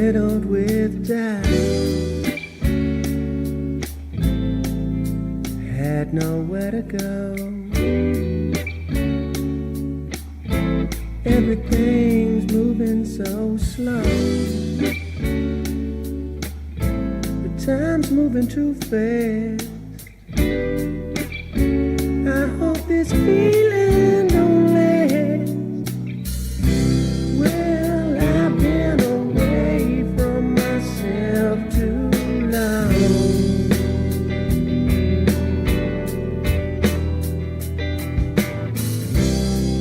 riddled with doubt. Had nowhere to go. Everything's moving so slow. The time's moving too fast. I hope this feeling don't last. Well, I've been away from myself too long.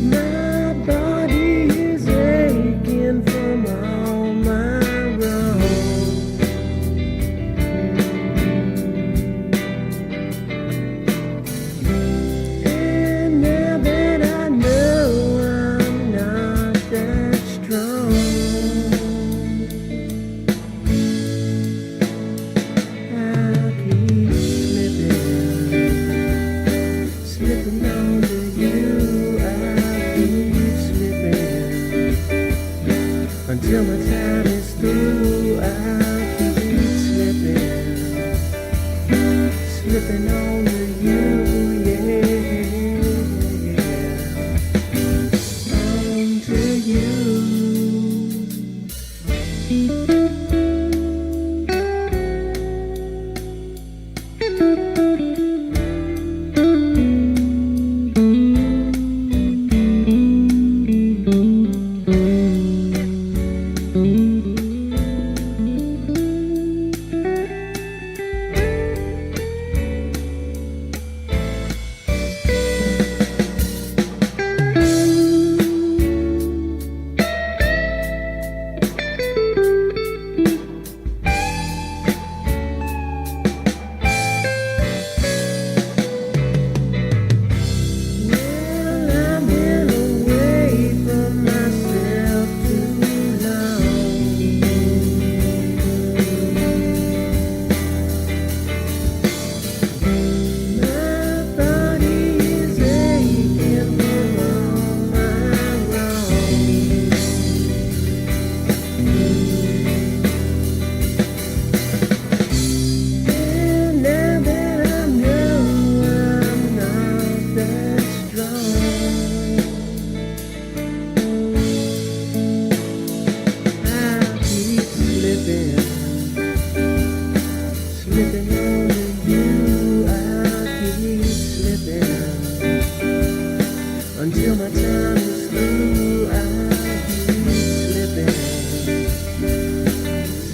My body is aching from all my wrongs. And now that I know I'm not that strong, I'll keep slipping on to you. I'll keep slipping until my time is through. I'll keep slipping on to you, yeah, on to you. Well, I've been away from myself too long. My body is aching from all my wrongs. And now that I know I'm not that strong, I'll keep slipping on to you. I'll keep slipping until my time is through. I'll keep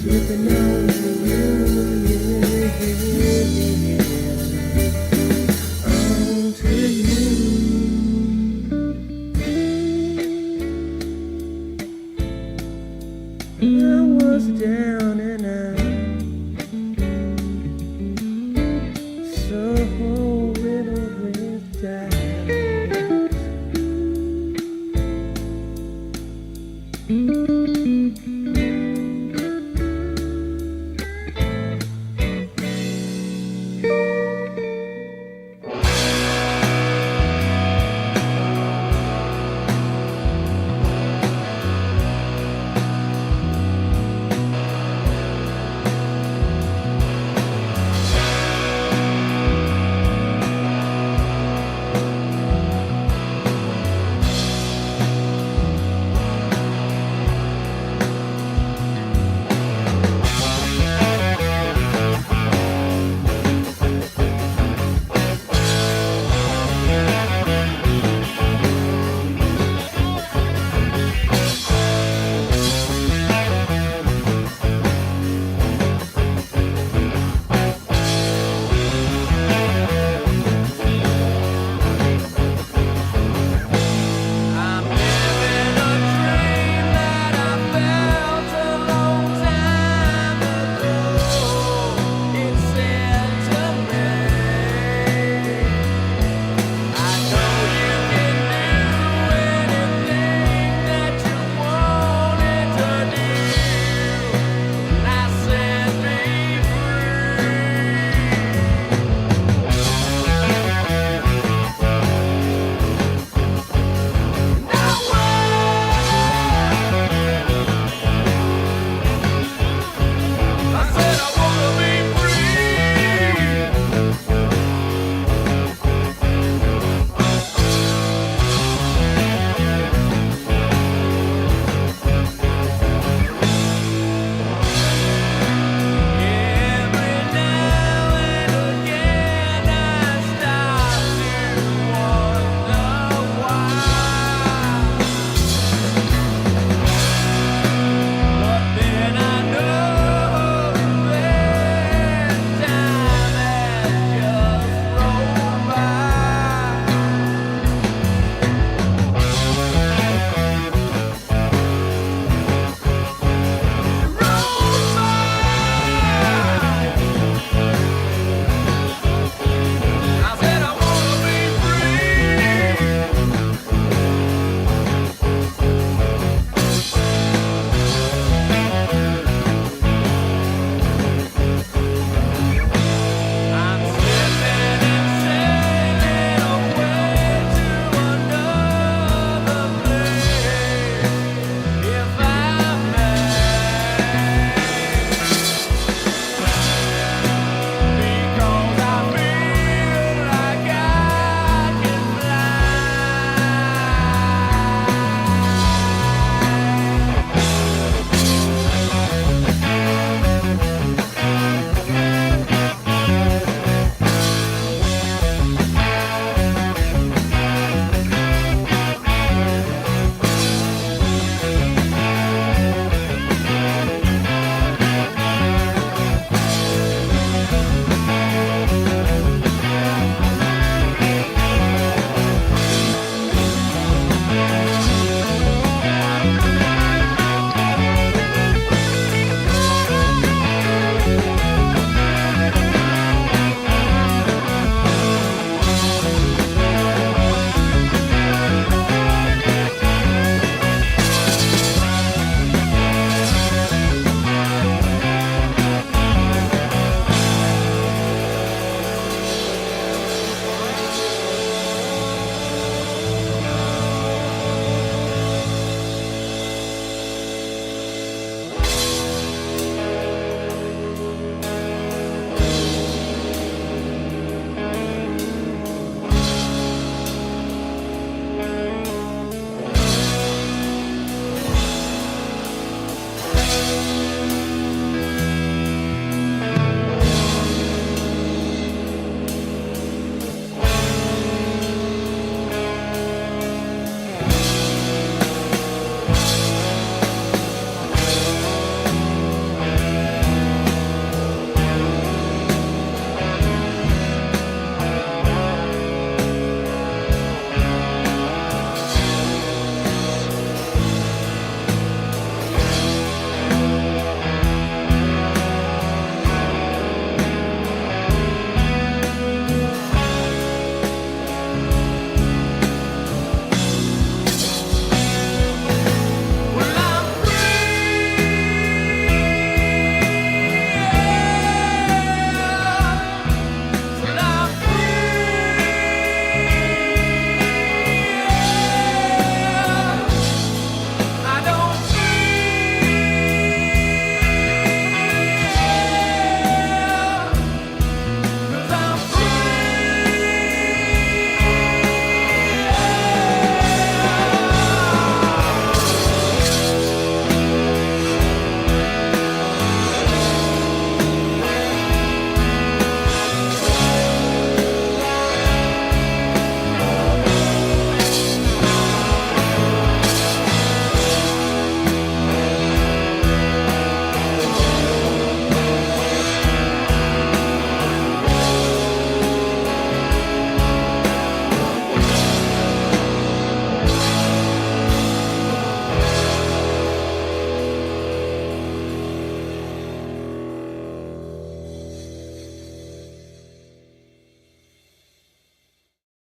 slipping on to you, yeah, on to you. I was down and out, so riddled with doubt.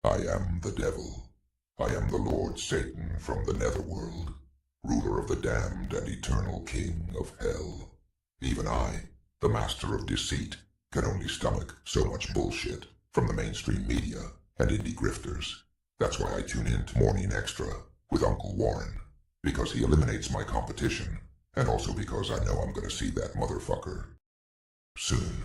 I am the devil. I am the Lord Satan from the netherworld, ruler of the damned and eternal king of hell. Even I, the master of deceit, can only stomach so much bullshit from the mainstream media and indie grifters. That's why I tune in to Morning Extra with Uncle Warren, because he eliminates my competition, and also because I know I'm gonna see that motherfucker soon.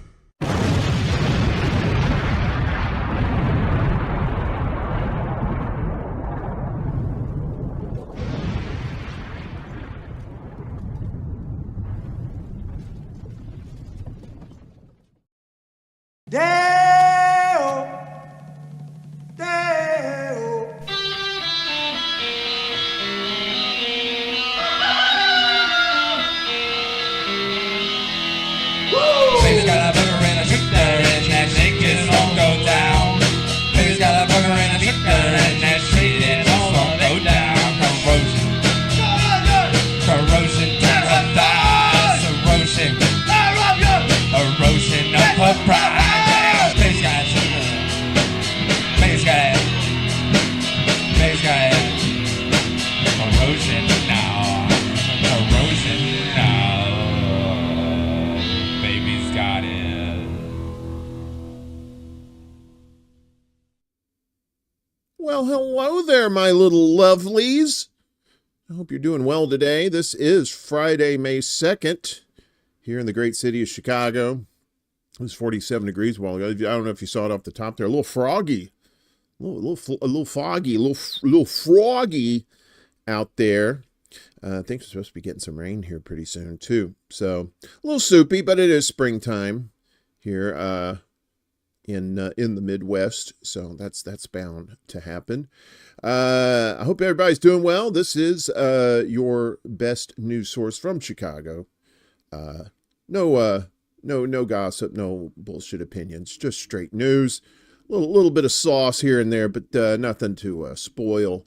Deo, Deo. Baby's got a burger and a shooter and that shake is all go down. Baby's got a burger and a shooter and that shake is all go down. Corrosion to her thighs, erosion of her pride. Baby's got a shooter, baby's got corrosion now, corrosion now. Baby's got it. Well, hello there, my little lovelies. I hope you're doing well today. This is Friday, May 2nd, here in the great city of Chicago. It was 47 degrees a while ago. I don't know if you saw it off the top there. A little froggy, a little foggy, a little froggy out there. I think we're supposed to be getting some rain here pretty soon, too. So, a little soupy, but it is springtime here in the Midwest, so that's bound to happen. I hope everybody's doing well. This is your best news source from Chicago. No gossip, no bullshit opinions, just straight news. Little bit of sauce here and there, but nothing to spoil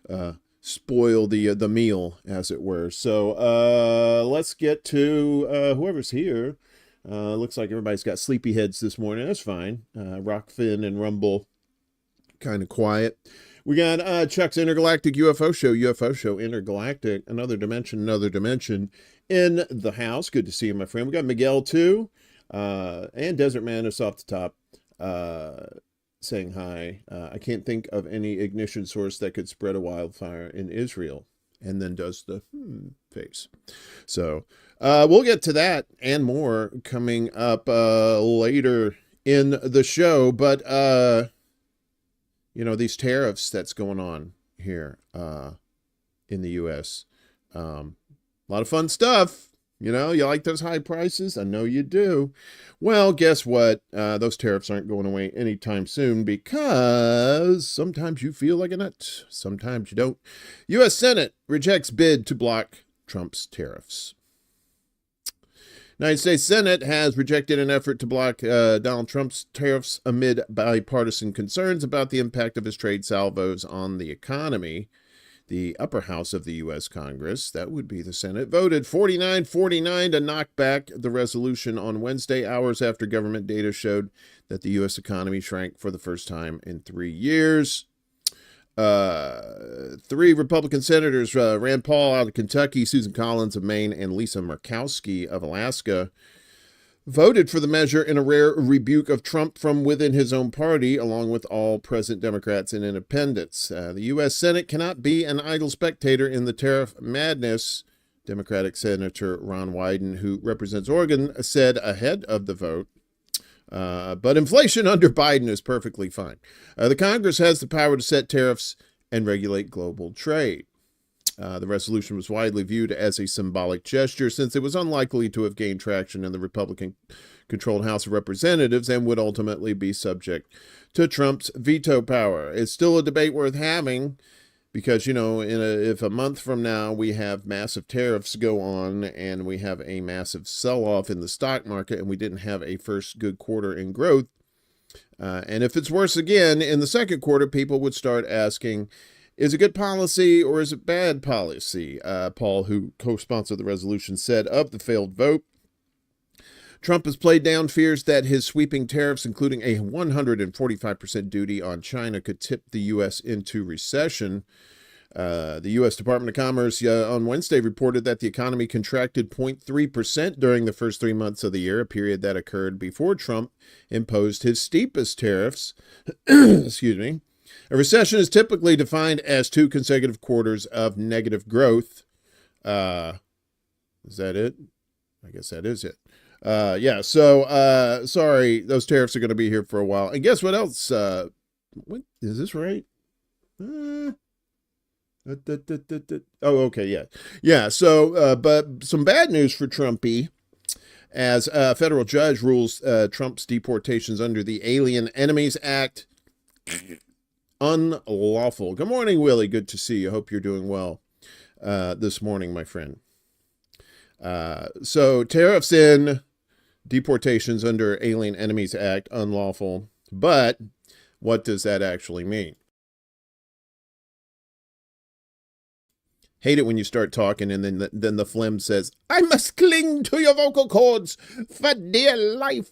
the meal, as it were. So let's get to whoever's here. Looks like everybody's got sleepy heads this morning. That's fine. Rockfin and Rumble, kind of quiet. We got Chuck's Intergalactic UFO Show Intergalactic, another dimension in the house. Good to see you, my friend. We got Miguel, too, and Desert Man is off the top, saying hi. I can't think of any ignition source that could spread a wildfire in Israel, and then does the face. So we'll get to that and more coming up later in the show. But, these tariffs that's going on here in the U.S., a lot of fun stuff. You like those high prices? I know you do. Well, guess what? Those tariffs aren't going away anytime soon because sometimes you feel like a nut. Sometimes you don't. U.S. Senate rejects bid to block Trump's tariffs. United States Senate has rejected an effort to block Donald Trump's tariffs amid bipartisan concerns about the impact of his trade salvos on the economy. The upper house of the U.S. Congress, that would be the Senate, voted 49-49 to knock back the resolution on Wednesday, hours after government data showed that the U.S. economy shrank for the first time in 3 years. 3 Republican senators, Rand Paul out of Kentucky, Susan Collins of Maine, and Lisa Murkowski of Alaska, voted for the measure in a rare rebuke of Trump from within his own party, along with all present Democrats and independents. The U.S. Senate cannot be an idle spectator in the tariff madness, Democratic Senator Ron Wyden, who represents Oregon, said ahead of the vote. But inflation under Biden is perfectly fine. The Congress has the power to set tariffs and regulate global trade. The resolution was widely viewed as a symbolic gesture since it was unlikely to have gained traction in the Republican-controlled House of Representatives and would ultimately be subject to Trump's veto power. It's still a debate worth having because, if a month from now we have massive tariffs go on and we have a massive sell-off in the stock market and we didn't have a first good quarter in growth, and if it's worse again in the second quarter, people would start asking, is it good policy or is it bad policy? Paul, who co-sponsored the resolution, said of the failed vote, Trump has played down fears that his sweeping tariffs, including a 145% duty on China, could tip the U.S. into recession. The U.S. Department of Commerce on Wednesday reported that the economy contracted 0.3% during the first 3 months of the year, a period that occurred before Trump imposed his steepest tariffs. Excuse me. A recession is typically defined as 2 consecutive quarters of negative growth. Is that it? I guess that is it. Yeah, so sorry, those tariffs are going to be here for a while. And guess what else? What is this right? Oh, okay, yeah. Yeah, so, but some bad news for Trumpy, as a federal judge rules Trump's deportations under the Alien Enemies Act unlawful. Good morning, Willie. Good to see you. Hope you're doing well this morning, my friend. So tariffs in, deportations under Alien Enemies Act unlawful. But what does that actually mean? Hate it when you start talking and then the phlegm says, I must cling to your vocal cords for dear life.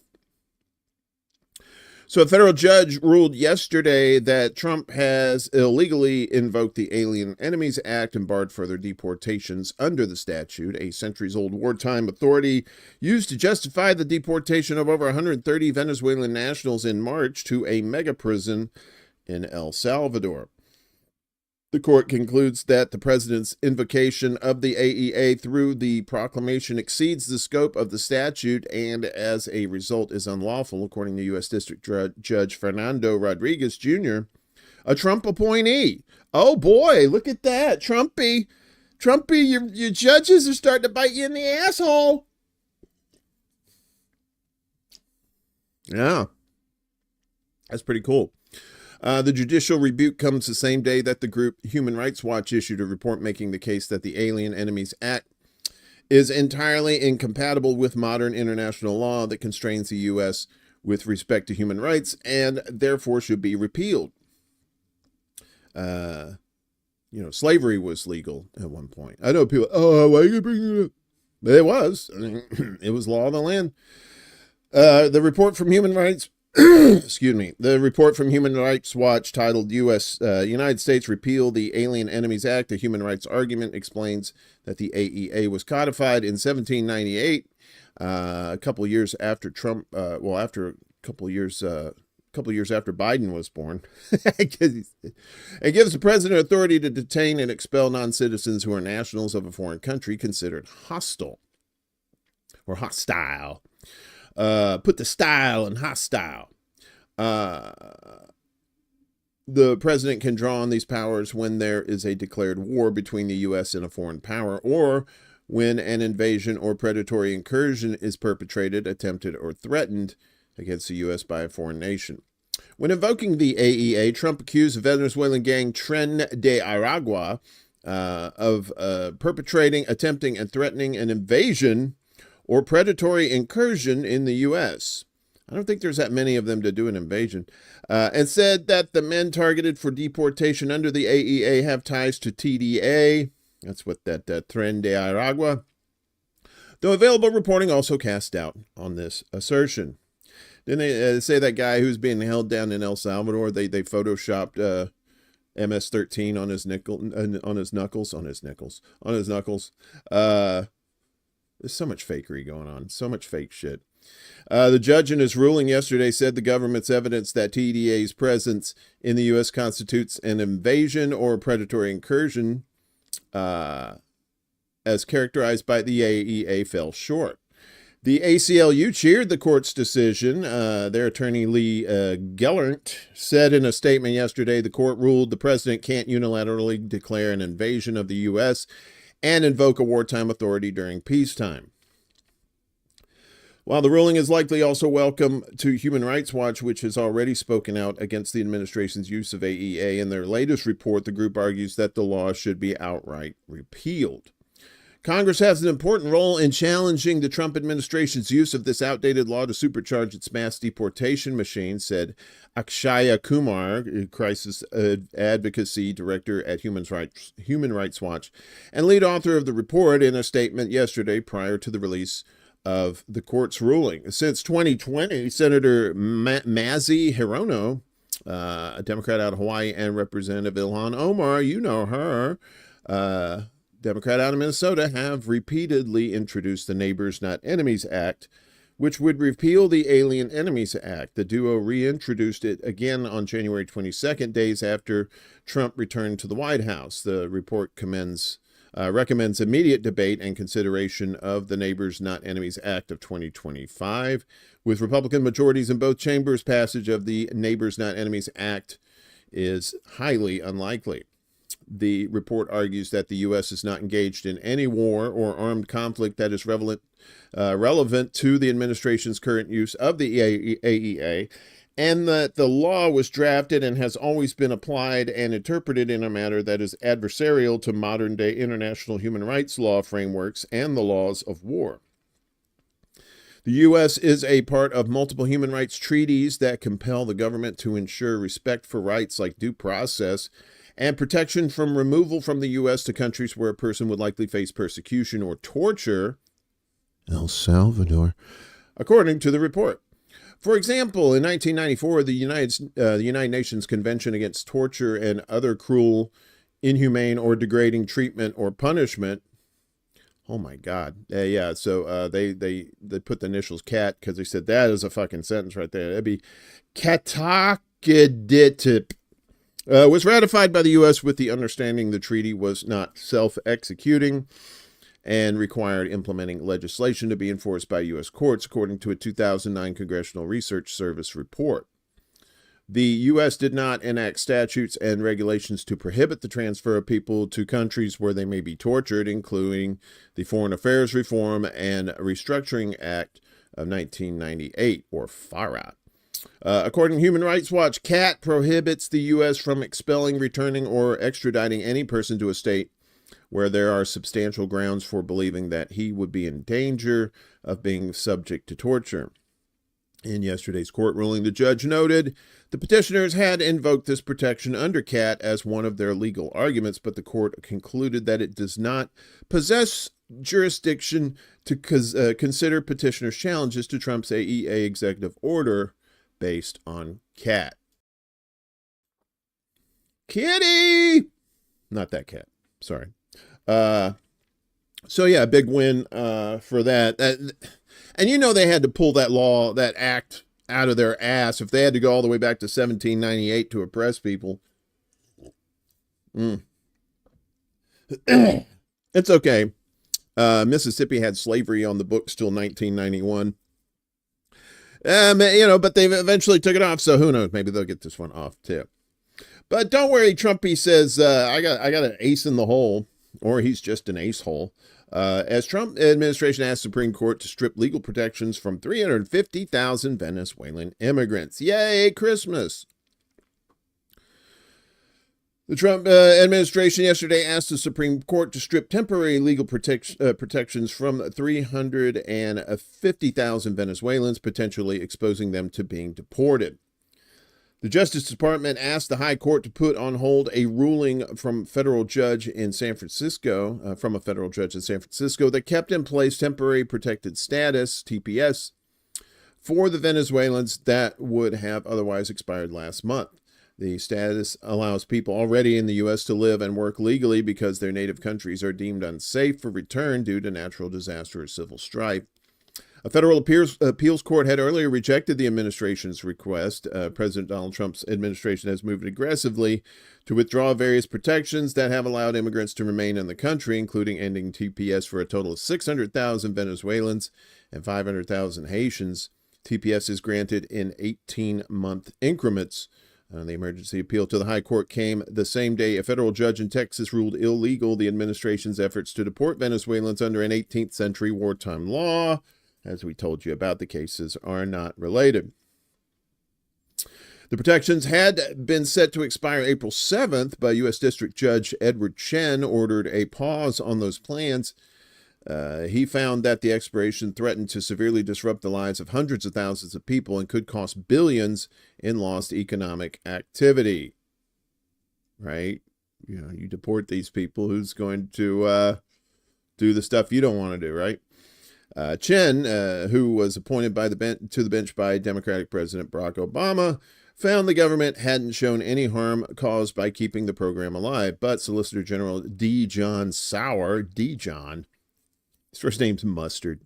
So a federal judge ruled yesterday that Trump has illegally invoked the Alien Enemies Act and barred further deportations under the statute, a centuries-old wartime authority used to justify the deportation of over 130 Venezuelan nationals in March to a mega prison in El Salvador. The court concludes that the president's invocation of the AEA through the proclamation exceeds the scope of the statute and, as a result, is unlawful, according to U.S. District Judge Fernando Rodriguez Jr., a Trump appointee. Oh, boy, look at that. Trumpy, your judges are starting to bite you in the asshole. Yeah, that's pretty cool. The judicial rebuke comes the same day that the group Human Rights Watch issued a report making the case that the Alien Enemies Act is entirely incompatible with modern international law that constrains the U.S. with respect to human rights and therefore should be repealed. Slavery was legal at one point. I know people, why are you bringing it up? But it was. I mean, it was law of the land. The report from Human Rights The report from Human Rights Watch titled United States Repeal the Alien Enemies Act, a human rights argument, explains that the AEA was codified in 1798, a couple of years after Trump, after a couple of years after Biden was born. It gives the president authority to detain and expel non-citizens who are nationals of a foreign country considered hostile or hostile. Put the style in hostile. The president can draw on these powers when there is a declared war between the U.S. and a foreign power, or when an invasion or predatory incursion is perpetrated, attempted, or threatened against the U.S. by a foreign nation. When invoking the AEA, Trump accused the Venezuelan gang Tren de Aragua of perpetrating, attempting, and threatening an invasion or predatory incursion in the U.S. I don't think there's that many of them to do an invasion, and said that the men targeted for deportation under the AEA have ties to TDA. That's what that Tren de Aragua. Though available reporting also cast doubt on this assertion. Didn't they say that guy who's being held down in El Salvador, they photoshopped MS-13 on his knuckles. There's so much fakery going on, so much fake shit. The judge in his ruling yesterday said the government's evidence that TDA's presence in the U.S. constitutes an invasion or predatory incursion, as characterized by the AEA, fell short. The ACLU cheered the court's decision. Their attorney Lee Gellert said in a statement yesterday, the court ruled the president can't unilaterally declare an invasion of the U.S. and invoke a wartime authority during peacetime. While the ruling is likely also welcome to Human Rights Watch, which has already spoken out against the administration's use of AEA in their latest report, the group argues that the law should be outright repealed. Congress has an important role in challenging the Trump administration's use of this outdated law to supercharge its mass deportation machine, said Akshaya Kumar, crisis advocacy director at Human Rights Watch, and lead author of the report, in a statement yesterday prior to the release of the court's ruling. Since 2020, Senator Mazie Hirono, a Democrat out of Hawaii, and Representative Ilhan Omar, you know her, Democrat out of Minnesota, have repeatedly introduced the Neighbors Not Enemies Act, which would repeal the Alien Enemies Act. The duo reintroduced it again on January 22nd, days after Trump returned to the White House. The report recommends immediate debate and consideration of the Neighbors Not Enemies Act of 2025. With Republican majorities in both chambers, passage of the Neighbors Not Enemies Act is highly unlikely. The report argues that the U.S. is not engaged in any war or armed conflict that is relevant to the administration's current use of the AEA, and that the law was drafted and has always been applied and interpreted in a manner that is adversarial to modern-day international human rights law frameworks and the laws of war. The U.S. is a part of multiple human rights treaties that compel the government to ensure respect for rights like due process and protection from removal from the U.S. to countries where a person would likely face persecution or torture, El Salvador, according to the report. For example, in 1994, the United Nations Convention Against Torture and Other Cruel, Inhumane, or Degrading Treatment or Punishment. Oh my God. So they put the initials CAT because they said that is a fucking sentence right there. That'd be Katakaditip. Was ratified by the U.S. with the understanding the treaty was not self-executing and required implementing legislation to be enforced by U.S. courts, according to a 2009 Congressional Research Service report. The U.S. did not enact statutes and regulations to prohibit the transfer of people to countries where they may be tortured, including the Foreign Affairs Reform and Restructuring Act of 1998, or FARA. According to Human Rights Watch, CAT prohibits the U.S. from expelling, returning, or extraditing any person to a state where there are substantial grounds for believing that he would be in danger of being subject to torture. In yesterday's court ruling, the judge noted the petitioners had invoked this protection under CAT as one of their legal arguments, but the court concluded that it does not possess jurisdiction to consider petitioners' challenges to Trump's AEA executive order based on CAT. Kitty! Not that cat. Sorry. So yeah, big win for that. And you know they had to pull that act out of their ass if they had to go all the way back to 1798 to oppress people. It's okay. Mississippi had slavery on the books till 1991. But they eventually took it off, so who knows? Maybe they'll get this one off too. But don't worry, Trumpy says, I got an ace in the hole, or he's just an ace hole. As Trump administration asked Supreme Court to strip legal protections from 350,000 Venezuelan immigrants. Yay, Christmas. The Trump administration yesterday asked the Supreme Court to strip temporary legal protections from 350,000 Venezuelans, potentially exposing them to being deported. The Justice Department asked the High Court to put on hold a ruling from a federal judge in San Francisco that kept in place temporary protected status, TPS, for the Venezuelans that would have otherwise expired last month. The status allows people already in the U.S. to live and work legally because their native countries are deemed unsafe for return due to natural disaster or civil strife. A federal appeals court had earlier rejected the administration's request. President Donald Trump's administration has moved aggressively to withdraw various protections that have allowed immigrants to remain in the country, including ending TPS for a total of 600,000 Venezuelans and 500,000 Haitians. TPS is granted in 18-month increments. The emergency appeal to the High Court came the same day a federal judge in Texas ruled illegal the administration's efforts to deport Venezuelans under an 18th century wartime law. As we told you about, the cases are not related. The protections had been set to expire April 7th, but U.S. District Judge Edward Chen ordered a pause on those plans. He found that the expiration threatened to severely disrupt the lives of hundreds of thousands of people and could cost billions in lost economic activity. Right? You deport these people, who's going to do the stuff you don't want to do, right? Chen, who was appointed to the bench by Democratic President Barack Obama, found the government hadn't shown any harm caused by keeping the program alive. But Solicitor General John Sauer, John, his first name's Mustard,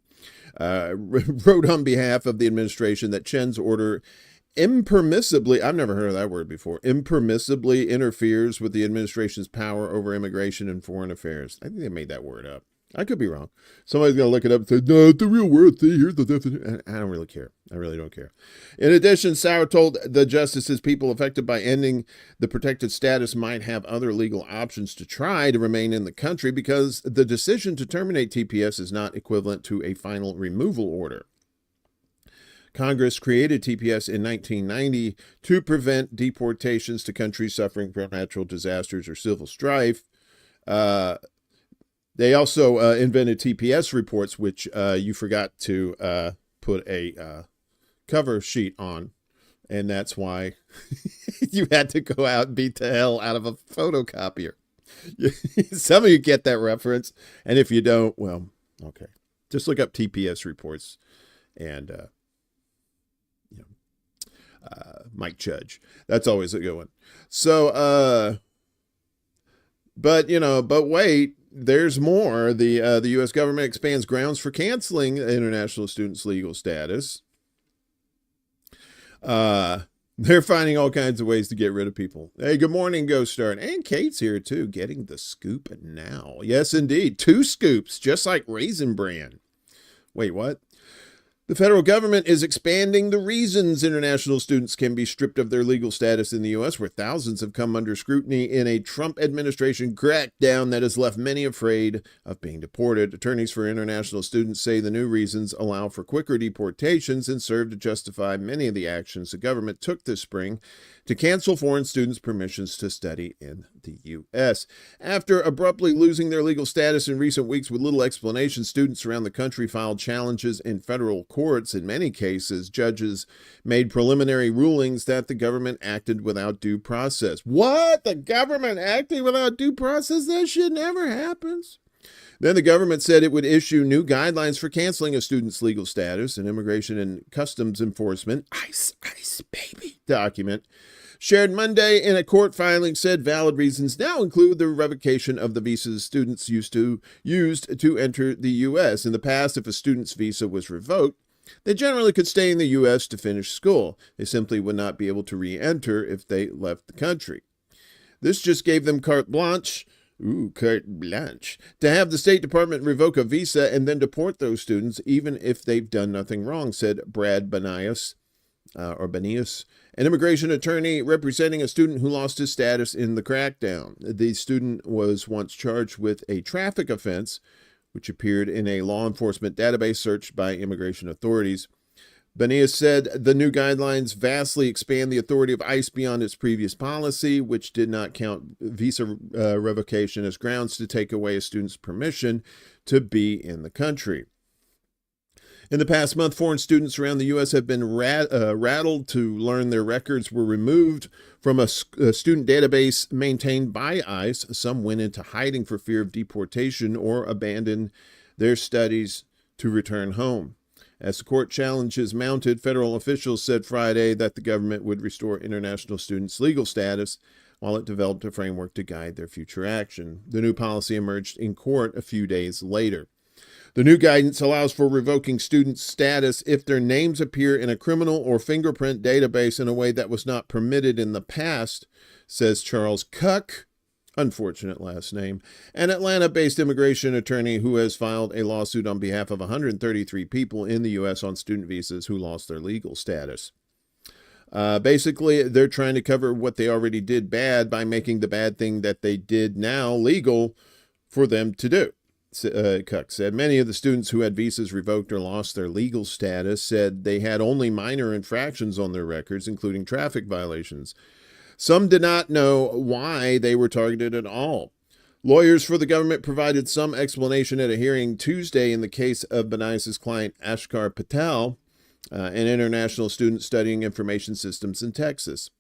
wrote on behalf of the administration that Chen's order impermissibly, I've never heard of that word before, impermissibly interferes with the administration's power over immigration and foreign affairs. I think they made that word up. I could be wrong. Somebody's going to look it up and say, no, it's the real word. See, here's the definition. I don't really care. I really don't care. In addition, Sauer told the justices people affected by ending the protected status might have other legal options to try to remain in the country because the decision to terminate TPS is not equivalent to a final removal order. Congress created TPS in 1990 to prevent deportations to countries suffering from natural disasters or civil strife. They also invented TPS reports, which you forgot to put a cover sheet on. And that's why you had to go out and beat the hell out of a photocopier. Some of you get that reference. And if you don't, well, okay. Just look up TPS reports and, Mike Judge. That's always a good one. So, but wait. There's more. The U.S. government expands grounds for canceling international students' legal status. They're finding all kinds of ways to get rid of people. Hey, good morning, Ghost Star. And Kate's here, too, getting the scoop now. Yes, indeed. 2 scoops, just like Raisin Bran. Wait, what? The federal government is expanding the reasons international students can be stripped of their legal status in the U.S., where thousands have come under scrutiny in a Trump administration crackdown that has left many afraid of being deported. Attorneys for international students say the new reasons allow for quicker deportations and serve to justify many of the actions the government took this spring to cancel foreign students' permissions to study in the U.S. After abruptly losing their legal status in recent weeks with little explanation, students around the country filed challenges in federal courts. In many cases, judges made preliminary rulings that the government acted without due process. What? The government acting without due process? That shit never happens. Then the government said it would issue new guidelines for canceling a student's legal status. An Immigration and Customs Enforcement ICE baby document shared Monday in a court filing said valid reasons now include the revocation of the visas students used to enter the U.S. In the past, if a student's visa was revoked, they generally could stay in the U.S. to finish school. They simply would not be able to re-enter if they left the country. This just gave them carte blanche to have the State Department revoke a visa and then deport those students even if they've done nothing wrong, said Brad Banias, an immigration attorney representing a student who lost his status in the crackdown. The student was once charged with a traffic offense, which appeared in a law enforcement database searched by immigration authorities. Banias said the new guidelines vastly expand the authority of ICE beyond its previous policy, which did not count visa revocation as grounds to take away a student's permission to be in the country. In the past month, foreign students around the U.S. have been rattled to learn their records were removed from a student database maintained by ICE. Some went into hiding for fear of deportation or abandoned their studies to return home. As the court challenges mounted, federal officials said Friday that the government would restore international students' legal status while it developed a framework to guide their future action. The new policy emerged in court a few days later. The new guidance allows for revoking students' status if their names appear in a criminal or fingerprint database in a way that was not permitted in the past, says Charles Cuck, unfortunate last name, an Atlanta-based immigration attorney who has filed a lawsuit on behalf of 133 people in the U.S. on student visas who lost their legal status. Basically, they're trying to cover what they already did bad by making the bad thing that they did now legal for them to do. Cuck said many of the students who had visas revoked or lost their legal status said they had only minor infractions on their records, including traffic violations. Some did not know why they were targeted at all. Lawyers for the government provided some explanation at a hearing Tuesday in the case of Banias' client Ashkar Patel, an international student studying information systems in Texas.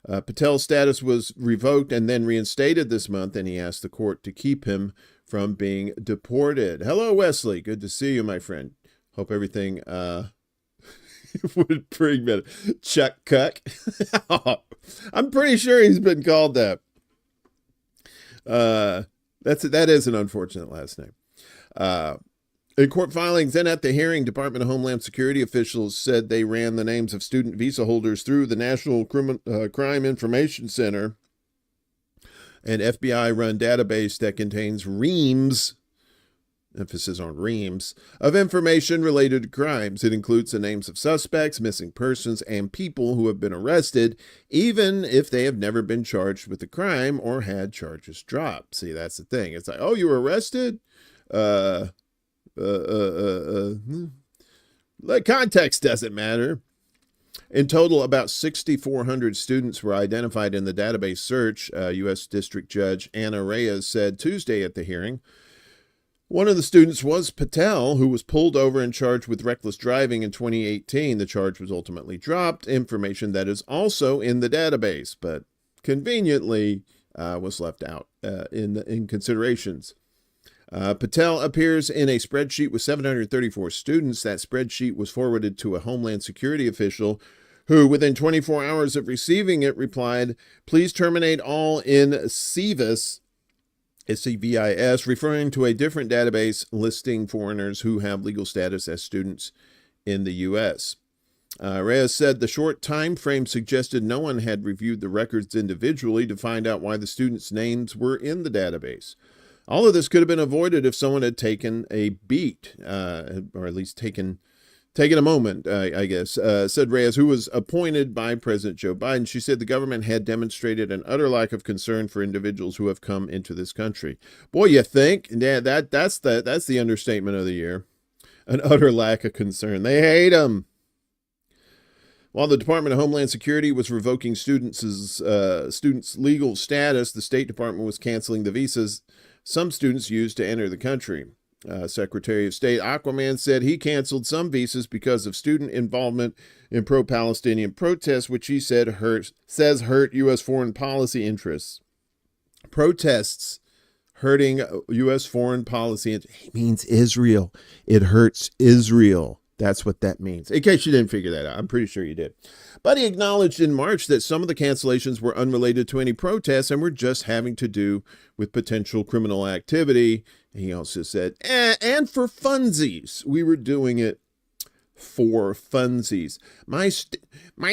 Patel's status was revoked and then reinstated this month, and he asked the court to keep him from being deported. Hello, Wesley. Good to see you, my friend. Hope everything would bring better. Chuck Cuck. I'm pretty sure he's been called that. That is an unfortunate last name. In court filings and at the hearing, Department of Homeland Security officials said they ran the names of student visa holders through the National Crime Information Center, an FBI-run database that contains reams, emphasis on reams, of information related to crimes. It includes the names of suspects, missing persons, and people who have been arrested, even if they have never been charged with the crime or had charges dropped. See, that's the thing. It's like, oh, you were arrested? The context doesn't matter. In total, about 6,400 students were identified in the database search, U.S. District Judge Anna Reyes said Tuesday at the hearing. One of the students was Patel, who was pulled over and charged with reckless driving in 2018. The charge was ultimately dropped, information that is also in the database, but conveniently was left out in considerations. Patel appears in a spreadsheet with 734 students. That spreadsheet was forwarded to a Homeland Security official who, within 24 hours of receiving it, replied, "Please terminate all in CVIS," CVIS, referring to a different database listing foreigners who have legal status as students in the U.S. Reyes said the short time frame suggested no one had reviewed the records individually to find out why the students' names were in the database. All of this could have been avoided if someone had taken a beat, or at least taken a moment, I guess, said Reyes, who was appointed by President Joe Biden. She said the government had demonstrated an utter lack of concern for individuals who have come into this country. Boy, you think? Yeah, that's the understatement of the year. An utter lack of concern. They hate them. While the Department of Homeland Security was revoking students' legal status, the State Department was canceling the visas some students used to enter the country. Secretary of State Aquaman said he canceled some visas because of student involvement in pro-Palestinian protests, which he said hurt U.S. foreign policy interests. Protests hurting U.S. foreign policy. It means Israel. It hurts Israel. That's what that means. In case you didn't figure that out, I'm pretty sure you did. But he acknowledged in March that some of the cancellations were unrelated to any protests and were just having to do with potential criminal activity. He also said, and for funsies. We were doing it for funsies. My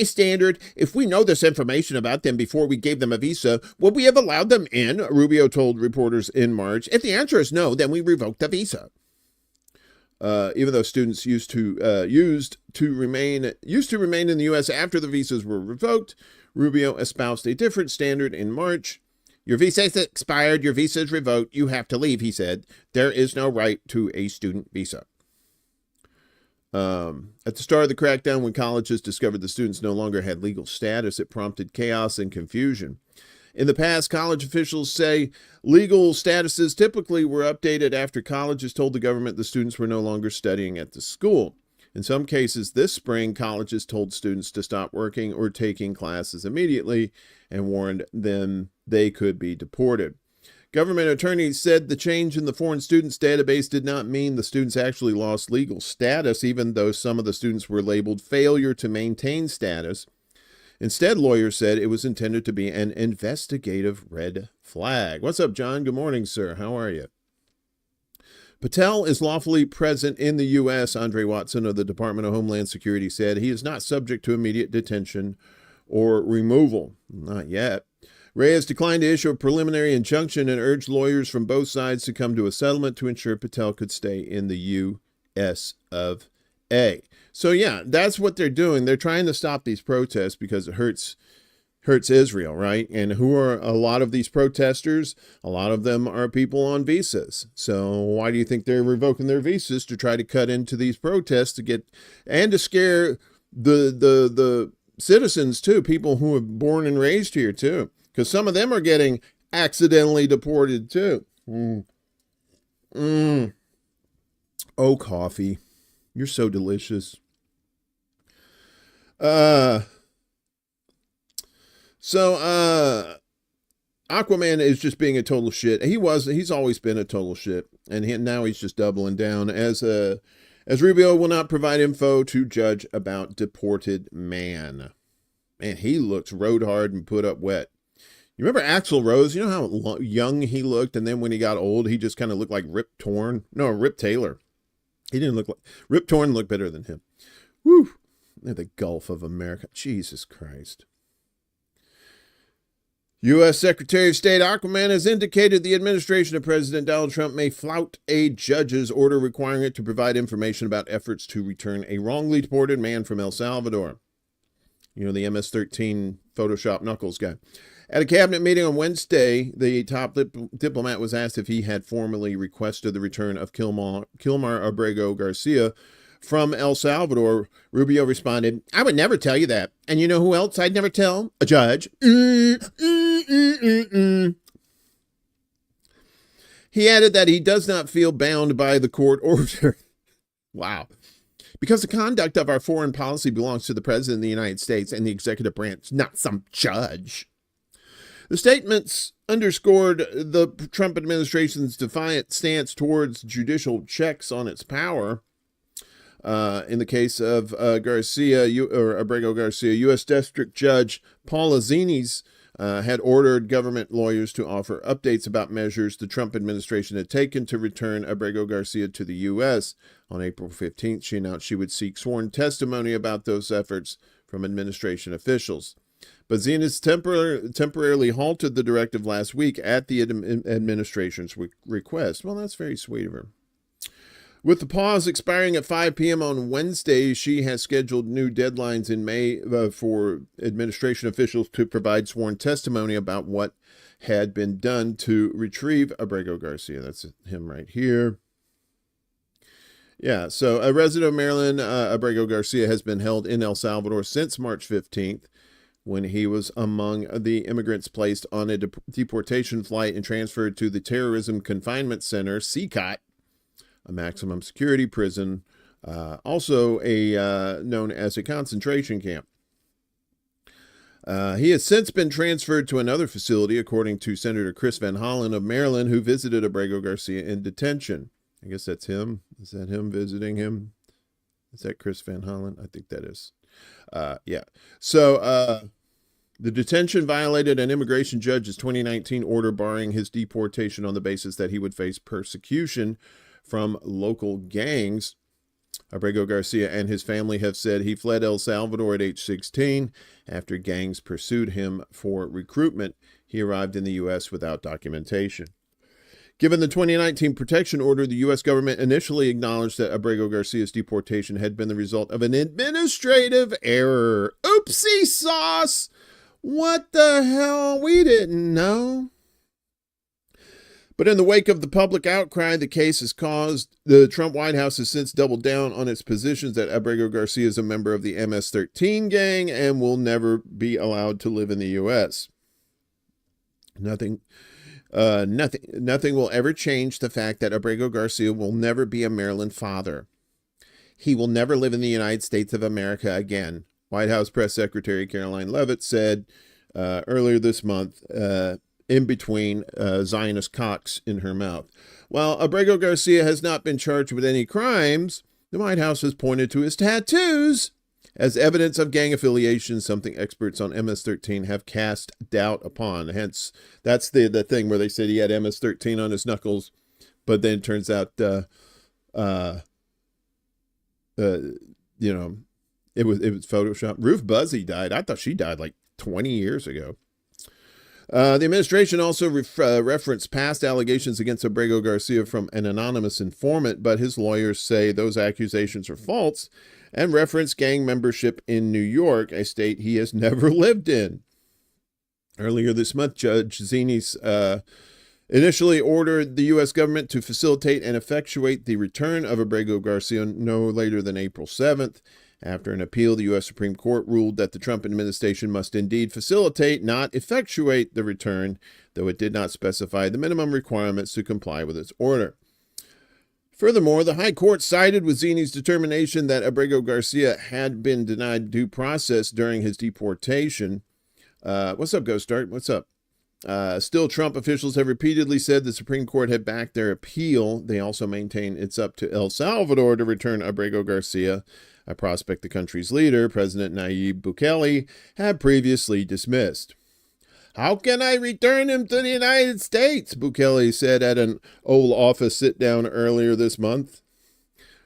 standard, if we know this information about them before we gave them a visa, would we have allowed them in? Rubio told reporters in March. If the answer is no, then we revoke the visa. Even though students used to remain in the U.S. after the visas were revoked, Rubio espoused a different standard in March. Your visa is expired. Your visa is revoked. You have to leave, he said. There is no right to a student visa. At the start of the crackdown, when colleges discovered the students no longer had legal status, it prompted chaos and confusion. In the past, college officials say legal statuses typically were updated after colleges told the government the students were no longer studying at the school. In some cases this spring, colleges told students to stop working or taking classes immediately and warned them they could be deported. Government attorneys said the change in the foreign students database did not mean the students actually lost legal status, even though some of the students were labeled failure to maintain status. Instead, lawyers said it was intended to be an investigative red flag. What's up, John? Good morning, sir. How are you? Patel is lawfully present in the U.S., Andre Watson of the Department of Homeland Security said. He is not subject to immediate detention or removal. Not yet. Reyes declined to issue a preliminary injunction and urged lawyers from both sides to come to a settlement to ensure Patel could stay in the U.S. of A. So yeah, that's what they're doing. They're trying to stop these protests because it hurts Israel, right? And who are a lot of these protesters? A lot of them are people on visas. So why do you think they're revoking their visas? To try to cut into these protests to scare the citizens too, people who are born and raised here too, because some of them are getting accidentally deported too. Oh, coffee. You're so delicious. Aquaman is just being a total shit. He's always been a total shit, and now he's just doubling down. As as Rubio will not provide info to judge about deported man. Man, he looks road hard and put up wet. You remember Axl Rose? You know how young he looked, and then when he got old, he just kind of looked like Rip Torn? No, Rip Taylor. He didn't look like... Rip Torn looked better than him. Woo! The Gulf of America. Jesus Christ. U.S. Secretary of State Aquaman has indicated the administration of President Donald Trump may flout a judge's order requiring it to provide information about efforts to return a wrongly deported man from El Salvador. You know, the MS-13 Photoshop Knuckles guy. At a cabinet meeting on Wednesday, the top diplomat was asked if he had formally requested the return of Kilmar Abrego Garcia from El Salvador. Rubio responded, "I would never tell you that. And you know who else I'd never tell? A judge." He added that he does not feel bound by the court order. Wow. Because the conduct of our foreign policy belongs to the President of the United States and the executive branch, not some judge. The statements underscored the Trump administration's defiant stance towards judicial checks on its power. In the case of Abrego Garcia, U.S. District Judge Paul Azinis had ordered government lawyers to offer updates about measures the Trump administration had taken to return Abrego Garcia to the U.S. On April 15th, she announced she would seek sworn testimony about those efforts from administration officials. But Azinis temporarily halted the directive last week at the administration's request. Well, that's very sweet of her. With the pause expiring at 5 p.m. on Wednesday, she has scheduled new deadlines in May for administration officials to provide sworn testimony about what had been done to retrieve Abrego Garcia. That's him right here. Yeah, so a resident of Maryland, Abrego Garcia, has been held in El Salvador since March 15th, when he was among the immigrants placed on a deportation flight and transferred to the Terrorism Confinement Center, CCOT, a maximum security prison, also known as a concentration camp. He has since been transferred to another facility, according to Senator Chris Van Hollen of Maryland, who visited Abrego Garcia in detention. I guess that's him. Is that him visiting him? Is that Chris Van Hollen? I think that is. Yeah. So the detention violated an immigration judge's 2019 order barring his deportation on the basis that he would face persecution from local gangs. Abrego Garcia and his family have said he fled El Salvador at age 16 after gangs pursued him for recruitment. He arrived in the U.S. without documentation. Given the 2019 protection order, the U.S. government initially acknowledged that Abrego Garcia's deportation had been the result of an administrative error. Oopsie sauce! What the hell? We didn't know. But in the wake of the public outcry the case has caused, the Trump White House has since doubled down on its positions that Abrego Garcia is a member of the MS-13 gang and will never be allowed to live in the U.S. Nothing will ever change the fact that Abrego Garcia will never be a Maryland father. He will never live in the United States of America again, White House Press Secretary Caroline Leavitt said earlier this month, in between Zionist cocks in her mouth. While Abrego Garcia has not been charged with any crimes, the White House has pointed to his tattoos as evidence of gang affiliation, something experts on MS-13 have cast doubt upon. Hence, that's the thing where they said he had MS-13 on his knuckles, but then it turns out, it was Photoshop. Ruth Buzzy died. I thought she died like 20 years ago. The administration also referenced past allegations against Abrego Garcia from an anonymous informant, but his lawyers say those accusations are false and reference gang membership in New York, a state he has never lived in. Earlier this month, Judge Zinis initially ordered the U.S. government to facilitate and effectuate the return of Abrego Garcia no later than April 7th. After an appeal, the U.S. Supreme Court ruled that the Trump administration must indeed facilitate, not effectuate, the return, though it did not specify the minimum requirements to comply with its order. Furthermore, the High Court sided with Zini's determination that Abrego Garcia had been denied due process during his deportation. What's up, Ghost Art? What's up? Still, Trump officials have repeatedly said the Supreme Court had backed their appeal. They also maintain it's up to El Salvador to return Abrego Garcia, a prospect the country's leader, President Nayib Bukele, had previously dismissed. How can I return him to the United States? Bukele said at an Oval Office sit-down earlier this month.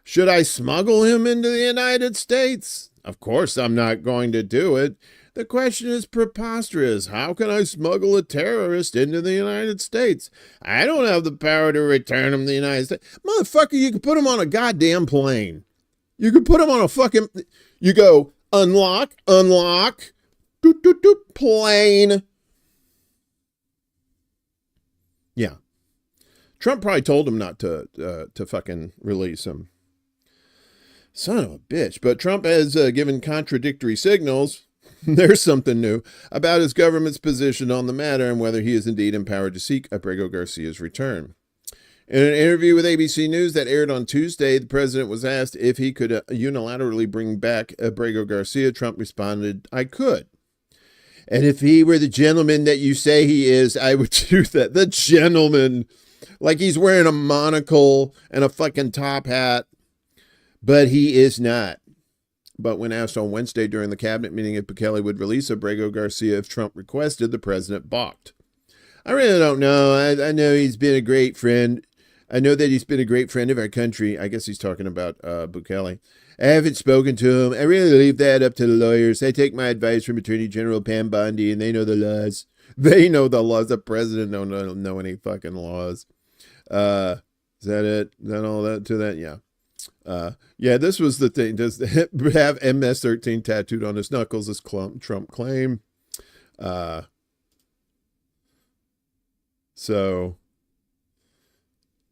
Should I smuggle him into the United States? Of course I'm not going to do it. The question is preposterous. How can I smuggle a terrorist into the United States? I don't have the power to return him to the United States. Motherfucker, you could put him on a goddamn plane. You could put him on a fucking... You go, unlock, doot, doot, doot, plane. Yeah. Trump probably told him not to fucking release him. Son of a bitch. But Trump has given contradictory signals. There's something new about his government's position on the matter and whether he is indeed empowered to seek Abrego Garcia's return. In an interview with ABC News that aired on Tuesday, the president was asked if he could unilaterally bring back Abrego Garcia. Trump responded, I could. And if he were the gentleman that you say he is, I would do that. The gentleman. Like he's wearing a monocle and a fucking top hat. But he is not. But when asked on Wednesday during the cabinet meeting if Bukele would release Abrego Garcia if Trump requested, the president balked. I really don't know. I know he's been a great friend. I know that he's been a great friend of our country. I guess he's talking about Bukele. I haven't spoken to him. I really leave that up to the lawyers. I take my advice from Attorney General Pam Bondi, and they know the laws. They know the laws. The president don't know any fucking laws. Is that it? Is that all that to that? Yeah. Yeah, this was the thing. Does have MS-13 tattooed on his knuckles, as Trump claim. So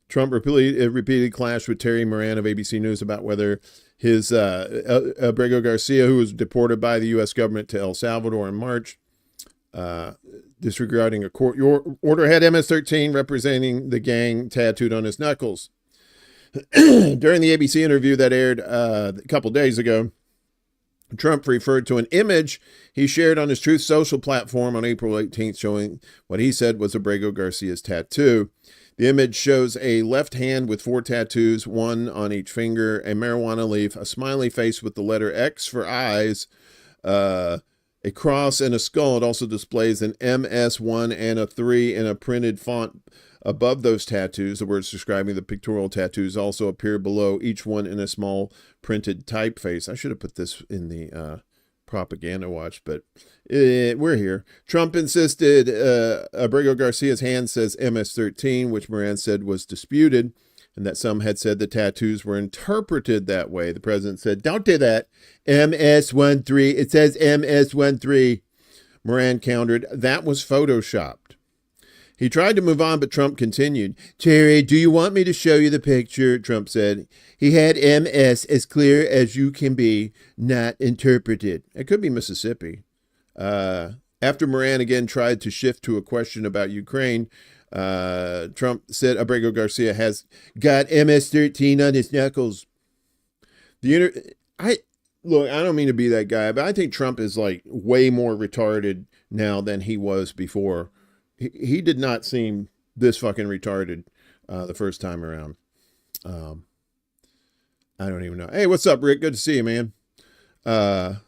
Trump repeated clash with Terry Moran of ABC News about whether his Abrego Garcia, who was deported by the U.S. government to El Salvador in March, disregarding a court order, had MS-13 representing the gang tattooed on his knuckles. During the ABC interview that aired a couple days ago, Trump referred to an image he shared on his Truth Social platform on April 18th showing what he said was Abrego Garcia's tattoo. The image shows a left hand with 4 tattoos, 1 on each finger, a marijuana leaf, a smiley face with the letter X for eyes, a cross, and a skull. It also displays an MS1 and a 3 in a printed font above those tattoos. The words describing the pictorial tattoos also appear below, each one in a small printed typeface. I should have put this in the propaganda watch, but we're here. Trump insisted Abrego Garcia's hand says MS-13, which Moran said was disputed, and that some had said the tattoos were interpreted that way. The president said, don't do that. MS-13. It says MS-13. Moran countered, that was photoshopped. He tried to move on, but Trump continued. Terry, do you want me to show you the picture? Trump said. He had MS as clear as you can be, not interpreted. It could be Mississippi. After Moran again tried to shift to a question about Ukraine, Trump said Abrego Garcia has got MS-13 on his knuckles. Look, I don't mean to be that guy, but I think Trump is like way more retarded now than he was before. He did not seem this fucking retarded the first time around. I don't even know. Hey, what's up, Rick? Good to see you, man. The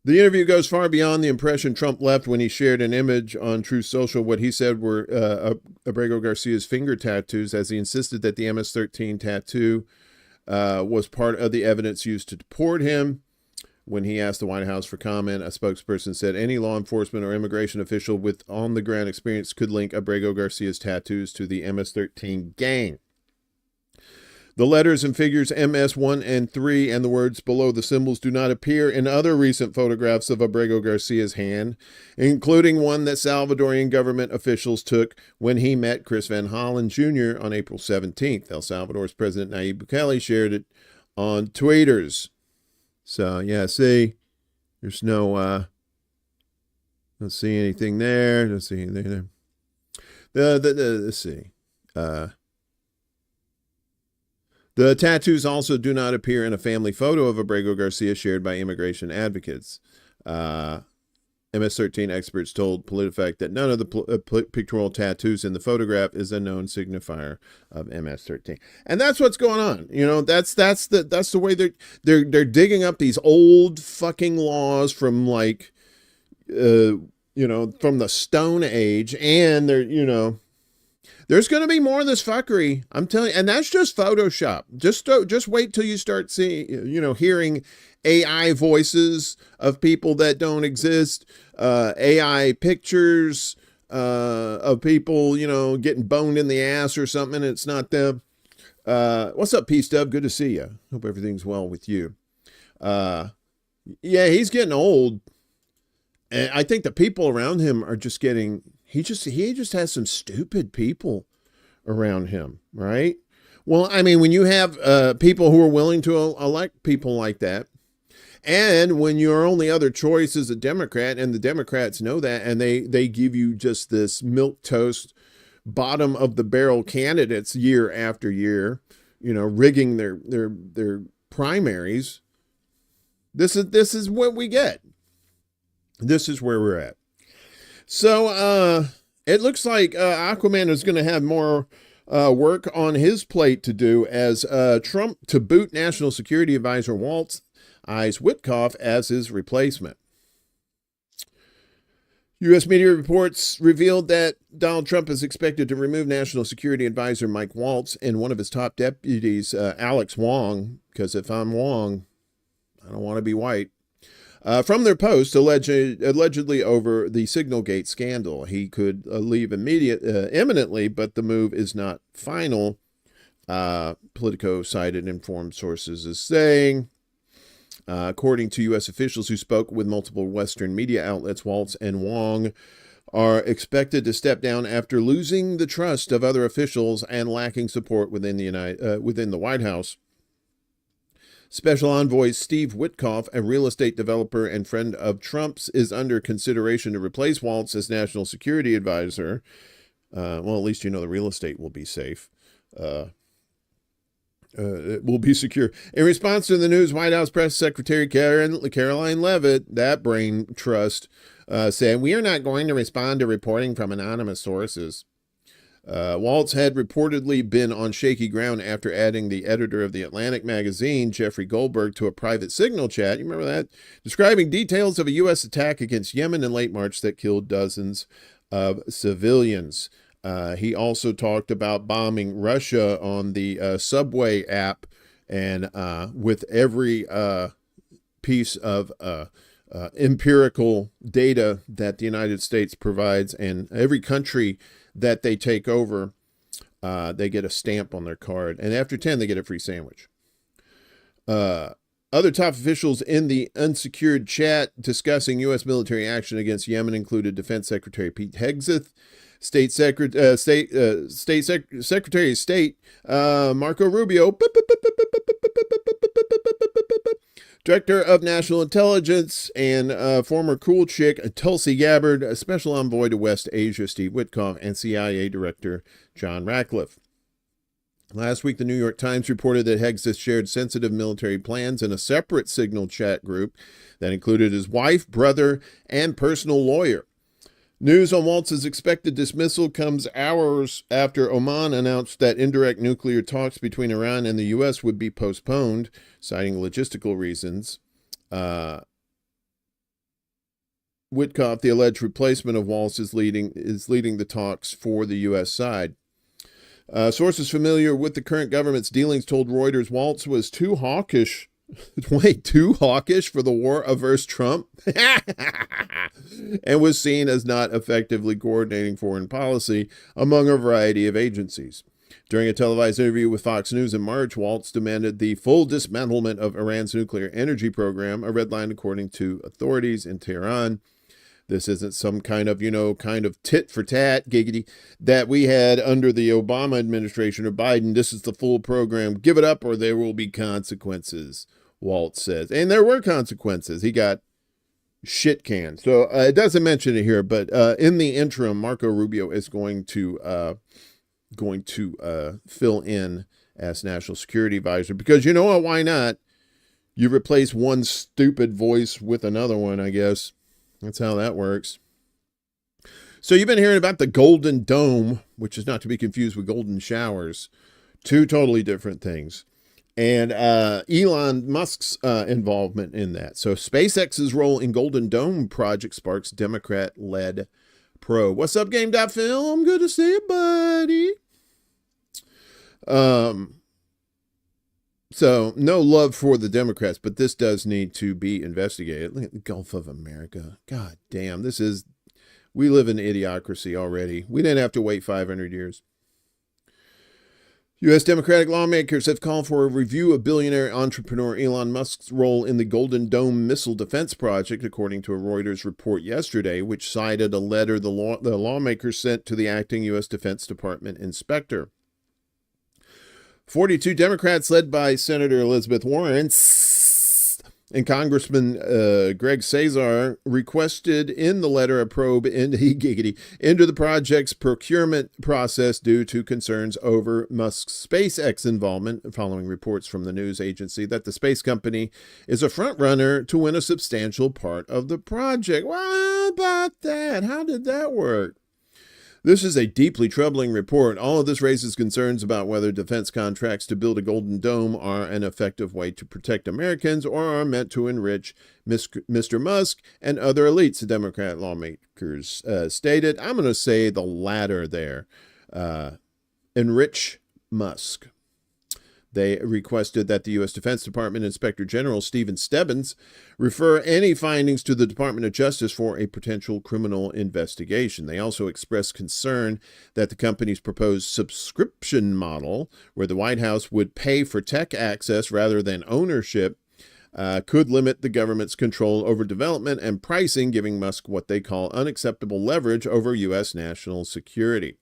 interview goes far beyond the impression Trump left when he shared an image on Truth Social. What he said were Abrego Garcia's finger tattoos, as he insisted that the MS-13 tattoo was part of the evidence used to deport him. When he asked the White House for comment, a spokesperson said any law enforcement or immigration official with on-the-ground experience could link Abrego Garcia's tattoos to the MS-13 gang. The letters and figures MS-1 and 3 and the words below the symbols do not appear in other recent photographs of Abrego Garcia's hand, including one that Salvadorian government officials took when he met Chris Van Hollen Jr. on April 17th. El Salvador's President Nayib Bukele shared it on Twitters. So, yeah, see, there's no, don't see anything there. Don't see anything there. Let's see. The tattoos also do not appear in a family photo of Abrego Garcia shared by immigration advocates. MS-13 experts told PolitiFact that none of the pictorial tattoos in the photograph is a known signifier of MS-13, and that's what's going on. You know, that's the way they're digging up these old fucking laws from like, you know, from the Stone Age, and they're, you know, there's going to be more of this fuckery. I'm telling you, and that's just Photoshop. Just wait till you start seeing, you know, hearing AI voices of people that don't exist, AI pictures of people, you know, getting boned in the ass or something, and it's not them. What's up, P Stub? Good to see you. Hope everything's well with you. Yeah, he's getting old, and I think the people around him are just getting. He just has some stupid people around him, right? Well, I mean, when you have people who are willing to elect people like that, and when your only other choice is a Democrat, and the Democrats know that, and they give you just this milquetoast, bottom of the barrel candidates year after year, you know, rigging their primaries. This is what we get. This is where we're at. So it looks like Aquaman is going to have more work on his plate to do as Trump to boot National Security Advisor Waltz eyes Witkoff as his replacement. U.S. media reports revealed that Donald Trump is expected to remove National Security Advisor Mike Waltz and one of his top deputies, Alex Wong, because if I'm Wong, I don't want to be white, from their post allegedly over the Signalgate scandal. He could leave imminently, but the move is not final. Politico cited informed sources as saying, according to U.S. officials who spoke with multiple Western media outlets, Waltz and Wong are expected to step down after losing the trust of other officials and lacking support within the White House. Special Envoy Steve Witkoff, a real estate developer and friend of Trump's, is under consideration to replace Waltz as National Security Advisor. Well, at least you know the real estate will be safe. It will be secure. In response to the news, White House Press Secretary Caroline Leavitt, that brain trust, said, "We are not going to respond to reporting from anonymous sources." Waltz had reportedly been on shaky ground after adding the editor of the Atlantic magazine, Jeffrey Goldberg, to a private Signal chat. You remember that? Describing details of a U.S. attack against Yemen in late March that killed dozens of civilians. He also talked about bombing Russia on the Subway app, and with every piece of empirical data that the United States provides, and every country that they take over, they get a stamp on their card, and after 10 they get a free sandwich. Other top officials in the unsecured chat discussing U.S. military action against Yemen included Defense Secretary Pete Hegseth, Secretary of State Marco Rubio, Director of National Intelligence and former cool chick Tulsi Gabbard, Special Envoy to West Asia Steve Witkoff, and CIA Director John Ratcliffe. Last week, the New York Times reported that Hegseth shared sensitive military plans in a separate Signal chat group that included his wife, brother, and personal lawyer. News on Waltz's expected dismissal comes hours after Oman announced that indirect nuclear talks between Iran and the U.S. would be postponed, citing logistical reasons. Witkoff, the alleged replacement of Waltz, is leading the talks for the U.S. side. Sources familiar with the current government's dealings told Reuters Waltz was too hawkish. Wait, too hawkish for the war-averse Trump? And was seen as not effectively coordinating foreign policy among a variety of agencies. During a televised interview with Fox News in March, Waltz demanded the full dismantlement of Iran's nuclear energy program, a red line according to authorities in Tehran. This isn't some kind of tit for tat giggity that we had under the Obama administration or Biden. This is the full program. Give it up or there will be consequences, Waltz says. And there were consequences. He got shit canned. So it doesn't mention it here, but in the interim, Marco Rubio is going to fill in as National Security Advisor, because you know what? Why not? You replace one stupid voice with another one, I guess. That's how that works. So you've been hearing about the Golden Dome, which is not to be confused with golden showers. Two totally different things. And Elon Musk's involvement in that. So SpaceX's role in Golden Dome project sparks Democrat-led probe. What's up, Game.film? Good to see you, buddy. So no love for the Democrats, but this does need to be investigated. Look at the Gulf of America. God damn, we live in idiocracy already. We didn't have to wait 500 years. U.S. Democratic lawmakers have called for a review of billionaire entrepreneur Elon Musk's role in the Golden Dome missile defense project, according to a Reuters report yesterday, which cited a letter the lawmakers sent to the acting U.S. Defense Department inspector. 42 Democrats, led by Senator Elizabeth Warren and Congressman Greg Cesar, requested in the letter a probe into the project's procurement process due to concerns over Musk's SpaceX involvement, following reports from the news agency that the space company is a frontrunner to win a substantial part of the project. What about that? How did that work? This is a deeply troubling report. All of this raises concerns about whether defense contracts to build a Golden Dome are an effective way to protect Americans or are meant to enrich Mr. Musk and other elites, the Democrat lawmakers stated. I'm going to say the latter there. Enrich Musk. They requested that the U.S. Defense Department Inspector General Stephen Stebbins refer any findings to the Department of Justice for a potential criminal investigation. They also expressed concern that the company's proposed subscription model, where the White House would pay for tech access rather than ownership, could limit the government's control over development and pricing, giving Musk what they call unacceptable leverage over U.S. national security.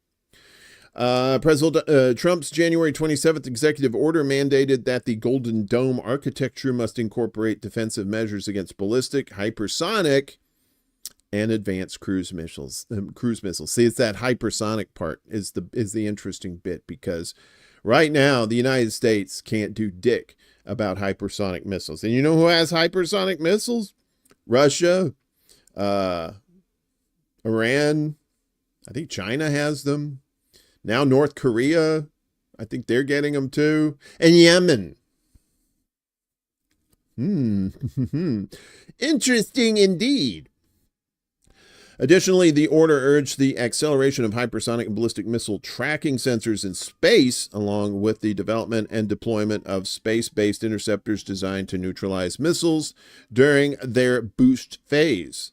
President Trump's January 27th executive order mandated that the Golden Dome architecture must incorporate defensive measures against ballistic, hypersonic, and advanced cruise missiles. See, it's that hypersonic part is the interesting bit, because right now the United States can't do dick about hypersonic missiles. And you know who has hypersonic missiles? Russia, Iran. I think China has them. Now North Korea, I think they're getting them too. And Yemen. Interesting indeed. Additionally, the order urged the acceleration of hypersonic and ballistic missile tracking sensors in space, along with the development and deployment of space-based interceptors designed to neutralize missiles during their boost phase.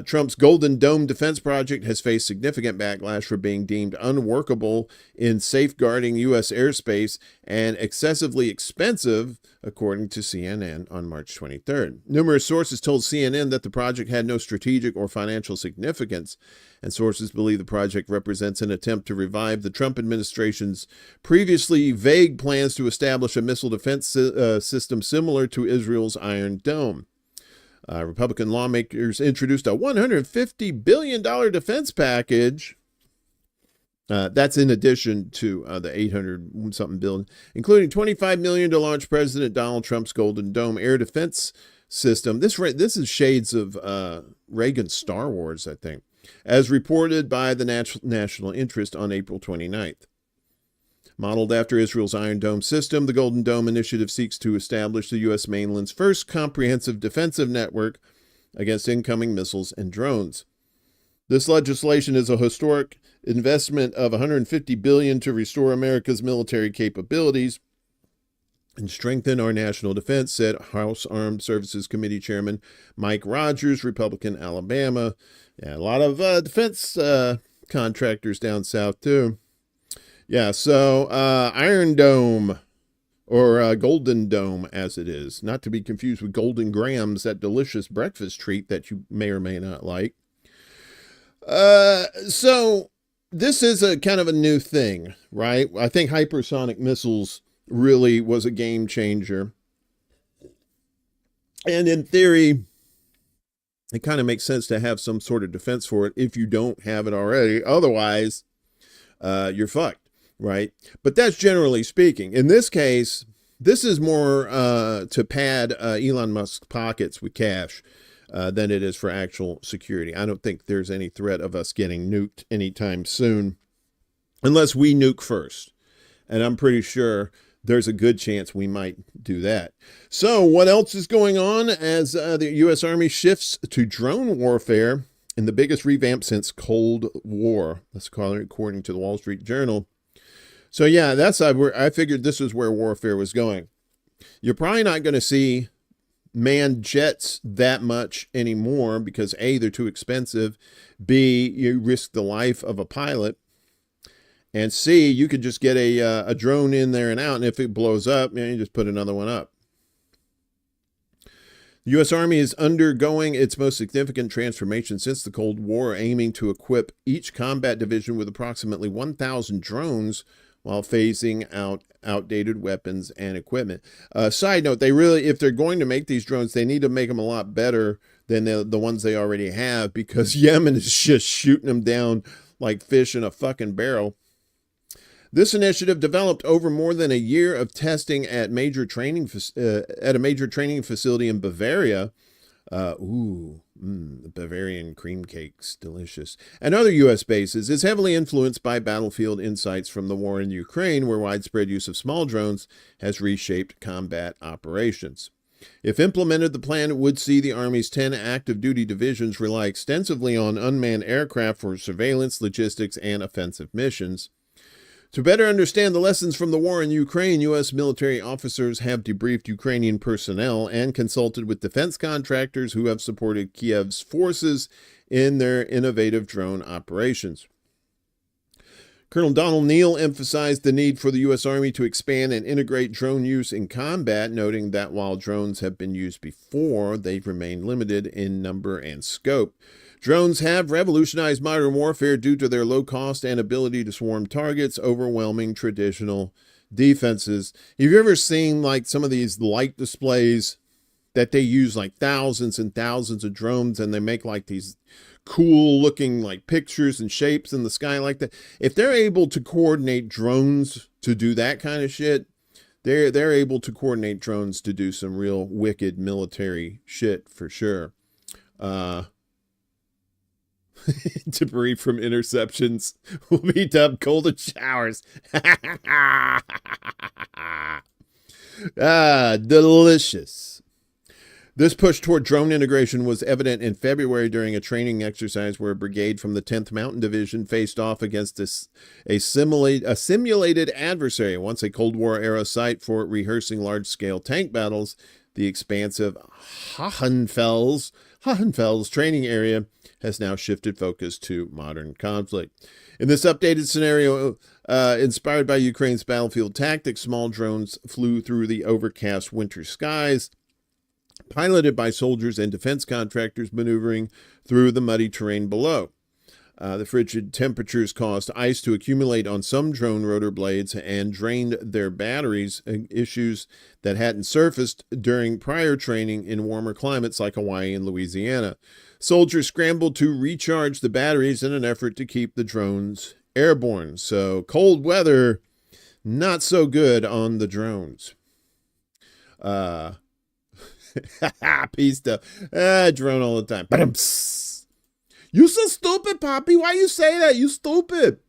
Trump's Golden Dome defense project has faced significant backlash for being deemed unworkable in safeguarding U.S. airspace and excessively expensive, according to CNN on March 23rd. Numerous sources told CNN that the project had no strategic or financial significance, and sources believe the project represents an attempt to revive the Trump administration's previously vague plans to establish a missile defense system similar to Israel's Iron Dome. Republican lawmakers introduced a $150 billion defense package. That's in addition to the $800-something billion, including $25 million to launch President Donald Trump's Golden Dome air defense system. This is shades of Reagan's Star Wars, I think, as reported by the National Interest on April 29th. Modeled after Israel's Iron Dome system, the Golden Dome initiative seeks to establish the U.S. mainland's first comprehensive defensive network against incoming missiles and drones. This legislation is a historic investment of $150 billion to restore America's military capabilities and strengthen our national defense, said House Armed Services Committee Chairman Mike Rogers, Republican, Alabama. Yeah, a lot of defense contractors down south, too. Yeah, so Iron Dome, or Golden Dome as it is, not to be confused with Golden Grams, that delicious breakfast treat that you may or may not like. So this is a kind of a new thing, right? I think hypersonic missiles really was a game changer. And in theory, it kind of makes sense to have some sort of defense for it if you don't have it already. Otherwise, you're fucked. Right. But that's generally speaking. In this case, this is more to pad Elon Musk's pockets with cash. than it is for actual security. I don't think there's any threat of us getting nuked anytime soon, unless we nuke first. And I'm pretty sure there's a good chance we might do that. So what else is going on as the U.S. Army shifts to drone warfare in the biggest revamp since Cold War? Let's call it, according to the Wall Street Journal. So yeah, that's where I figured this is where warfare was going. You're probably not going to see manned jets that much anymore because A, they're too expensive. B, you risk the life of a pilot. And C, you could just get a drone in there and out, and if it blows up, you just put another one up. The U.S. Army is undergoing its most significant transformation since the Cold War, aiming to equip each combat division with approximately 1,000 drones while phasing out outdated weapons and equipment. Side note, they really, if they're going to make these drones, they need to make them a lot better than the ones they already have, because Yemen is just shooting them down like fish in a fucking barrel. This initiative developed over more than a year of testing at a major training facility in Bavaria. Bavarian cream cakes, delicious. And other U.S. bases, is heavily influenced by battlefield insights from the war in Ukraine, where widespread use of small drones has reshaped combat operations. If implemented, the plan would see the Army's 10 active duty divisions rely extensively on unmanned aircraft for surveillance, logistics, and offensive missions. To better understand the lessons from the war in Ukraine, U.S. military officers have debriefed Ukrainian personnel and consulted with defense contractors who have supported Kiev's forces in their innovative drone operations. Colonel Donald Neal emphasized the need for the U.S. Army to expand and integrate drone use in combat, noting that while drones have been used before, they've remained limited in number and scope. Drones have revolutionized modern warfare due to their low cost and ability to swarm targets, overwhelming traditional defenses. Have you ever seen like some of these light displays that they use like thousands and thousands of drones, and they make like these cool looking like pictures and shapes in the sky like that? If they're able to coordinate drones to do that kind of shit, they're able to coordinate drones to do some real wicked military shit for sure. Debris from interceptions will be dubbed golden showers. Delicious. This push toward drone integration was evident in February during a training exercise where a brigade from the 10th Mountain Division faced off against a simulated adversary. Once a Cold War-era site for rehearsing large-scale tank battles, the expansive Hohenfels training area has now shifted focus to modern conflict. In this updated scenario, inspired by Ukraine's battlefield tactics, small drones flew through the overcast winter skies, piloted by soldiers and defense contractors maneuvering through the muddy terrain below. The frigid temperatures caused ice to accumulate on some drone rotor blades and drained their batteries, issues that hadn't surfaced during prior training in warmer climates like Hawaii and Louisiana. Soldiers scrambled to recharge the batteries in an effort to keep the drones airborne. So cold weather, not so good on the drones. Pista. Drone all the time. Ba-dum-pss. You so stupid, Poppy. Why you say that? You stupid.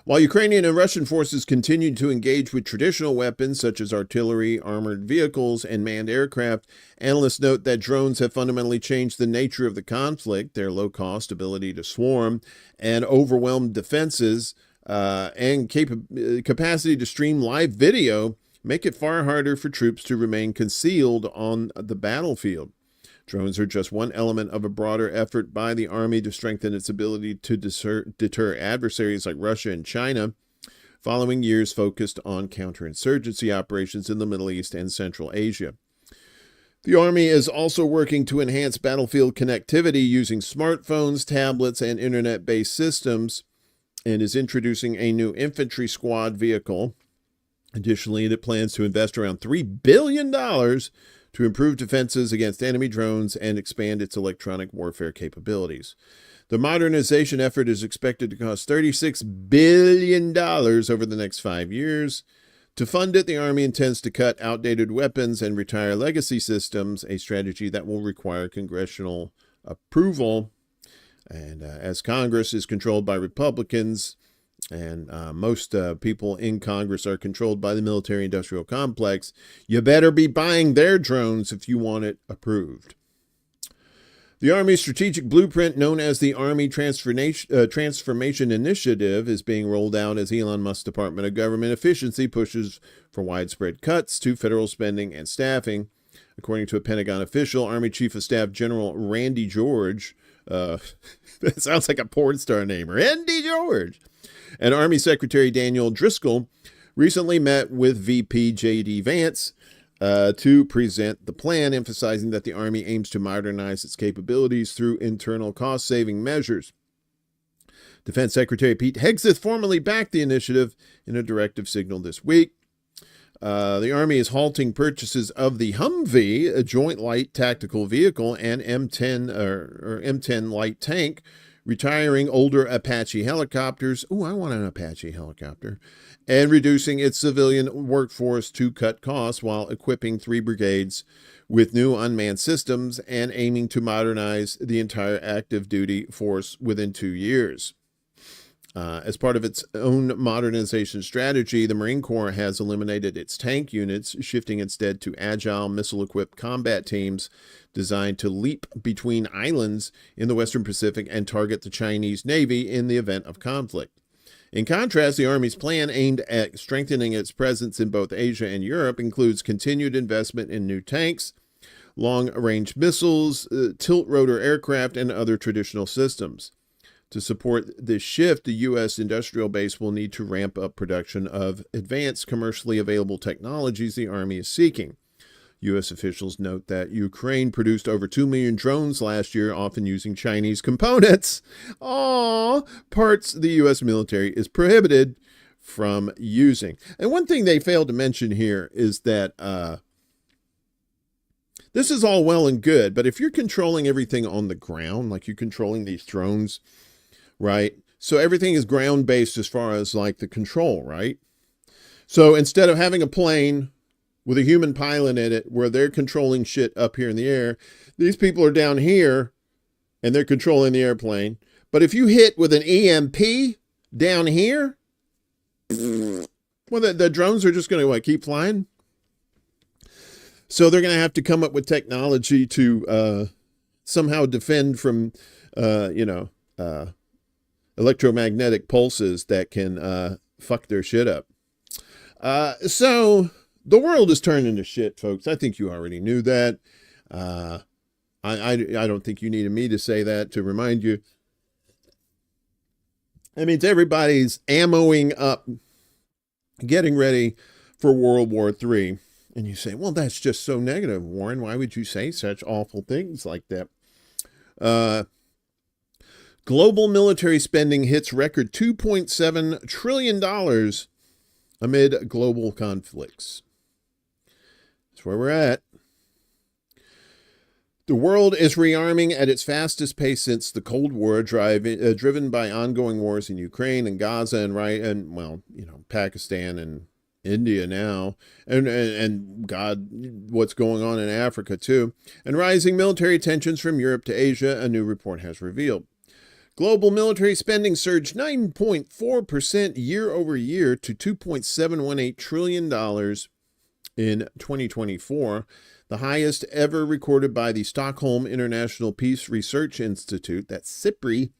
While Ukrainian and Russian forces continued to engage with traditional weapons such as artillery, armored vehicles, and manned aircraft, analysts note that drones have fundamentally changed the nature of the conflict. Their low-cost ability to swarm and overwhelm defenses and capacity to stream live video make it far harder for troops to remain concealed on the battlefield. Drones are just one element of a broader effort by the Army to strengthen its ability to deter adversaries like Russia and China, following years focused on counterinsurgency operations in the Middle East and Central Asia. The Army is also working to enhance battlefield connectivity using smartphones, tablets, and internet-based systems, and is introducing a new infantry squad vehicle. Additionally, it plans to invest around $3 billion to improve defenses against enemy drones and expand its electronic warfare capabilities. The modernization effort is expected to cost $36 billion over the next 5 years. To fund it, the Army intends to cut outdated weapons and retire legacy systems, a strategy that will require congressional approval. And as Congress is controlled by Republicans, and most people in Congress are controlled by the military-industrial complex, you better be buying their drones if you want it approved. The Army's strategic blueprint, known as the Army Transformation Initiative, is being rolled out as Elon Musk's Department of Government Efficiency pushes for widespread cuts to federal spending and staffing. According to a Pentagon official, Army Chief of Staff General Randy George, that sounds like a porn star name, Randy George, and Army Secretary Daniel Driscoll recently met with VP J.D. Vance to present the plan, emphasizing that the Army aims to modernize its capabilities through internal cost-saving measures. Defense Secretary Pete Hegseth formally backed the initiative in a directive signal this week. The Army is halting purchases of the Humvee, a joint light tactical vehicle, and M10 or M10 light tank, retiring older Apache helicopters. Oh, I want an Apache helicopter. And reducing its civilian workforce to cut costs while equipping 3 brigades with new unmanned systems and aiming to modernize the entire active duty force within 2 years. As part of its own modernization strategy, the Marine Corps has eliminated its tank units, shifting instead to agile, missile-equipped combat teams designed to leap between islands in the Western Pacific and target the Chinese Navy in the event of conflict. In contrast, the Army's plan aimed at strengthening its presence in both Asia and Europe includes continued investment in new tanks, long-range missiles, tilt-rotor aircraft, and other traditional systems. To support this shift, the U.S. industrial base will need to ramp up production of advanced commercially available technologies the Army is seeking. U.S. officials note that Ukraine produced over 2 million drones last year, often using Chinese components. Parts the U.S. military is prohibited from using. And one thing they failed to mention here is that this is all well and good, but if you're controlling everything on the ground, like you're controlling these drones, right? So everything is ground-based as far as like the control, right? So instead of having a plane with a human pilot in it where they're controlling shit up here in the air, these people are down here and they're controlling the airplane. But if you hit with an EMP down here, well, the drones are just going to keep flying. So they're going to have to come up with technology to somehow defend from, electromagnetic pulses that can fuck their shit up. So the world is turning to shit, folks. I think you already knew that. I don't think you needed me to say that to remind you. I mean, everybody's ammoing up, getting ready for World War III. And you say, well, that's just so negative, Warren. Why would you say such awful things like that? Global military spending hits record $2.7 trillion amid global conflicts. That's where we're at. The world is rearming at its fastest pace since the Cold War, driven by ongoing wars in Ukraine and Gaza and Pakistan and India now, and God, what's going on in Africa too, and rising military tensions from Europe to Asia, a new report has revealed. Global military spending surged 9.4% year over year to $2.718 trillion in 2024, the highest ever recorded by the Stockholm International Peace Research Institute, that's SIPRI,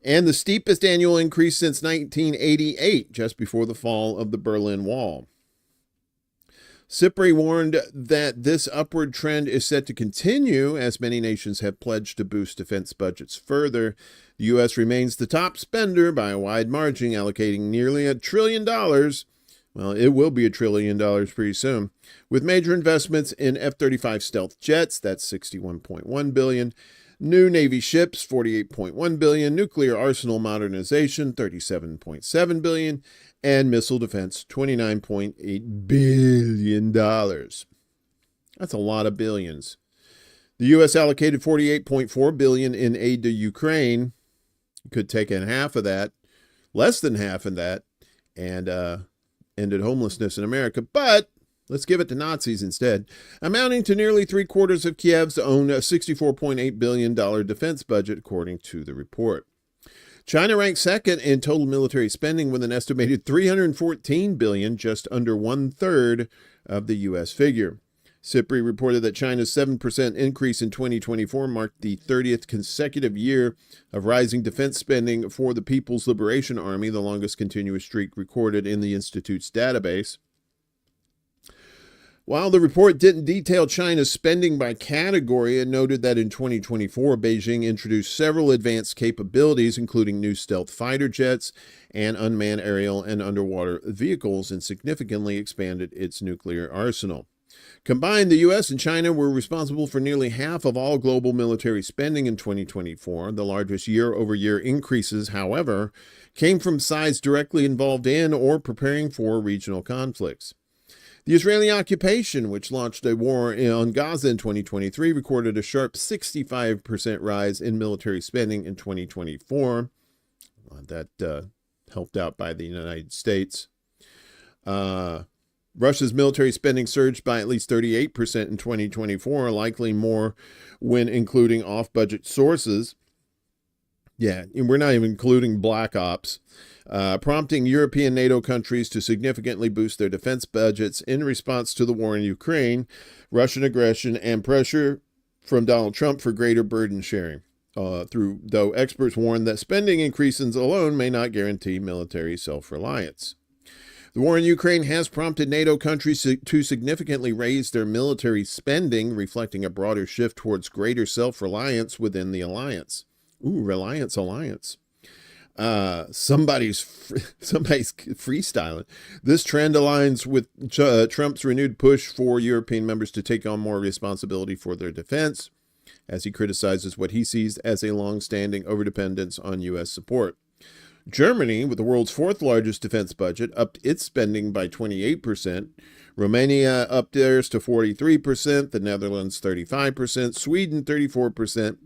and the steepest annual increase since 1988, just before the fall of the Berlin Wall. SIPRI warned that this upward trend is set to continue as many nations have pledged to boost defense budgets further. The U.S. remains the top spender by a wide margin, allocating nearly $1 trillion. Well, it will be $1 trillion pretty soon, with major investments in F-35 stealth jets, that's $61.1 billion, new Navy ships, $48.1 billion, nuclear arsenal modernization, $37.7 billion, and missile defense, $29.8 billion. That's a lot of billions. The U.S. allocated $48.4 billion in aid to Ukraine. You could take in half of that, less than half of that, and ended homelessness in America, but let's give it to Nazis instead, amounting to nearly 3/4 of Kiev's own $64.8 billion defense budget, according to the report. China ranks second in total military spending with an estimated $314 billion, just under 1/3 of the U.S. figure. SIPRI reported that China's 7% increase in 2024 marked the 30th consecutive year of rising defense spending for the People's Liberation Army, the longest continuous streak recorded in the Institute's database. While the report didn't detail China's spending by category, it noted that in 2024, Beijing introduced several advanced capabilities, including new stealth fighter jets and unmanned aerial and underwater vehicles, and significantly expanded its nuclear arsenal. Combined, the U.S. and China were responsible for nearly half of all global military spending in 2024. The largest year-over-year increases, however, came from sides directly involved in or preparing for regional conflicts. The Israeli occupation, which launched a war on Gaza in 2023, recorded a sharp 65% rise in military spending in 2024. That helped out by the United States. Russia's military spending surged by at least 38% in 2024, likely more when including off-budget sources. Yeah, and we're not even including Black Ops, prompting European NATO countries to significantly boost their defense budgets in response to the war in Ukraine, Russian aggression, and pressure from Donald Trump for greater burden sharing. Though experts warn that spending increases alone may not guarantee military self-reliance. The war in Ukraine has prompted NATO countries to significantly raise their military spending, reflecting a broader shift towards greater self-reliance within the alliance. Ooh, Reliance Alliance. Somebody's freestyling. This trend aligns with Trump's renewed push for European members to take on more responsibility for their defense, as he criticizes what he sees as a long-standing overdependence on U.S. support. Germany, with the world's fourth largest defense budget, upped its spending by 28%. Romania upped theirs to 43%, the Netherlands 35%, Sweden 34%.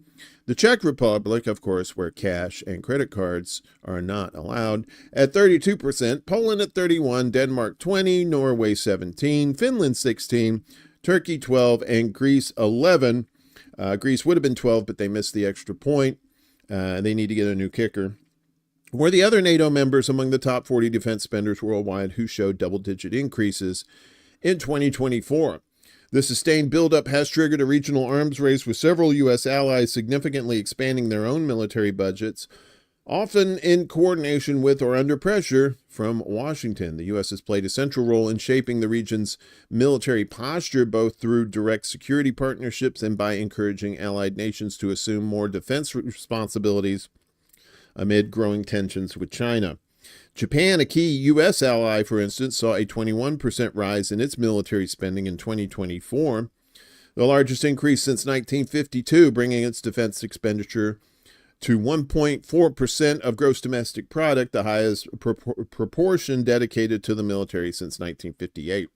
The Czech Republic, of course, where cash and credit cards are not allowed, at 32%, Poland at 31%, Denmark 20%, Norway 17%, Finland 16%, Turkey 12%, and Greece 11%. Greece would have been 12%, but they missed the extra point. They need to get a new kicker. Were the other NATO members among the top 40 defense spenders worldwide who showed double-digit increases in 2024. The sustained buildup has triggered a regional arms race with several U.S. allies significantly expanding their own military budgets, often in coordination with or under pressure from Washington. The U.S. has played a central role in shaping the region's military posture, both through direct security partnerships and by encouraging allied nations to assume more defense responsibilities amid growing tensions with China. Japan, a key U.S. ally, for instance, saw a 21% rise in its military spending in 2024, the largest increase since 1952, bringing its defense expenditure to 1.4% of gross domestic product, the highest proportion dedicated to the military since 1958.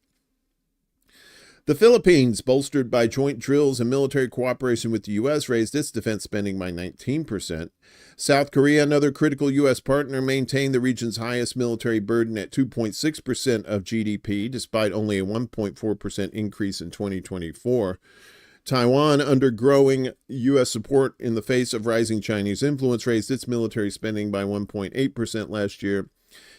The Philippines, bolstered by joint drills and military cooperation with the U.S., raised its defense spending by 19%. South Korea, another critical U.S. partner, maintained the region's highest military burden at 2.6% of GDP, despite only a 1.4% increase in 2024. Taiwan, under growing U.S. support in the face of rising Chinese influence, raised its military spending by 1.8% last year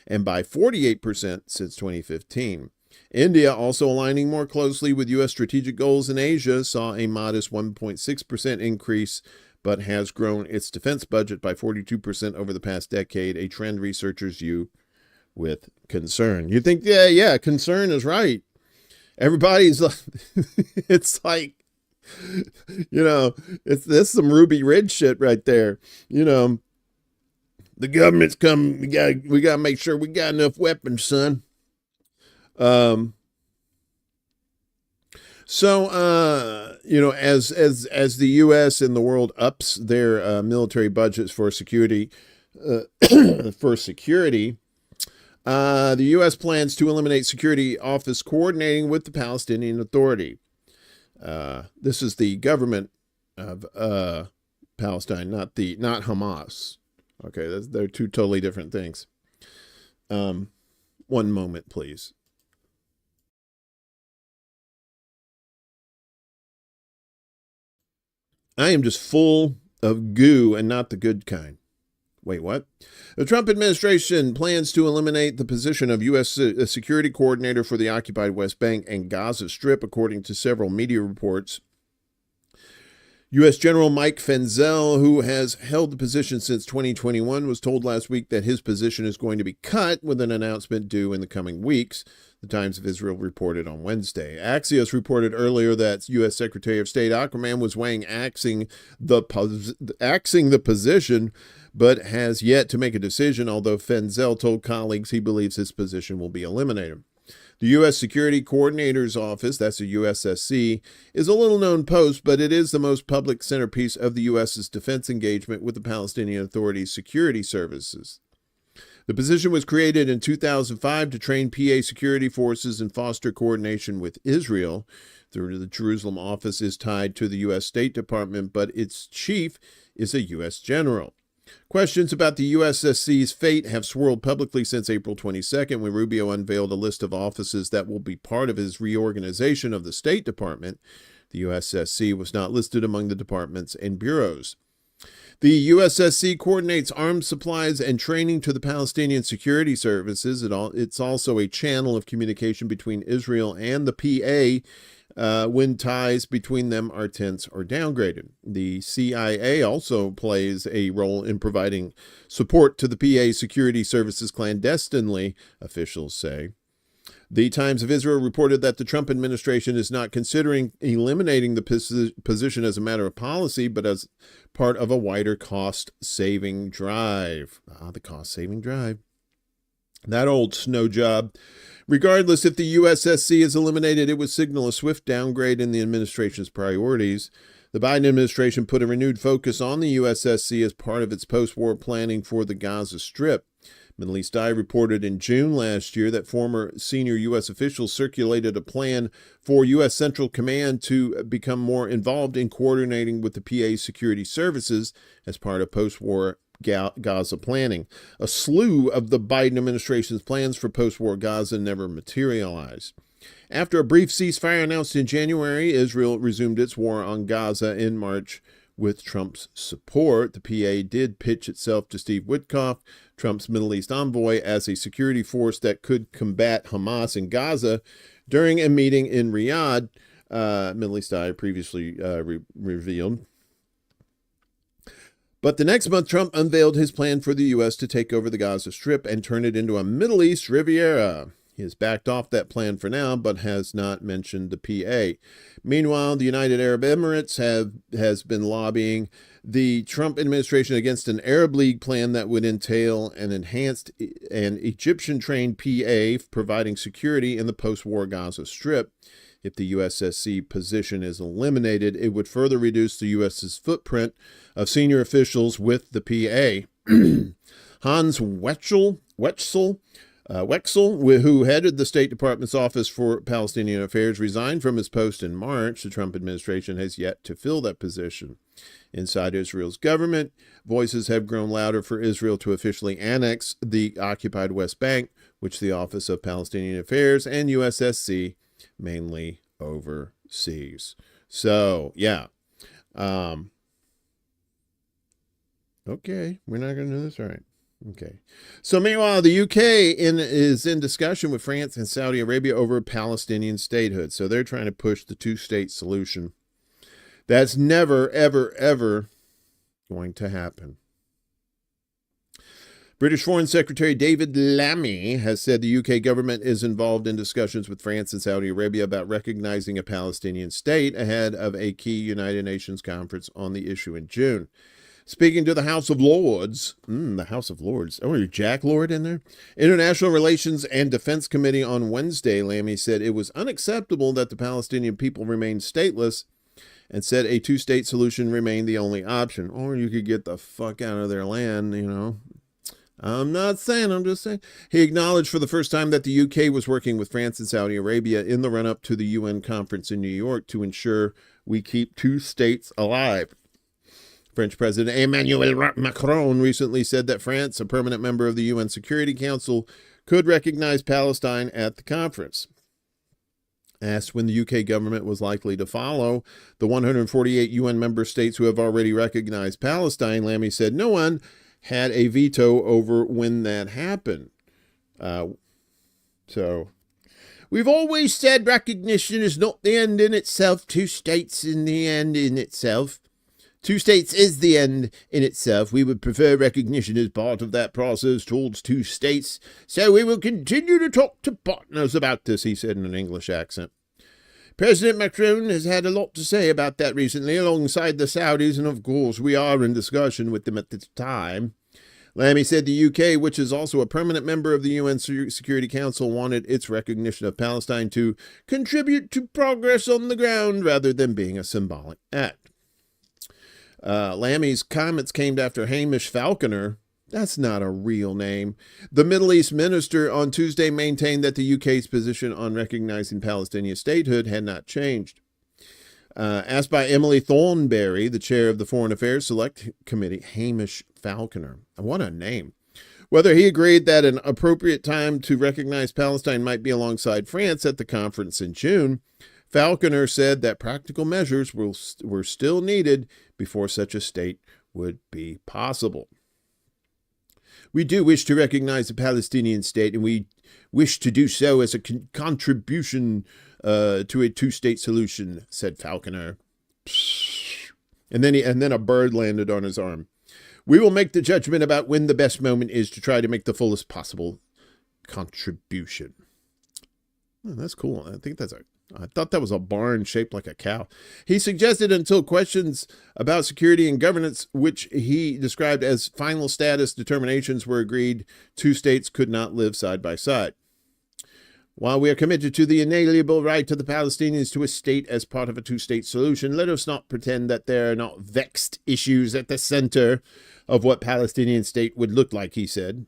and by 48% since 2015. India, also aligning more closely with U.S. strategic goals in Asia, saw a modest 1.6% increase, but has grown its defense budget by 42% over the past decade, a trend researchers view with concern. You think, yeah, concern is right. Everybody's like, it's like, this some Ruby Ridge shit right there. The government's coming. We gotta make sure we got enough weapons, son. As the U.S. and the world ups their military budgets for security, the U.S. plans to eliminate security office coordinating with the Palestinian Authority. This is the government of Palestine, not Hamas. Okay, they're two totally different things. One moment, please. I am just full of goo and not the good kind. Wait, what? The Trump administration plans to eliminate the position of U.S. security coordinator for the occupied West Bank and Gaza Strip, according to several media reports. U.S. General Mike Fenzel, who has held the position since 2021, was told last week that his position is going to be cut with an announcement due in the coming weeks. The Times of Israel reported on Wednesday. Axios reported earlier that U.S. Secretary of State Ackerman was weighing axing the position, but has yet to make a decision, although Fenzel told colleagues he believes his position will be eliminated. The U.S. Security Coordinator's Office, that's the USSC, is a little-known post, but it is the most public centerpiece of the U.S.'s defense engagement with the Palestinian Authority's security services. The position was created in 2005 to train PA security forces and foster coordination with Israel. The Jerusalem office is tied to the U.S. State Department, but its chief is a U.S. general. Questions about the USSC's fate have swirled publicly since April 22nd, when Rubio unveiled a list of offices that will be part of his reorganization of the State Department. The USSC was not listed among the departments and bureaus. The USSC coordinates arms supplies and training to the Palestinian security services. It's also a channel of communication between Israel and the PA when ties between them are tense or downgraded. The CIA also plays a role in providing support to the PA security services clandestinely, officials say. The Times of Israel reported that the Trump administration is not considering eliminating the position as a matter of policy, but as part of a wider cost-saving drive. The cost-saving drive. That old snow job. Regardless, if the USSC is eliminated, it would signal a swift downgrade in the administration's priorities. The Biden administration put a renewed focus on the USSC as part of its post-war planning for the Gaza Strip. Middle East Eye reported in June last year that former senior U.S. officials circulated a plan for U.S. Central Command to become more involved in coordinating with the PA security services as part of post-war Gaza planning. A slew of the Biden administration's plans for post-war Gaza never materialized. After a brief ceasefire announced in January, Israel resumed its war on Gaza in March with Trump's support. The PA did pitch itself to Steve Witkoff, Trump's Middle East envoy, as a security force that could combat Hamas in Gaza during a meeting in Riyadh, Middle East Eye previously revealed. But the next month, Trump unveiled his plan for the U.S. to take over the Gaza Strip and turn it into a Middle East Riviera. He has backed off that plan for now, but has not mentioned the PA. Meanwhile, the United Arab Emirates has been lobbying the Trump administration against an Arab League plan that would entail an enhanced and Egyptian-trained PA providing security in the post-war Gaza Strip. If the USSC position is eliminated, it would further reduce the U.S.'s footprint of senior officials with the PA. Hans Wetzel, who headed the State Department's Office for Palestinian Affairs, resigned from his post in March. The Trump administration has yet to fill that position. Inside Israel's government, voices have grown louder for Israel to officially annex the occupied West Bank, which the Office of Palestinian Affairs and USSC mainly overseas. So, yeah. Okay, we're not going to do this? All right. Okay. So meanwhile, the UK is in discussion with France and Saudi Arabia over Palestinian statehood. So they're trying to push the two-state solution. That's never, ever, ever going to happen. British Foreign Secretary David Lammy has said the UK government is involved in discussions with France and Saudi Arabia about recognizing a Palestinian state ahead of a key United Nations conference on the issue in June. Speaking to the House of Lords, the House of Lords, Jack Lord in there? International Relations and Defense Committee on Wednesday, Lammy said it was unacceptable that the Palestinian people remained stateless and said a two-state solution remained the only option. Or you could get the fuck out of their land, you know. I'm not saying, I'm just saying. He acknowledged for the first time that the UK was working with France and Saudi Arabia in the run-up to the UN conference in New York to ensure we keep two states alive. French President Emmanuel Macron recently said that France, a permanent member of the UN Security Council, could recognize Palestine at the conference. Asked when the UK government was likely to follow the 148 UN member states who have already recognized Palestine, Lammy said no one had a veto over when that happened. So, we've always said recognition is not the end in itself. 2 states in the end in itself. 2 states is the end in itself. We would prefer recognition as part of that process towards 2 states. So we will continue to talk to partners about this, he said in an English accent. President Macron has had a lot to say about that recently, alongside the Saudis, and of course we are in discussion with them at this time. Lammy said the UK, which is also a permanent member of the UN Security Council, wanted its recognition of Palestine to contribute to progress on the ground rather than being a symbolic act. Lammy's comments came after Hamish Falconer, that's not a real name, the Middle East minister, on Tuesday maintained that the UK's position on recognizing Palestinian statehood had not changed. Asked by Emily Thornberry, the chair of the Foreign Affairs Select Committee, Hamish Falconer, what a name, whether he agreed that an appropriate time to recognize Palestine might be alongside France at the conference in June, Falconer said that practical measures were still needed before such a state would be possible. We do wish to recognize the Palestinian state, and we wish to do so as a contribution to a 2-state solution, said Falconer. And then a bird landed on his arm. We will make the judgment about when the best moment is to try to make the fullest possible contribution. Oh, that's cool. I thought that was a barn shaped like a cow. He suggested until questions about security and governance, which he described as final status determinations, were agreed, 2 states could not live side by side. While we are committed to the inalienable right of the Palestinians to a state as part of a 2-state solution, let us not pretend that there are not vexed issues at the center of what Palestinian state would look like, he said.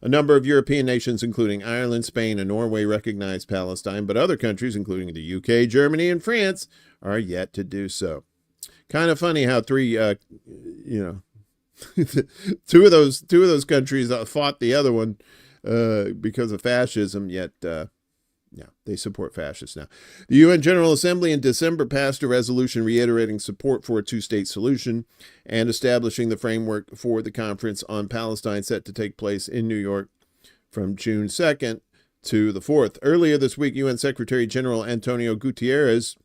A number of European nations, including Ireland, Spain, and Norway, recognize Palestine, but other countries, including the UK, Germany, and France, are yet to do so. Kind of funny how 3, two of those countries fought the other one because of fascism, yet they support fascists now. The UN General Assembly in December passed a resolution reiterating support for a 2-state solution and establishing the framework for the conference on Palestine set to take place in New York from June 2nd to the 4th. Earlier this week, UN Secretary General Antonio Guterres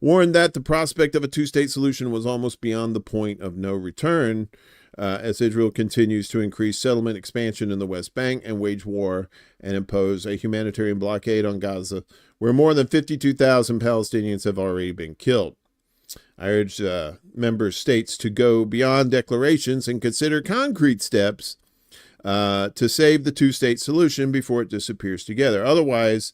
warned that the prospect of a 2-state solution was almost beyond the point of no return, as Israel continues to increase settlement expansion in the West Bank and wage war and impose a humanitarian blockade on Gaza, where more than 52,000 Palestinians have already been killed. I urge member states to go beyond declarations and consider concrete steps to save the 2-state solution before it disappears together, otherwise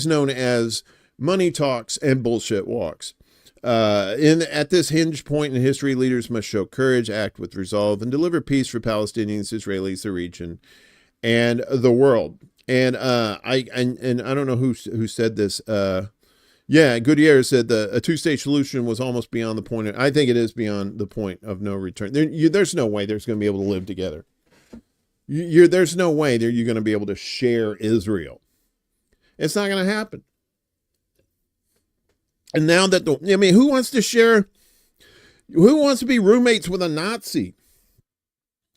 known as money talks and bullshit walks. At this hinge point in history, leaders must show courage, act with resolve, and deliver peace for Palestinians, Israelis, the region, and the world. And I don't know who said this. Gutierrez said a 2-state solution was almost beyond the point. I think it is beyond the point of no return. There's no way there's going to be able to live together. There's no way you're going to be able to share Israel. It's not going to happen. And now that who wants to share? Who wants to be roommates with a Nazi?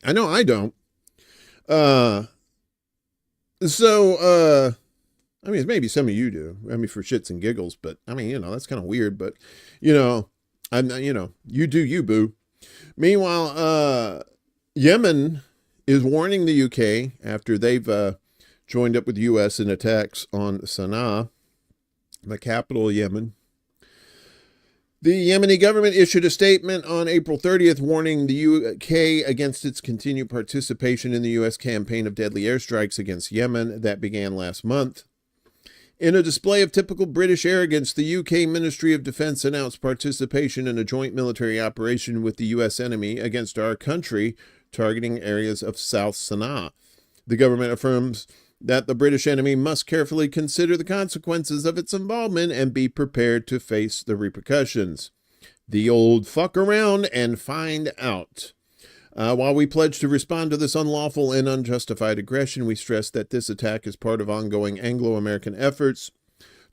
I know I don't. Maybe some of you do. For shits and giggles, but that's kind of weird. But you do you, boo. Meanwhile, Yemen is warning the UK after they've joined up with the U.S. in attacks on Sana'a, the capital of Yemen. The Yemeni government issued a statement on April 30th warning the UK against its continued participation in the U.S. campaign of deadly airstrikes against Yemen that began last month. In a display of typical British arrogance, the UK Ministry of Defense announced participation in a joint military operation with the U.S. enemy against our country, targeting areas of South Sana'a. The government affirms that the British enemy must carefully consider the consequences of its involvement and be prepared to face the repercussions. The old fuck around and find out. While we pledge to respond to this unlawful and unjustified aggression, we stress that this attack is part of ongoing Anglo-American efforts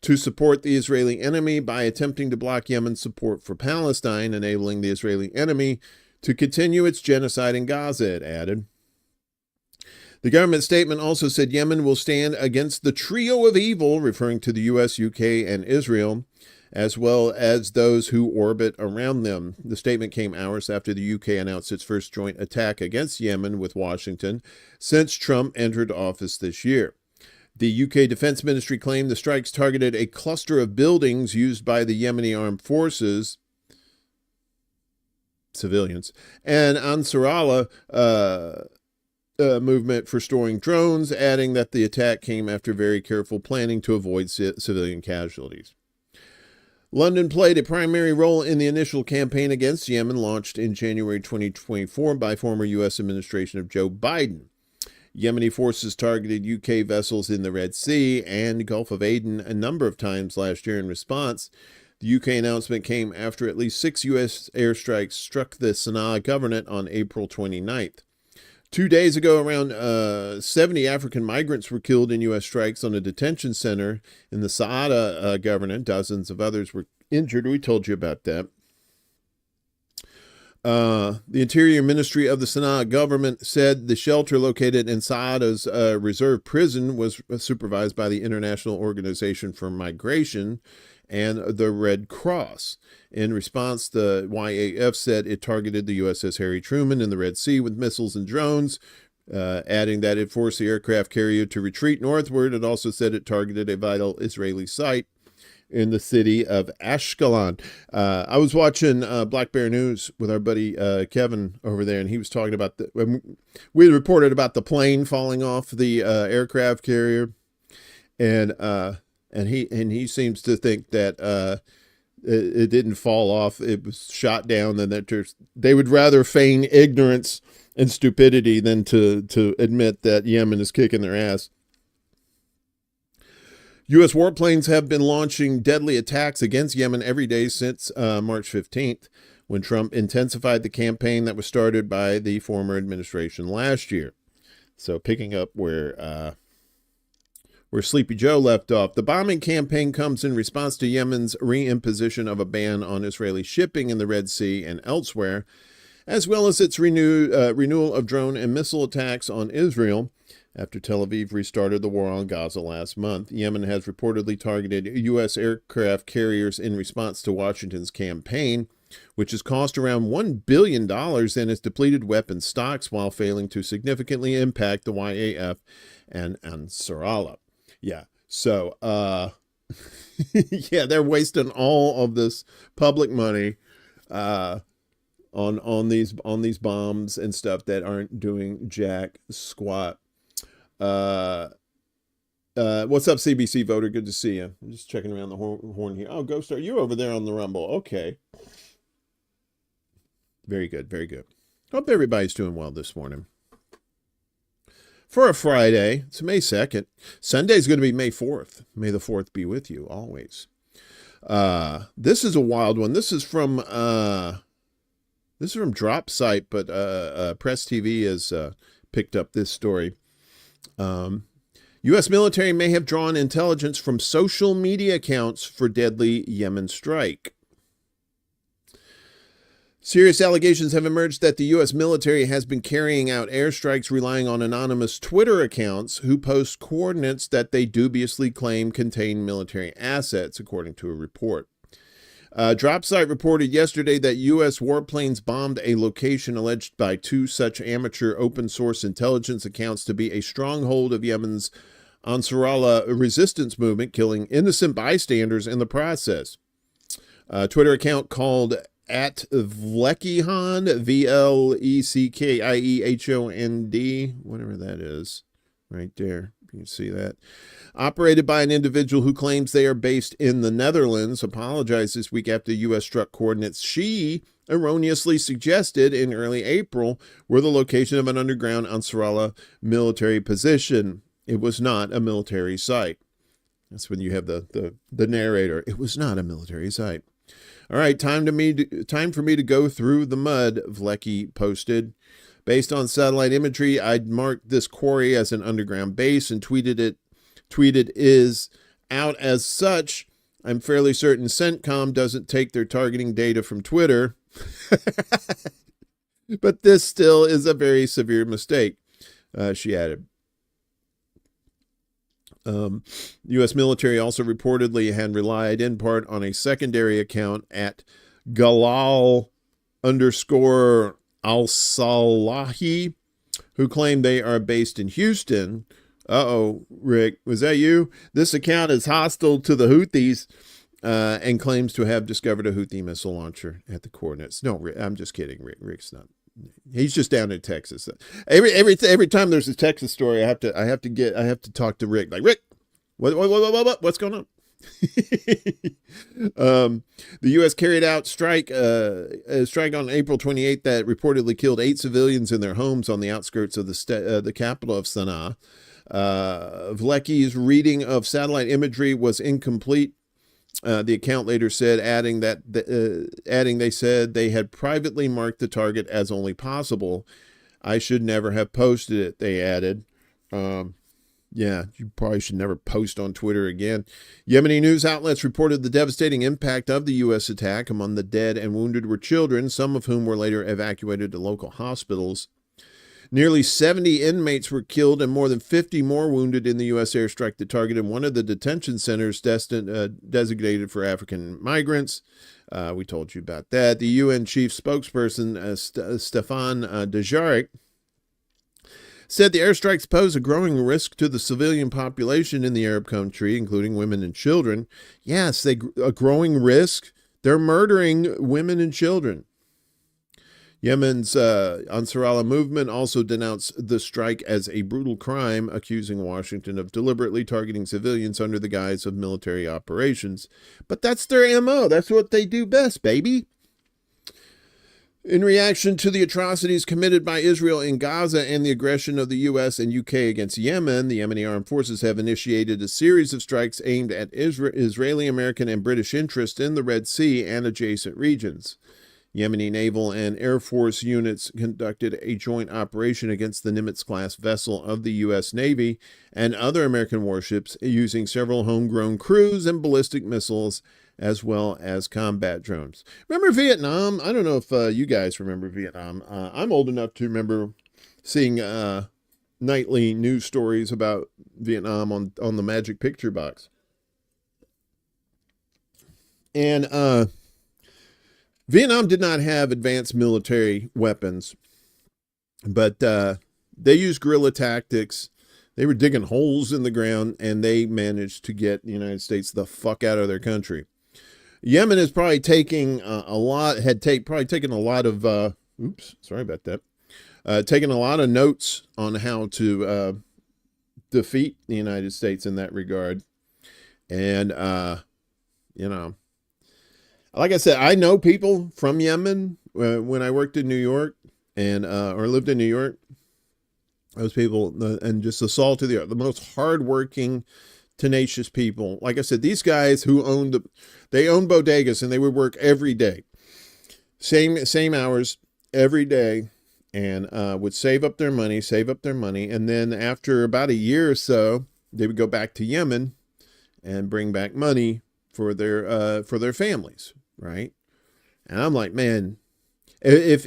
to support the Israeli enemy by attempting to block Yemen's support for Palestine, enabling the Israeli enemy to continue its genocide in Gaza, it added. The government statement also said Yemen will stand against the trio of evil, referring to the U.S., UK, and Israel, as well as those who orbit around them. The statement came hours after the UK announced its first joint attack against Yemen with Washington since Trump entered office this year. The UK Defense Ministry claimed the strikes targeted a cluster of buildings used by the Yemeni armed forces, civilians, and Ansarallah movement for storing drones, adding that the attack came after very careful planning to avoid civilian casualties. London played a primary role in the initial campaign against Yemen launched in January 2024 by former U.S. administration of Joe Biden. Yemeni forces targeted UK vessels in the Red Sea and Gulf of Aden a number of times last year in response. The UK announcement came after at least 6 U.S. airstrikes struck the Sana'a governorate on April 29th. 2 days ago, around 70 African migrants were killed in U.S. strikes on a detention center in the Saada governorate. Dozens of others were injured. We told you about that. The Interior Ministry of the Sana'a government said the shelter located in Saada's reserve prison was supervised by the International Organization for Migration and the Red Cross. In response, the YAF said it targeted the USS Harry Truman in the Red Sea with missiles and drones, adding that it forced the aircraft carrier to retreat northward. It also said it targeted a vital Israeli site in the city of Ashkelon. I was watching Black Bear News with our buddy Kevin over there, and he was talking about we reported about the plane falling off the aircraft carrier, and he seems to think that it didn't fall off; it was shot down, and that they would rather feign ignorance and stupidity than to admit that Yemen is kicking their ass. U.S. warplanes have been launching deadly attacks against Yemen every day since March 15th, when Trump intensified the campaign that was started by the former administration last year. So picking up where Sleepy Joe left off, the bombing campaign comes in response to Yemen's reimposition of a ban on Israeli shipping in the Red Sea and elsewhere, as well as its renewal of drone and missile attacks on Israel. After Tel Aviv restarted the war on Gaza last month, Yemen has reportedly targeted U.S. aircraft carriers in response to Washington's campaign, which has cost around $1 billion in its depleted weapons stocks while failing to significantly impact the YAF and Ansarallah. Yeah, so, yeah, they're wasting all of this public money on these bombs and stuff that aren't doing jack squat. What's up, CBC voter? Good to see you. I'm just checking around the horn here. Oh, Ghost, are you over there on the Rumble? Okay. Very good, very good. Hope everybody's doing well this morning. For a Friday, it's May 2nd. Sunday's going to be May 4th. May the 4th be with you always. This is a wild one. This is from Drop Site, but Press TV has picked up this story. U.S. military may have drawn intelligence from social media accounts for deadly Yemen strike. Serious allegations have emerged that the U.S. military has been carrying out airstrikes relying on anonymous Twitter accounts who post coordinates that they dubiously claim contain military assets, according to a report. Dropsite reported yesterday that U.S. warplanes bombed a location alleged by 2 such amateur open-source intelligence accounts to be a stronghold of Yemen's Ansarallah resistance movement, killing innocent bystanders in the process. A Twitter account called @Vlekkiehond, VLECKIEHOND, whatever that is, right there. You can see that. Operated by an individual who claims they are based in the Netherlands, apologized this week after the U.S. struck coordinates she erroneously suggested in early April were the location of an underground Ansarallah military position. It was not a military site. That's when you have the narrator. It was not a military site. All right, time for me to go through the mud, Vlecki posted. Based on satellite imagery, I'd marked this quarry as an underground base and tweeted is out as such. I'm fairly certain CENTCOM doesn't take their targeting data from Twitter. But this still is a very severe mistake, she added. U.S. military also reportedly had relied in part on a secondary account at Galal _ al-Salahi, who claim they are based in Houston. Uh-oh, Rick, was that you? This account is hostile to the Houthis and claims to have discovered a Houthi missile launcher at the coordinates. No, Rick, I'm just kidding. Rick's not. He's just down in Texas. Every time there's a Texas story, I have to talk to Rick. Like, Rick, what's going on? The U.S. carried out a strike on April 28th that reportedly killed 8 civilians in their homes on the outskirts of the capital of Sana'a. Vlecki's reading of satellite imagery was incomplete. The account later said, adding they said they had privately marked the target as only possible. I should never have posted it, they added. Yeah, you probably should never post on Twitter again. Yemeni news outlets reported the devastating impact of the U.S. attack. Among the dead and wounded were children, some of whom were later evacuated to local hospitals. Nearly 70 inmates were killed and more than 50 more wounded in the U.S. airstrike that targeted one of the detention centers designated for African migrants. We told you about that. The UN chief spokesperson, Stefan Dujarric, said the airstrikes pose a growing risk to the civilian population in the Arab country, including women and children. Yes, a growing risk. They're murdering women and children. Yemen's Ansar Allah movement also denounced the strike as a brutal crime, accusing Washington of deliberately targeting civilians under the guise of military operations. But that's their MO. That's what they do best, baby. In reaction to the atrocities committed by Israel in Gaza and the aggression of the U.S. and U.K. against Yemen, the Yemeni armed forces have initiated a series of strikes aimed at Israeli, American, and British interests in the Red Sea and adjacent regions. Yemeni naval and air force units conducted a joint operation against the Nimitz-class vessel of the U.S. Navy and other American warships using several homegrown cruise and ballistic missiles as well as combat drones. Remember Vietnam? I don't know if you guys remember Vietnam. I'm old enough to remember seeing nightly news stories about Vietnam on the Magic Picture Box. And Vietnam did not have advanced military weapons, but they used guerrilla tactics. They were digging holes in the ground, and they managed to get the United States the fuck out of their country. Yemen is probably taking taken a lot of, sorry about that, taking a lot of notes on how to defeat the United States in that regard. And, you know, like I said, I know people from Yemen when I worked in New York and or lived in New York. Those people, and just the salt of the earth, the most hardworking, tenacious people. Like I said, these guys who owned bodegas, and they would work every day, same hours every day, and would save up their money, and then after about a year or so, they would go back to Yemen and bring back money for their families, right? And I'm like, man, if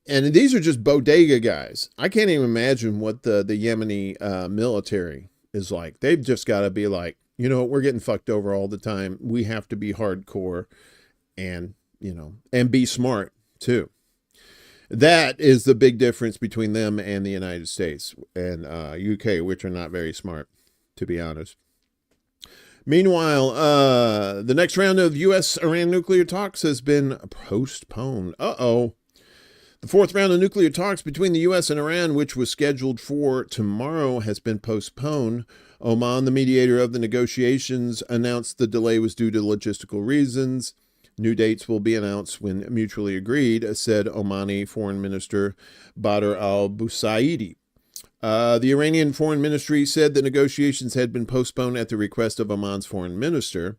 and these are just bodega guys. I can't even imagine what the Yemeni military is like. They've just got to be like, you know, we're getting fucked over all the time. We have to be hardcore and, you know, and be smart too. That is the big difference between them and the United States and UK, which are not very smart, to be honest. Meanwhile, the next round of U.S.-Iran nuclear talks has been postponed. Uh-oh. The fourth round of nuclear talks between the U.S. and Iran, which was scheduled for tomorrow, has been postponed. Oman, the mediator of the negotiations, announced the delay was due to logistical reasons. New dates will be announced when mutually agreed, said Omani Foreign Minister Badr al-Busaidi. The Iranian Foreign Ministry said the negotiations had been postponed at the request of Oman's foreign minister.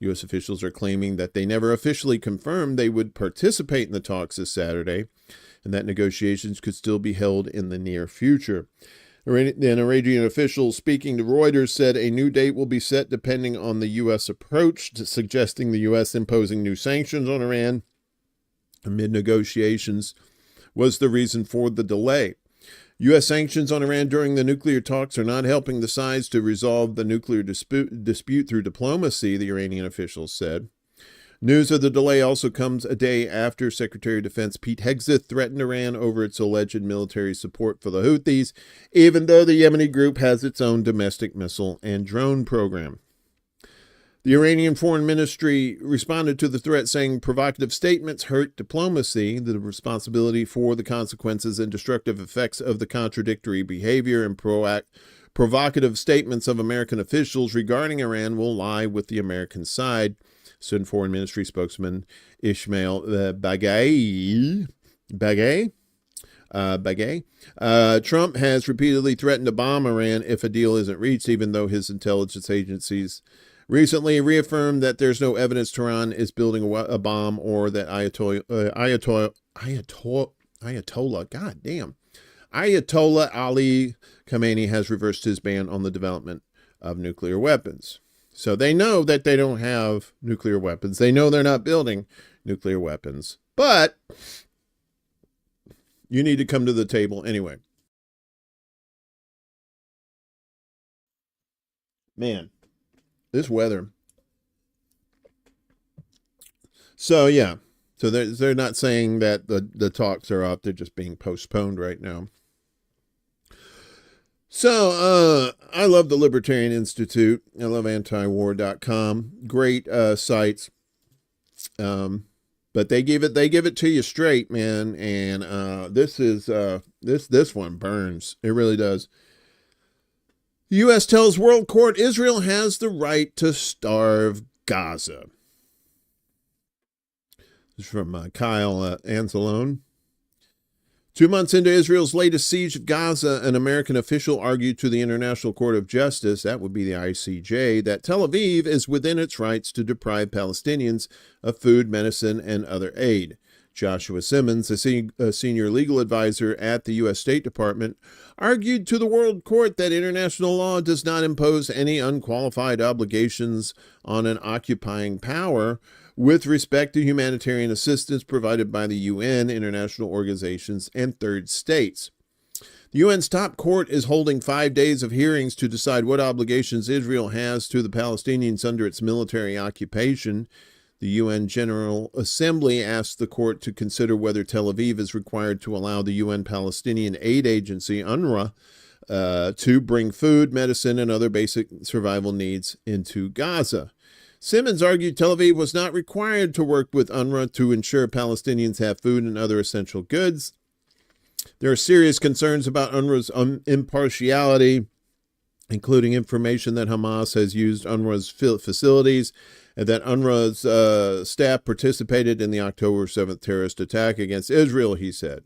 U.S. officials are claiming that they never officially confirmed they would participate in the talks this Saturday. and that negotiations could still be held in the near future. An Iranian official speaking to Reuters said a new date will be set depending on the U.S. approach, suggesting the U.S. imposing new sanctions on Iran amid negotiations was the reason for the delay. U.S. sanctions on Iran during the nuclear talks are not helping the sides to resolve the nuclear dispute through diplomacy, the Iranian officials said. News of the delay also comes a day after Secretary of Defense Pete Hegseth threatened Iran over its alleged military support for the Houthis, even though the Yemeni group has its own domestic missile and drone program. The Iranian Foreign Ministry responded to the threat, saying provocative statements hurt diplomacy. The responsibility for the consequences and destructive effects of the contradictory behavior and provocative statements of American officials regarding Iran will lie with the American side, said Foreign Ministry spokesman Ismail Bagay. Trump has repeatedly threatened to bomb Iran if a deal isn't reached, even though his intelligence agencies recently reaffirmed that there's no evidence Tehran is building a bomb or that Ayatollah Ali Khamenei has reversed his ban on the development of nuclear weapons. So they know that they don't have nuclear weapons. They know they're not building nuclear weapons. But you need to come to the table anyway. Man, this weather. So, yeah. So they're not saying that the talks are up. They're just being postponed right now. So, I love the Libertarian Institute. I love antiwar.com. Great sites. But they give it to you straight, man. And this one burns. It really does. The U.S. tells World Court Israel has the right to starve Gaza. This is from Kyle Anzalone. 2 months into Israel's latest siege of Gaza, an American official argued to the International Court of Justice, that would be the ICJ, that Tel Aviv is within its rights to deprive Palestinians of food, medicine, and other aid. Joshua Simmons, a senior legal advisor at the U.S. State Department, argued to the World Court that international law does not impose any unqualified obligations on an occupying power with respect to humanitarian assistance provided by the UN, international organizations, and third states. The UN's top court is holding 5 days of hearings to decide what obligations Israel has to the Palestinians under its military occupation. The UN General Assembly asked the court to consider whether Tel Aviv is required to allow the UN Palestinian Aid Agency, UNRWA, to bring food, medicine, and other basic survival needs into Gaza. Simmons argued Tel Aviv was not required to work with UNRWA to ensure Palestinians have food and other essential goods. There are serious concerns about UNRWA's impartiality, including information that Hamas has used UNRWA's facilities and that UNRWA's staff participated in the October 7th terrorist attack against Israel, he said.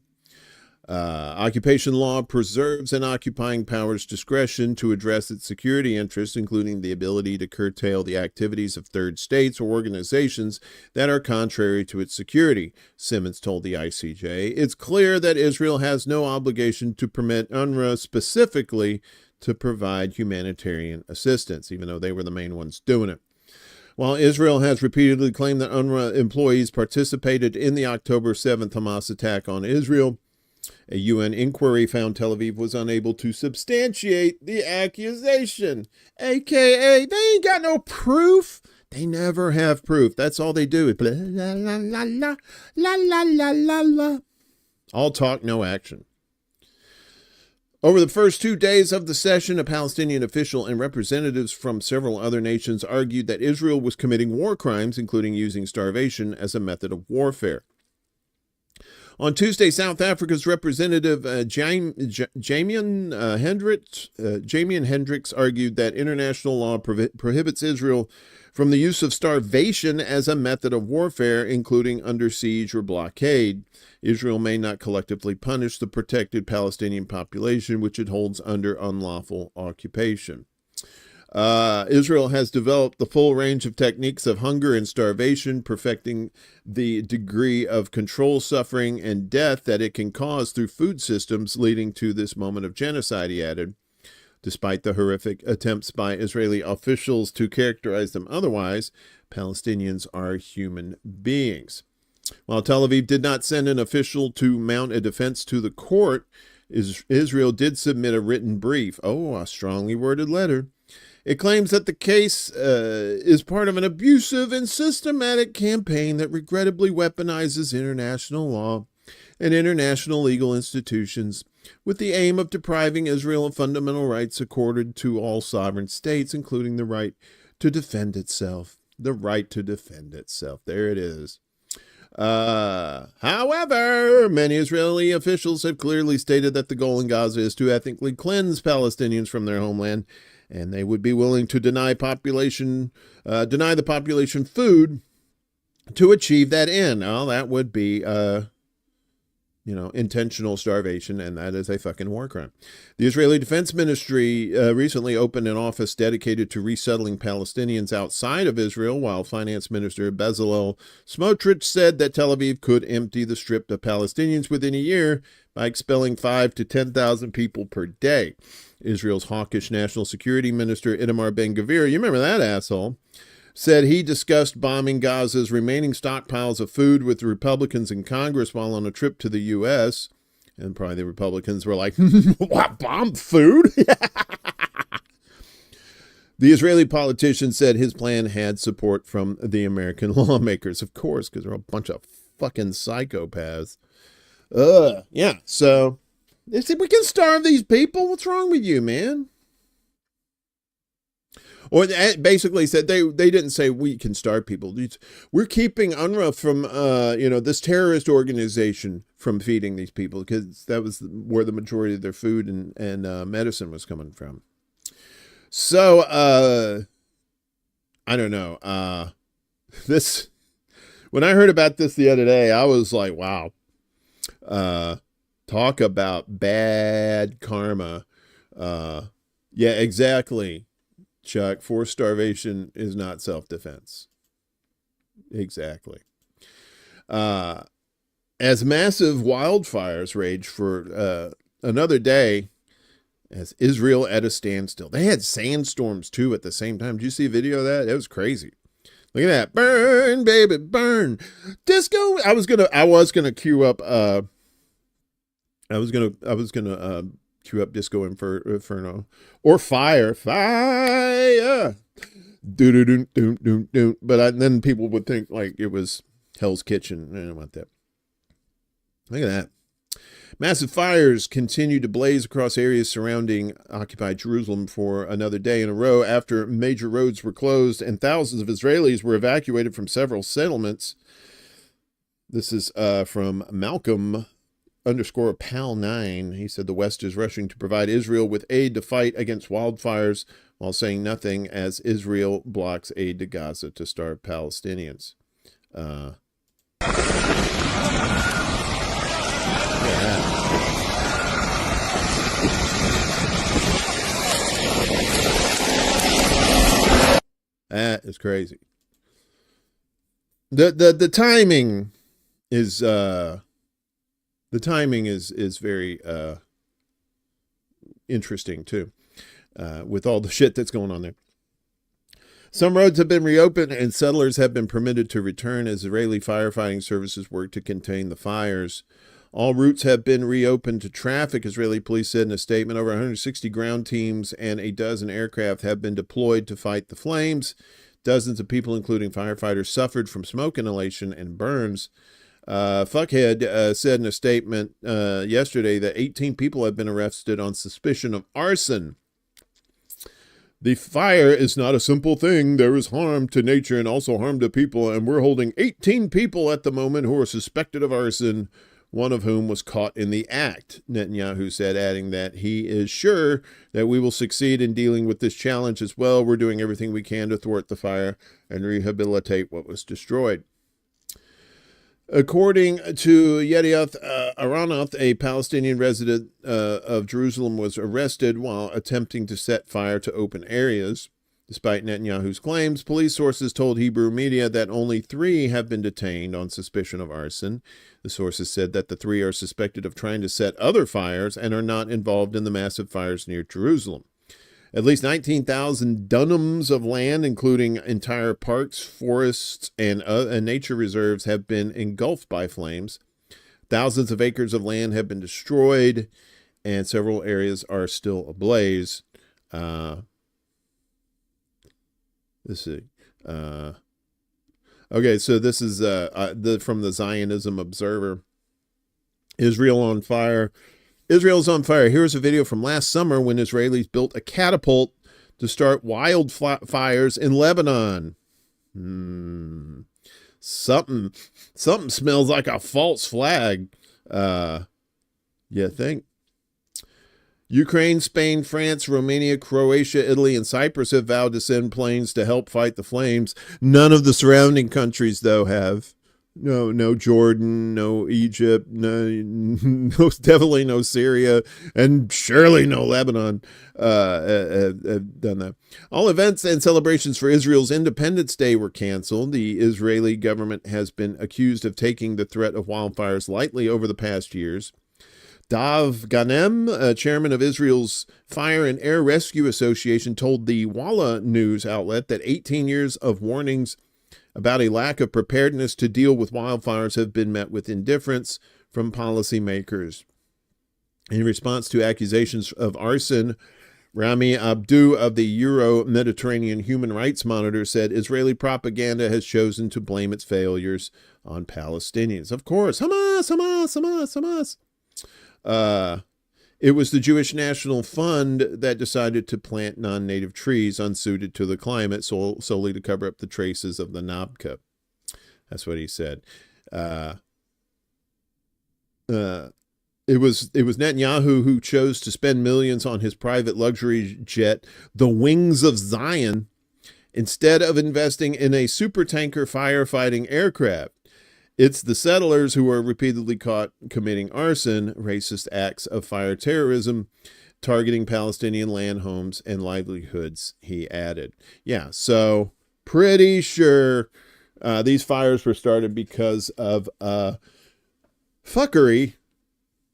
Occupation law preserves an occupying power's discretion to address its security interests, including the ability to curtail the activities of third states or organizations that are contrary to its security, Simmons told the ICJ. It's clear that Israel has no obligation to permit UNRWA specifically to provide humanitarian assistance, even though they were the main ones doing it. While Israel has repeatedly claimed that UNRWA employees participated in the October 7th Hamas attack on Israel, a UN inquiry found Tel Aviv was unable to substantiate the accusation, a.k.a. they ain't got no proof. They never have proof. That's all they do. Blah, la, la, la, la, la, la, la, la, la. All talk, no action. Over the first 2 days of the session, a Palestinian official and representatives from several other nations argued that Israel was committing war crimes, including using starvation as a method of warfare. On Tuesday, South Africa's representative Jamian Hendricks argued that international law prohibits Israel from the use of starvation as a method of warfare, including under siege or blockade. Israel may not collectively punish the protected Palestinian population, which it holds under unlawful occupation. Israel has developed the full range of techniques of hunger and starvation, perfecting the degree of control, suffering, and death that it can cause through food systems, leading to this moment of genocide, he added. Despite the horrific attempts by Israeli officials to characterize them otherwise, Palestinians are human beings. While Tel Aviv did not send an official to mount a defense to the court, Israel did submit a written brief. Oh, a strongly worded letter. It claims that the case is part of an abusive and systematic campaign that regrettably weaponizes international law and international legal institutions with the aim of depriving Israel of fundamental rights accorded to all sovereign states, including the right to defend itself. The right to defend itself. There it is. However, many Israeli officials have clearly stated that the goal in Gaza is to ethnically cleanse Palestinians from their homeland, and they would be willing to deny the population food to achieve that end. Well, that would be, intentional starvation, and that is a fucking war crime. The Israeli Defense Ministry recently opened an office dedicated to resettling Palestinians outside of Israel, while Finance Minister Bezalel Smotrich said that Tel Aviv could empty the strip of Palestinians within a year by expelling 5,000 to 10,000 people per day. Israel's hawkish National Security Minister Itamar Ben-Gvir, you remember that asshole, said he discussed bombing Gaza's remaining stockpiles of food with the Republicans in Congress while on a trip to the U.S. And probably the Republicans were like, what, bomb food? The Israeli politician said his plan had support from the American lawmakers, of course, because they're a bunch of fucking psychopaths. Yeah, so they said, we can starve these people. What's wrong with you, man? Or basically said they didn't say we can starve people. We're keeping UNRWA from, this terrorist organization from feeding these people, because that was where the majority of their food and medicine was coming from. So, I don't know. When I heard about this the other day, I was like, wow. Talk about bad karma. Yeah, exactly. Chuck, forced starvation is not self-defense. Exactly. As massive wildfires rage for another day, as Israel at a standstill. They had sandstorms too at the same time. Did you see a video of that? It was crazy. Look at that. Burn, baby, burn. Disco. I was gonna queue up cue up Disco Inferno or Fire. Do. But then people would think like it was Hell's Kitchen. I don't want that. Look at that. Massive fires continue to blaze across areas surrounding occupied Jerusalem for another day in a row after major roads were closed and thousands of Israelis were evacuated from several settlements. This is from Malcolm _Pal9. He said the West is rushing to provide Israel with aid to fight against wildfires while saying nothing as Israel blocks aid to Gaza to starve Palestinians. That is crazy. The timing is very interesting too, with all the shit that's going on there. Some roads have been reopened and settlers have been permitted to return as Israeli firefighting services work to contain the fires. All routes have been reopened to traffic, Israeli police said in a statement. Over 160 ground teams and a dozen aircraft have been deployed to fight the flames. Dozens of people, including firefighters, suffered from smoke inhalation and burns. Fuckhead said in a statement yesterday that 18 people have been arrested on suspicion of arson. The fire is not a simple thing. There is harm to nature and also harm to people, and we're holding 18 people at the moment who are suspected of arson, one of whom was caught in the act, Netanyahu said, adding that he is sure that we will succeed in dealing with this challenge as well. We're doing everything we can to thwart the fire and rehabilitate what was destroyed. According to Yedioth Aronoth, a Palestinian resident of Jerusalem was arrested while attempting to set fire to open areas. Despite Netanyahu's claims, police sources told Hebrew media that only 3 have been detained on suspicion of arson. The sources said that the 3 are suspected of trying to set other fires and are not involved in the massive fires near Jerusalem. At least 19,000 dunams of land, including entire parks, forests, and nature reserves, have been engulfed by flames. Thousands of acres of land have been destroyed, and several areas are still ablaze. Let's see. Okay, so this is from the Zionism Observer. Israel on fire. Israel's on fire. Here's a video from last summer when Israelis built a catapult to start wildfires in Lebanon. Something smells like a false flag. You think? Ukraine, Spain, France, Romania, Croatia, Italy, and Cyprus have vowed to send planes to help fight the flames. None of the surrounding countries, though, have. No Jordan, no Egypt, no, definitely no Syria, and surely no Lebanon have done that. All events and celebrations for Israel's Independence Day were canceled. The Israeli government has been accused of taking the threat of wildfires lightly over the past years. Dav Ganem, chairman of Israel's Fire and Air Rescue Association, told the Walla news outlet that 18 years of warnings about a lack of preparedness to deal with wildfires have been met with indifference from policymakers. In response to accusations of arson, Rami Abdu of the Euro-Mediterranean Human Rights Monitor said Israeli propaganda has chosen to blame its failures on Palestinians. Of course, Hamas, Hamas, Hamas, Hamas. It was the Jewish National Fund that decided to plant non-native trees unsuited to the climate solely to cover up the traces of the Nakba. That's what he said. It was Netanyahu who chose to spend millions on his private luxury jet, the Wings of Zion, instead of investing in a supertanker firefighting aircraft. It's the settlers who are repeatedly caught committing arson, racist acts of fire terrorism, targeting Palestinian land, homes, and livelihoods, he added. Yeah, so pretty sure these fires were started because of fuckery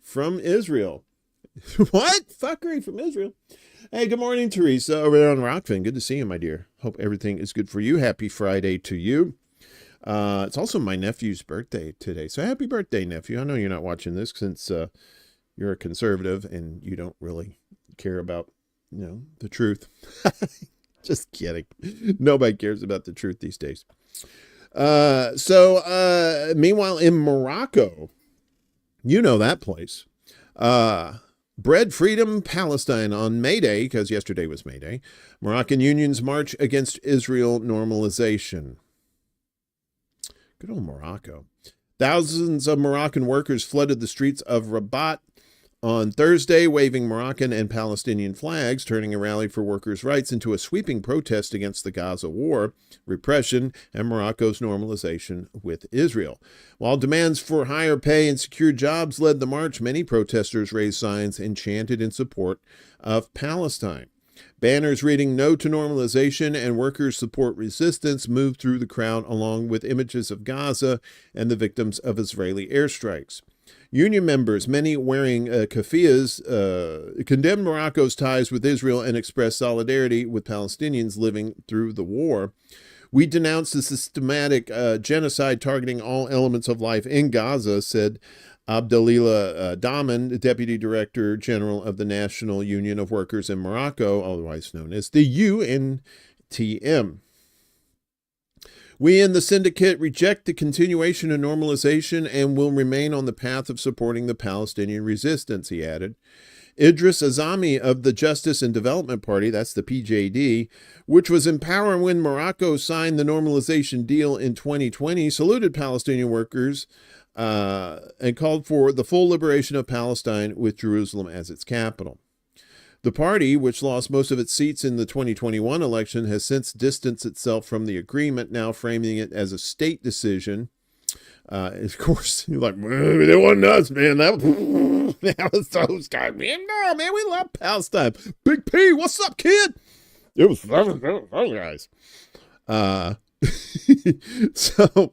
from Israel. What? Fuckery from Israel? Hey, good morning, Teresa, over there on Rockfin. Good to see you, my dear. Hope everything is good for you. Happy Friday to you. It's also my nephew's birthday today. So happy birthday, nephew. I know you're not watching this since you're a conservative and you don't really care about, the truth. Just kidding. Nobody cares about the truth these days. Meanwhile, in Morocco, that place, Bread Freedom Palestine on May Day, because yesterday was May Day, Moroccan unions march against Israel normalization. Good old Morocco. Thousands of Moroccan workers flooded the streets of Rabat on Thursday, waving Moroccan and Palestinian flags, turning a rally for workers' rights into a sweeping protest against the Gaza war, repression, and Morocco's normalization with Israel. While demands for higher pay and secure jobs led the march, many protesters raised signs and chanted in support of Palestine. Banners reading "No to Normalization" and "Workers Support Resistance" moved through the crowd along with images of Gaza and the victims of Israeli airstrikes. Union members, many wearing keffiyehs, condemned Morocco's ties with Israel and expressed solidarity with Palestinians living through the war. "We denounce the systematic genocide targeting all elements of life in Gaza," said Abdelila Daman, Deputy Director General of the National Union of Workers in Morocco, otherwise known as the UNTM. "We in the syndicate reject the continuation of normalization and will remain on the path of supporting the Palestinian resistance," he added. Idris Azami of the Justice and Development Party, that's the PJD, which was in power when Morocco signed the normalization deal in 2020, saluted Palestinian workers and called for the full liberation of Palestine with Jerusalem as its capital. The party, which lost most of its seats in the 2021 election, has since distanced itself from the agreement, now framing it as a state decision. Of course, you're like, it wasn't us, man. That was those guys, man. No, man, we love Palestine. Big P, what's up, kid? It was fun, guys. So,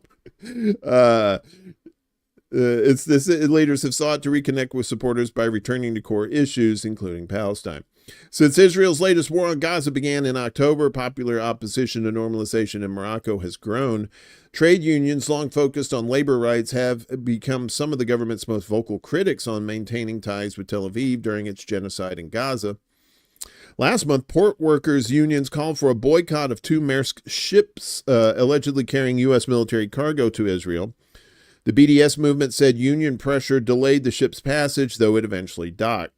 it's this. Leaders have sought to reconnect with supporters by returning to core issues, including Palestine. Since Israel's latest war on Gaza began in October, popular opposition to normalization in Morocco has grown. Trade unions, long focused on labor rights, have become some of the government's most vocal critics on maintaining ties with Tel Aviv during its genocide in Gaza. Last month, port workers' unions called for a boycott of 2 Maersk ships allegedly carrying U.S. military cargo to Israel. The BDS movement said union pressure delayed the ship's passage, though it eventually docked.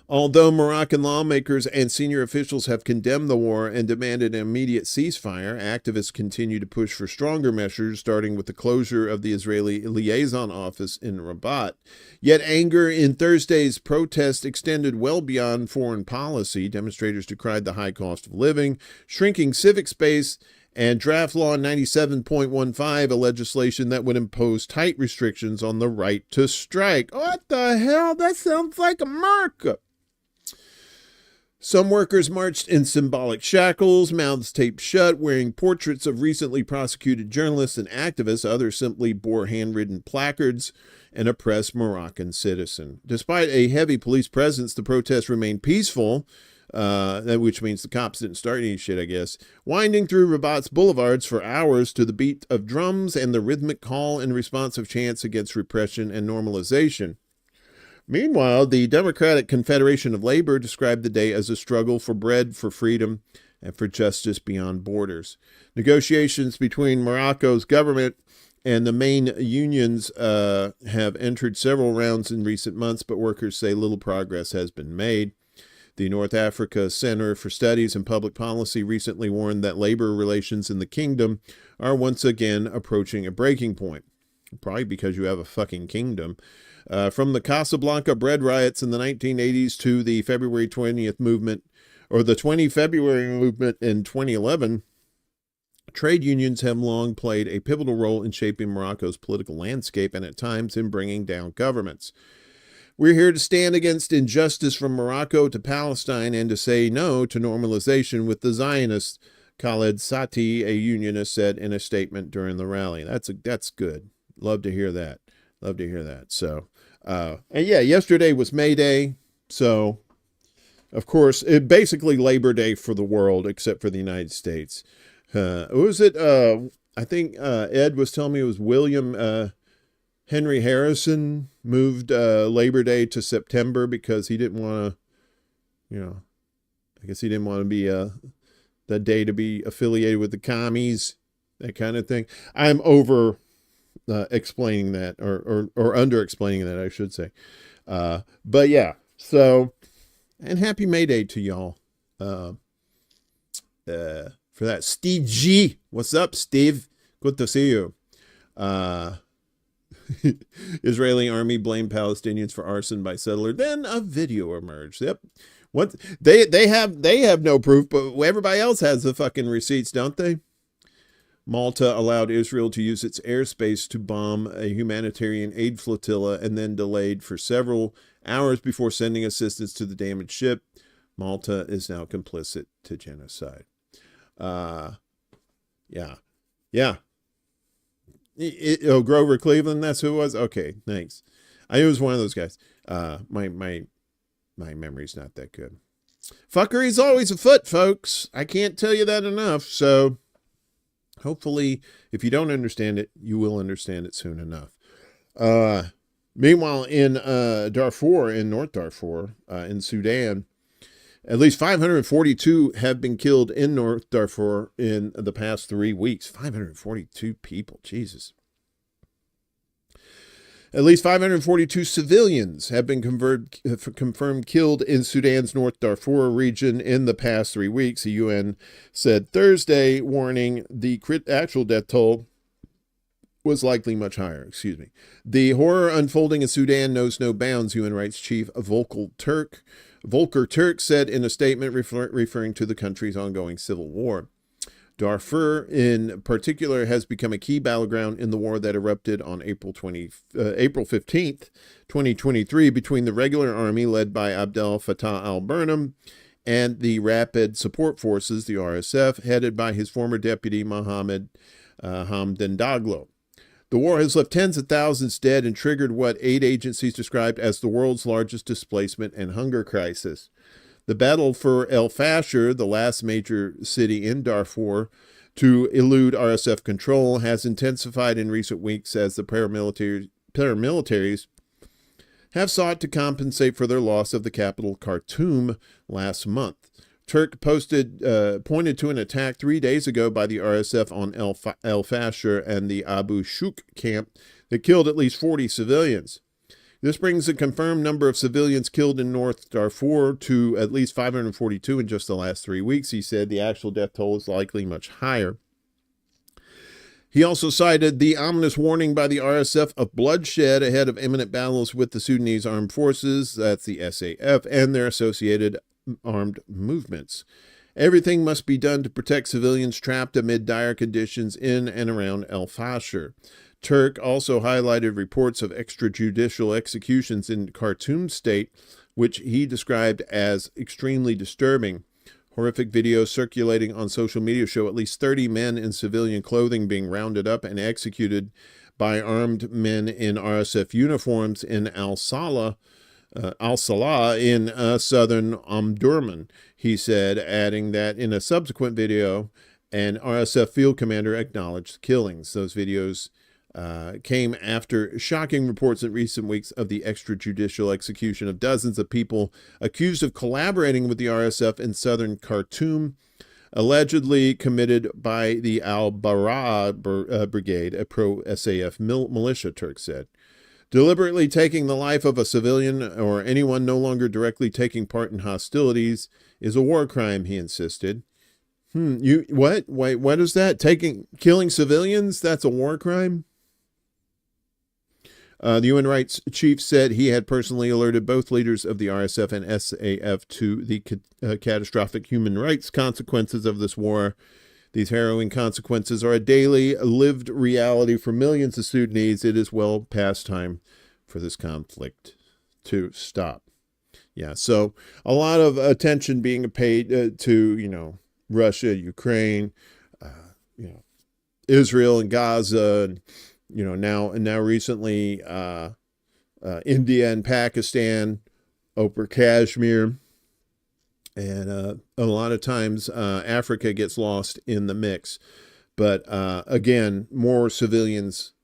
Although Moroccan lawmakers and senior officials have condemned the war and demanded an immediate ceasefire, activists continue to push for stronger measures, starting with the closure of the Israeli liaison office in Rabat. Yet anger in Thursday's protest extended well beyond foreign policy. Demonstrators decried the high cost of living, shrinking civic space, and Draft Law 97.15, a legislation that would impose tight restrictions on the right to strike. What the hell? That sounds like America. Some workers marched in symbolic shackles, mouths taped shut, wearing portraits of recently prosecuted journalists and activists. Others simply bore handwritten placards and oppressed Moroccan citizen. Despite a heavy police presence, the protests remained peaceful, which means the cops didn't start any shit, I guess, winding through Rabat's boulevards for hours to the beat of drums and the rhythmic call and responsive chants against repression and normalization. Meanwhile, the Democratic Confederation of Labor described the day as a struggle for bread, for freedom, and for justice beyond borders. Negotiations between Morocco's government and the main unions have entered several rounds in recent months, but workers say little progress has been made. The North Africa Center for Studies in Public Policy recently warned that labor relations in the kingdom are once again approaching a breaking point. Probably because you have a fucking kingdom. From the Casablanca bread riots in the 1980s to the February 20th movement, or the 20 February movement in 2011, trade unions have long played a pivotal role in shaping Morocco's political landscape and at times in bringing down governments. We're here to stand against injustice from Morocco to Palestine and to say no to normalization with the Zionists, Khaled Sati, a unionist, said in a statement during the rally. That's good. Love to hear that. Love to hear that. So, and yeah, yesterday was May Day. So, of course, it basically Labor Day for the world, except for the United States. Was it? I think Ed was telling me it was William Henry Harrison moved Labor Day to September because he didn't want to, I guess he didn't want to be that day to be affiliated with the commies, that kind of thing. I'm over explaining that or under explaining that, I should say. But yeah, so, and happy May Day to y'all. For that. Steve G. What's up, Steve? Good to see you. Israeli army blamed Palestinians for arson by settler. Then a video emerged. Yep. What they have no proof, but everybody else has the fucking receipts, don't they? Malta allowed Israel to use its airspace to bomb a humanitarian aid flotilla and then delayed for several hours before sending assistance to the damaged ship. Malta is now complicit to genocide. Yeah. Grover Cleveland, that's who it was? Okay, thanks. I knew it was one of those guys. My memory's not that good. Fuckery's always afoot, folks. I can't tell you that enough, so hopefully, if you don't understand it, you will understand it soon enough. Meanwhile, in Darfur, in North Darfur, in Sudan, at least 542 have been killed in North Darfur in the past 3 weeks. 542 people, Jesus. At least 542 civilians have been confirmed killed in Sudan's North Darfur region in the past 3 weeks, the UN said Thursday, warning the actual death toll was likely much higher. The horror unfolding in Sudan knows no bounds, UN rights chief Volker Turk said in a statement referring to the country's ongoing civil war. Darfur, in particular, has become a key battleground in the war that erupted on April 15th, 2023, between the regular army led by Abdel Fattah al-Burhan and the Rapid Support Forces, the RSF, headed by his former deputy, Mohammed Hamdan Daglo. The war has left tens of thousands dead and triggered what aid agencies described as the world's largest displacement and hunger crisis. The battle for El Fasher, the last major city in Darfur to elude RSF control, has intensified in recent weeks as the paramilitaries have sought to compensate for their loss of the capital Khartoum last month. Turk pointed to an attack 3 days ago by the RSF on El Fasher and the Abu Shuk camp that killed at least 40 civilians. This brings the confirmed number of civilians killed in North Darfur to at least 542 in just the last 3 weeks. He said the actual death toll is likely much higher. He also cited the ominous warning by the RSF of bloodshed ahead of imminent battles with the Sudanese Armed Forces, that's the SAF, and their associated armed movements. Everything must be done to protect civilians trapped amid dire conditions in and around El Fasher. Turk also highlighted reports of extrajudicial executions in Khartoum state, which he described as extremely disturbing. Horrific videos circulating on social media show at least 30 men in civilian clothing being rounded up and executed by armed men in RSF uniforms in Al-Salah in southern Omdurman, he said, adding that in a subsequent video, an RSF field commander acknowledged the killings. Those videos came after shocking reports in recent weeks of the extrajudicial execution of dozens of people accused of collaborating with the RSF in southern Khartoum, allegedly committed by the Al-Bara Brigade, a pro-SAF militia, Turk said. Deliberately taking the life of a civilian or anyone no longer directly taking part in hostilities is a war crime, he insisted. What? Wait, what is that? Killing civilians? That's a war crime? The UN rights chief said he had personally alerted both leaders of the RSF and SAF to the catastrophic human rights consequences of this war. These harrowing consequences are a daily lived reality for millions of Sudanese. It is well past time for this conflict to stop. Yeah, so a lot of attention being paid to, Russia, Ukraine, Israel and Gaza, and now recently India and Pakistan over Kashmir. And a lot of times Africa gets lost in the mix. But again, more civilians,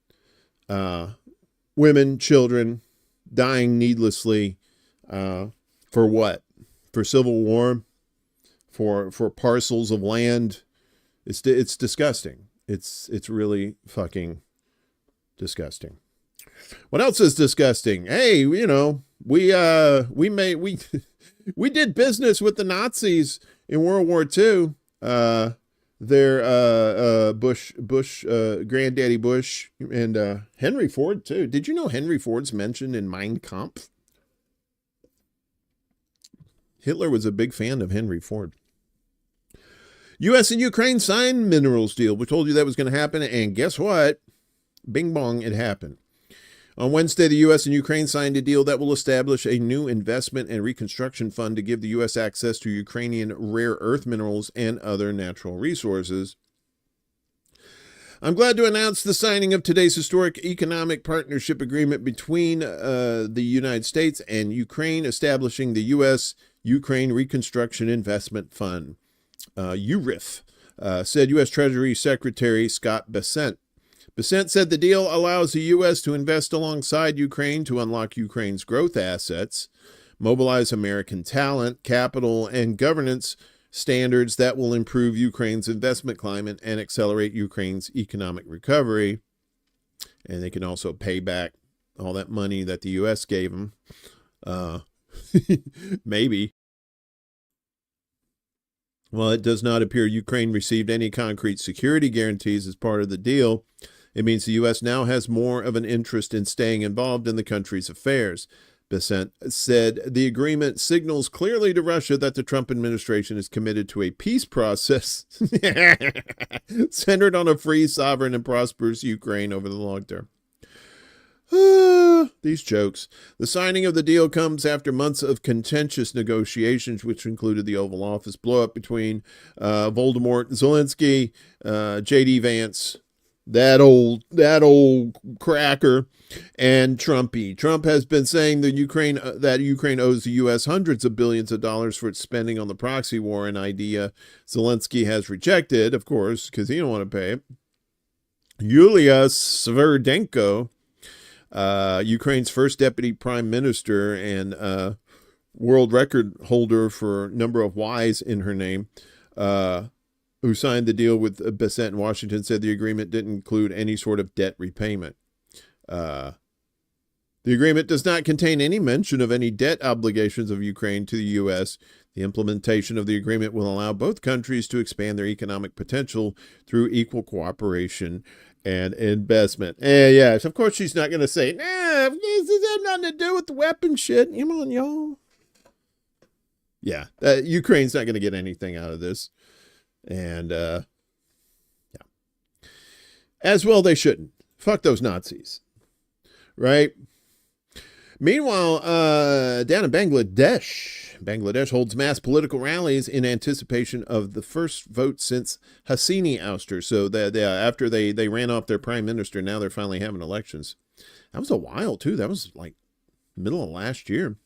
women, children dying needlessly for what? For civil war? For parcels of land? It's disgusting. It's really fucking disgusting. What else is disgusting? Hey, we did business with the Nazis in World War II. Bush, Granddaddy Bush, and Henry Ford too. Did you know Henry Ford's mentioned in Mein Kampf? Hitler was a big fan of Henry Ford. U.S. and Ukraine signed minerals deal. We told you that was going to happen, and guess what? Bing bong, it happened. On Wednesday, the U.S. and Ukraine signed a deal that will establish a new investment and reconstruction fund to give the U.S. access to Ukrainian rare earth minerals and other natural resources. I'm glad to announce the signing of today's historic economic partnership agreement between the United States and Ukraine, establishing the U.S.-Ukraine Reconstruction Investment Fund, URIF, said U.S. Treasury Secretary Scott Bessent. Bessent said the deal allows the U.S. to invest alongside Ukraine to unlock Ukraine's growth assets, mobilize American talent, capital, and governance standards that will improve Ukraine's investment climate and accelerate Ukraine's economic recovery. And they can also pay back all that money that the U.S. gave them. Maybe. While it does not appear Ukraine received any concrete security guarantees as part of the deal, it means the U.S. now has more of an interest in staying involved in the country's affairs. Bessent said the agreement signals clearly to Russia that the Trump administration is committed to a peace process centered on a free, sovereign, and prosperous Ukraine over the long term. These jokes. The signing of the deal comes after months of contentious negotiations, which included the Oval Office blow-up between Voldemort Zelensky, J.D. Vance, that old cracker, and Trumpy. Trump has been saying that Ukraine owes the U.S. hundreds of billions of dollars for its spending on the proxy war, an idea Zelensky has rejected, of course, because he don't want to pay it. Yulia Sverdenko, Ukraine's first deputy prime minister and world record holder for number of Y's in her name, who signed the deal with Bassett in Washington, said the agreement didn't include any sort of debt repayment. The agreement does not contain any mention of any debt obligations of Ukraine to the U.S. The implementation of the agreement will allow both countries to expand their economic potential through equal cooperation and investment. Yes, of course she's not going to say, nah, this has nothing to do with the weapon shit. Come on, y'all. Yeah, Ukraine's not going to get anything out of this. And, yeah. As well, they shouldn't. Fuck those Nazis. Right? Meanwhile, down in Bangladesh holds mass political rallies in anticipation of the first vote since Hasini ouster. So after they ran off their prime minister, now they're finally having elections. That was a while, too. That was like middle of last year.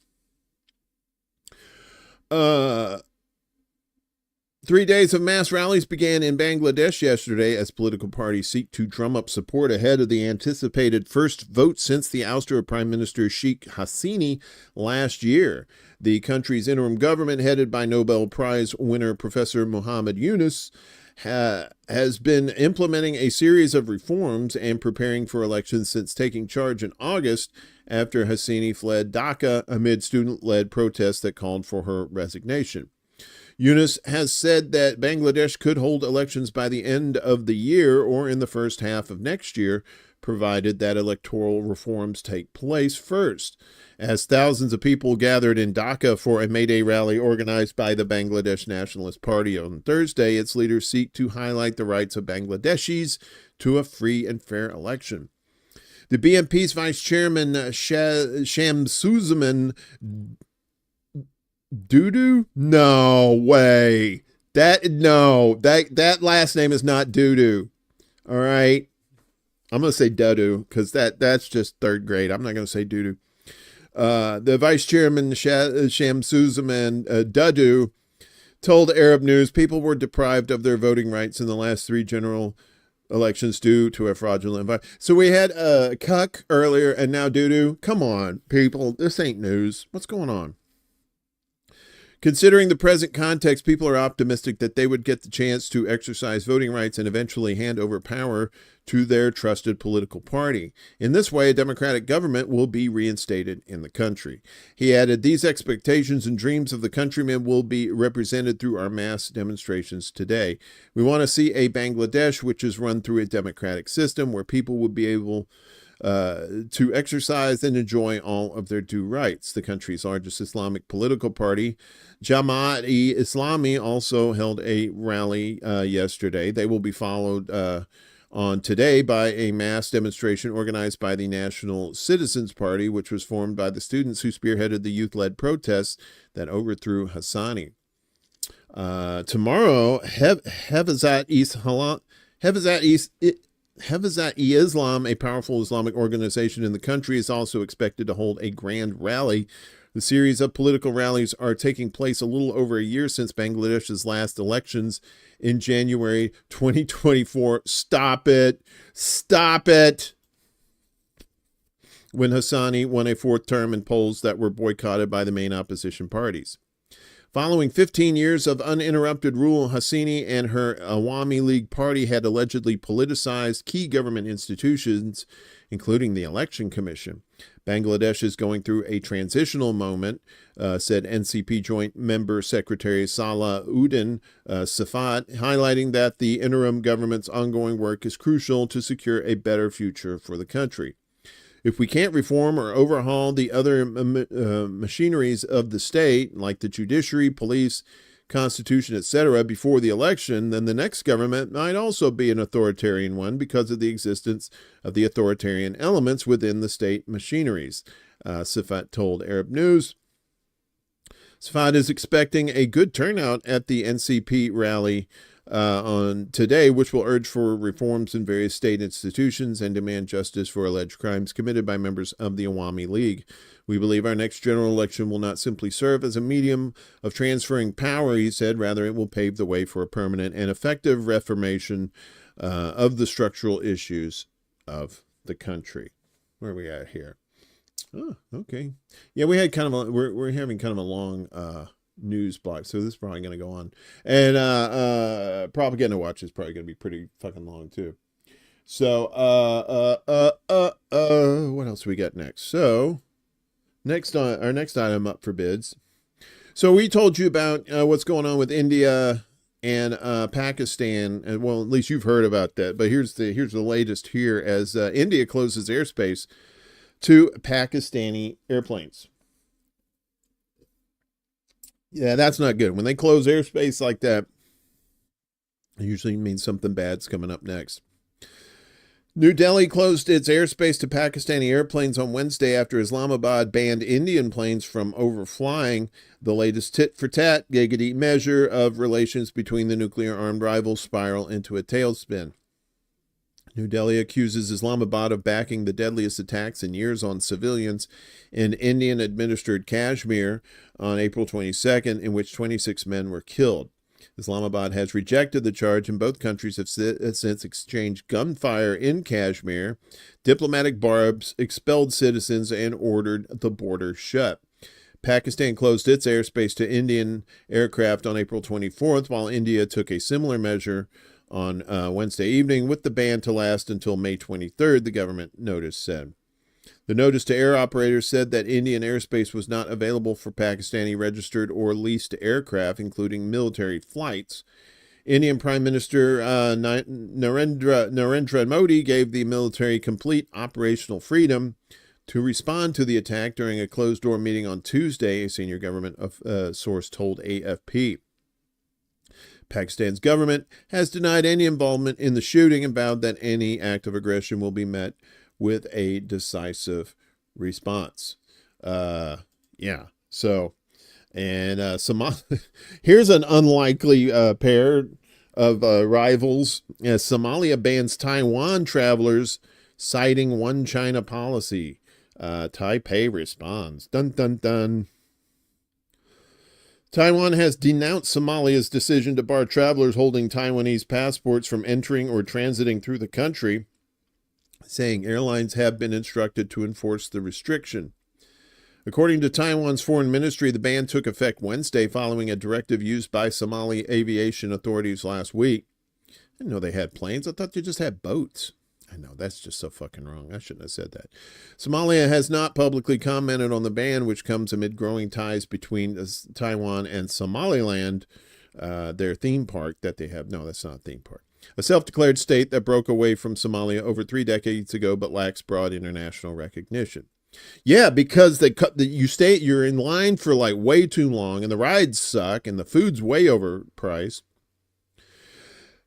3 days of mass rallies began in Bangladesh yesterday as political parties seek to drum up support ahead of the anticipated first vote since the ouster of Prime Minister Sheikh Hasini last year. The country's interim government, headed by Nobel Prize winner Professor Muhammad Yunus, has been implementing a series of reforms and preparing for elections since taking charge in August after Hasini fled Dhaka amid student-led protests that called for her resignation. Yunus has said that Bangladesh could hold elections by the end of the year or in the first half of next year, provided that electoral reforms take place first. As thousands of people gathered in Dhaka for a May Day rally organized by the Bangladesh Nationalist Party on Thursday, its leaders seek to highlight the rights of Bangladeshis to a free and fair election. The BNP's vice chairman, Shamsuzaman Dudu? No way. That last name is not Dudu. All right. I'm going to say Dudu because that's just third grade. I'm not going to say Dudu. The vice chairman, Shamsuzaman Dudu, told Arab News people were deprived of their voting rights in the last three general elections due to a fraudulent vote. So we had Cuck earlier and now Dudu. Come on, people. This ain't news. What's going on? Considering the present context, people are optimistic that they would get the chance to exercise voting rights and eventually hand over power to their trusted political party. In this way, a democratic government will be reinstated in the country. He added, these expectations and dreams of the countrymen will be represented through our mass demonstrations today. We want to see a Bangladesh which is run through a democratic system where people will be able to exercise and enjoy all of their due rights. The country's largest Islamic political party, Jamaat-e-Islami, also held a rally yesterday. They will be followed on today by a mass demonstration organized by the National Citizens Party, which was formed by the students who spearheaded the youth-led protests that overthrew Hassani. Tomorrow, Hevazat-e-Islam, a powerful Islamic organization in the country, is also expected to hold a grand rally. The series of political rallies are taking place a little over a year since Bangladesh's last elections in January 2024. Stop it. Stop it. When Hassani won a fourth term in polls that were boycotted by the main opposition parties. Following 15 years of uninterrupted rule, Hasini and her Awami League party had allegedly politicized key government institutions, including the Election Commission. Bangladesh is going through a transitional moment, said NCP Joint Member Secretary Salah Uddin Safat, highlighting that the interim government's ongoing work is crucial to secure a better future for the country. If we can't reform or overhaul the other machineries of the state, like the judiciary, police, constitution, etc., before the election, then the next government might also be an authoritarian one because of the existence of the authoritarian elements within the state machineries, Safat told Arab News. Safat is expecting a good turnout at the NCP rally on today, which will urge for reforms in various state institutions and demand justice for alleged crimes committed by members of the Awami League. We believe our next general election will not simply serve as a medium of transferring power, he said. Rather, it will pave the way for a permanent and effective reformation of the structural issues of the country. Where are we at here? Oh, okay. Yeah, we had kind of we're having kind of a long news block, so this is probably going to go on. And Propaganda Watch is probably going to be pretty fucking long too. So what else we got next? So our next item up for bids. So we told you about what's going on with India and Pakistan, and well, at least you've heard about that. But here's the latest here as India closes airspace to Pakistani airplanes. Yeah, that's not good. When they close airspace like that, it usually means something bad's coming up next. New Delhi closed its airspace to Pakistani airplanes on Wednesday after Islamabad banned Indian planes from overflying. The latest tit-for-tat giggity measure of relations between the nuclear-armed rivals spiral into a tailspin. New Delhi accuses Islamabad of backing the deadliest attacks in years on civilians in Indian-administered Kashmir on April 22nd, in which 26 men were killed. Islamabad has rejected the charge, and both countries have since exchanged gunfire in Kashmir, diplomatic barbs, expelled citizens, and ordered the border shut. Pakistan closed its airspace to Indian aircraft on April 24th, while India took a similar measure on Wednesday evening, with the ban to last until May 23rd, the government notice said. The notice to air operators said that Indian airspace was not available for Pakistani registered or leased aircraft, including military flights. Indian Prime Minister Narendra Modi gave the military complete operational freedom to respond to the attack during a closed-door meeting on Tuesday, a senior government source told AFP. Pakistan's government has denied any involvement in the shooting and vowed that any act of aggression will be met with a decisive response. So, and here's an unlikely pair of rivals as Somalia bans Taiwan travelers, citing one China policy. Taipei responds. Dun, dun, dun. Taiwan has denounced Somalia's decision to bar travelers holding Taiwanese passports from entering or transiting through the country, saying airlines have been instructed to enforce the restriction. According to Taiwan's foreign ministry, the ban took effect Wednesday following a directive used by Somali aviation authorities last week. I didn't know they had planes. I thought they just had boats. I know, that's just so fucking wrong. I shouldn't have said that. Somalia has not publicly commented on the ban, which comes amid growing ties between Taiwan and Somaliland, their theme park that they have. No, that's not a theme park. A self-declared state that broke away from Somalia over 3 decades ago, but lacks broad international recognition. Yeah, because you're in line for like way too long, and the rides suck, and the food's way overpriced.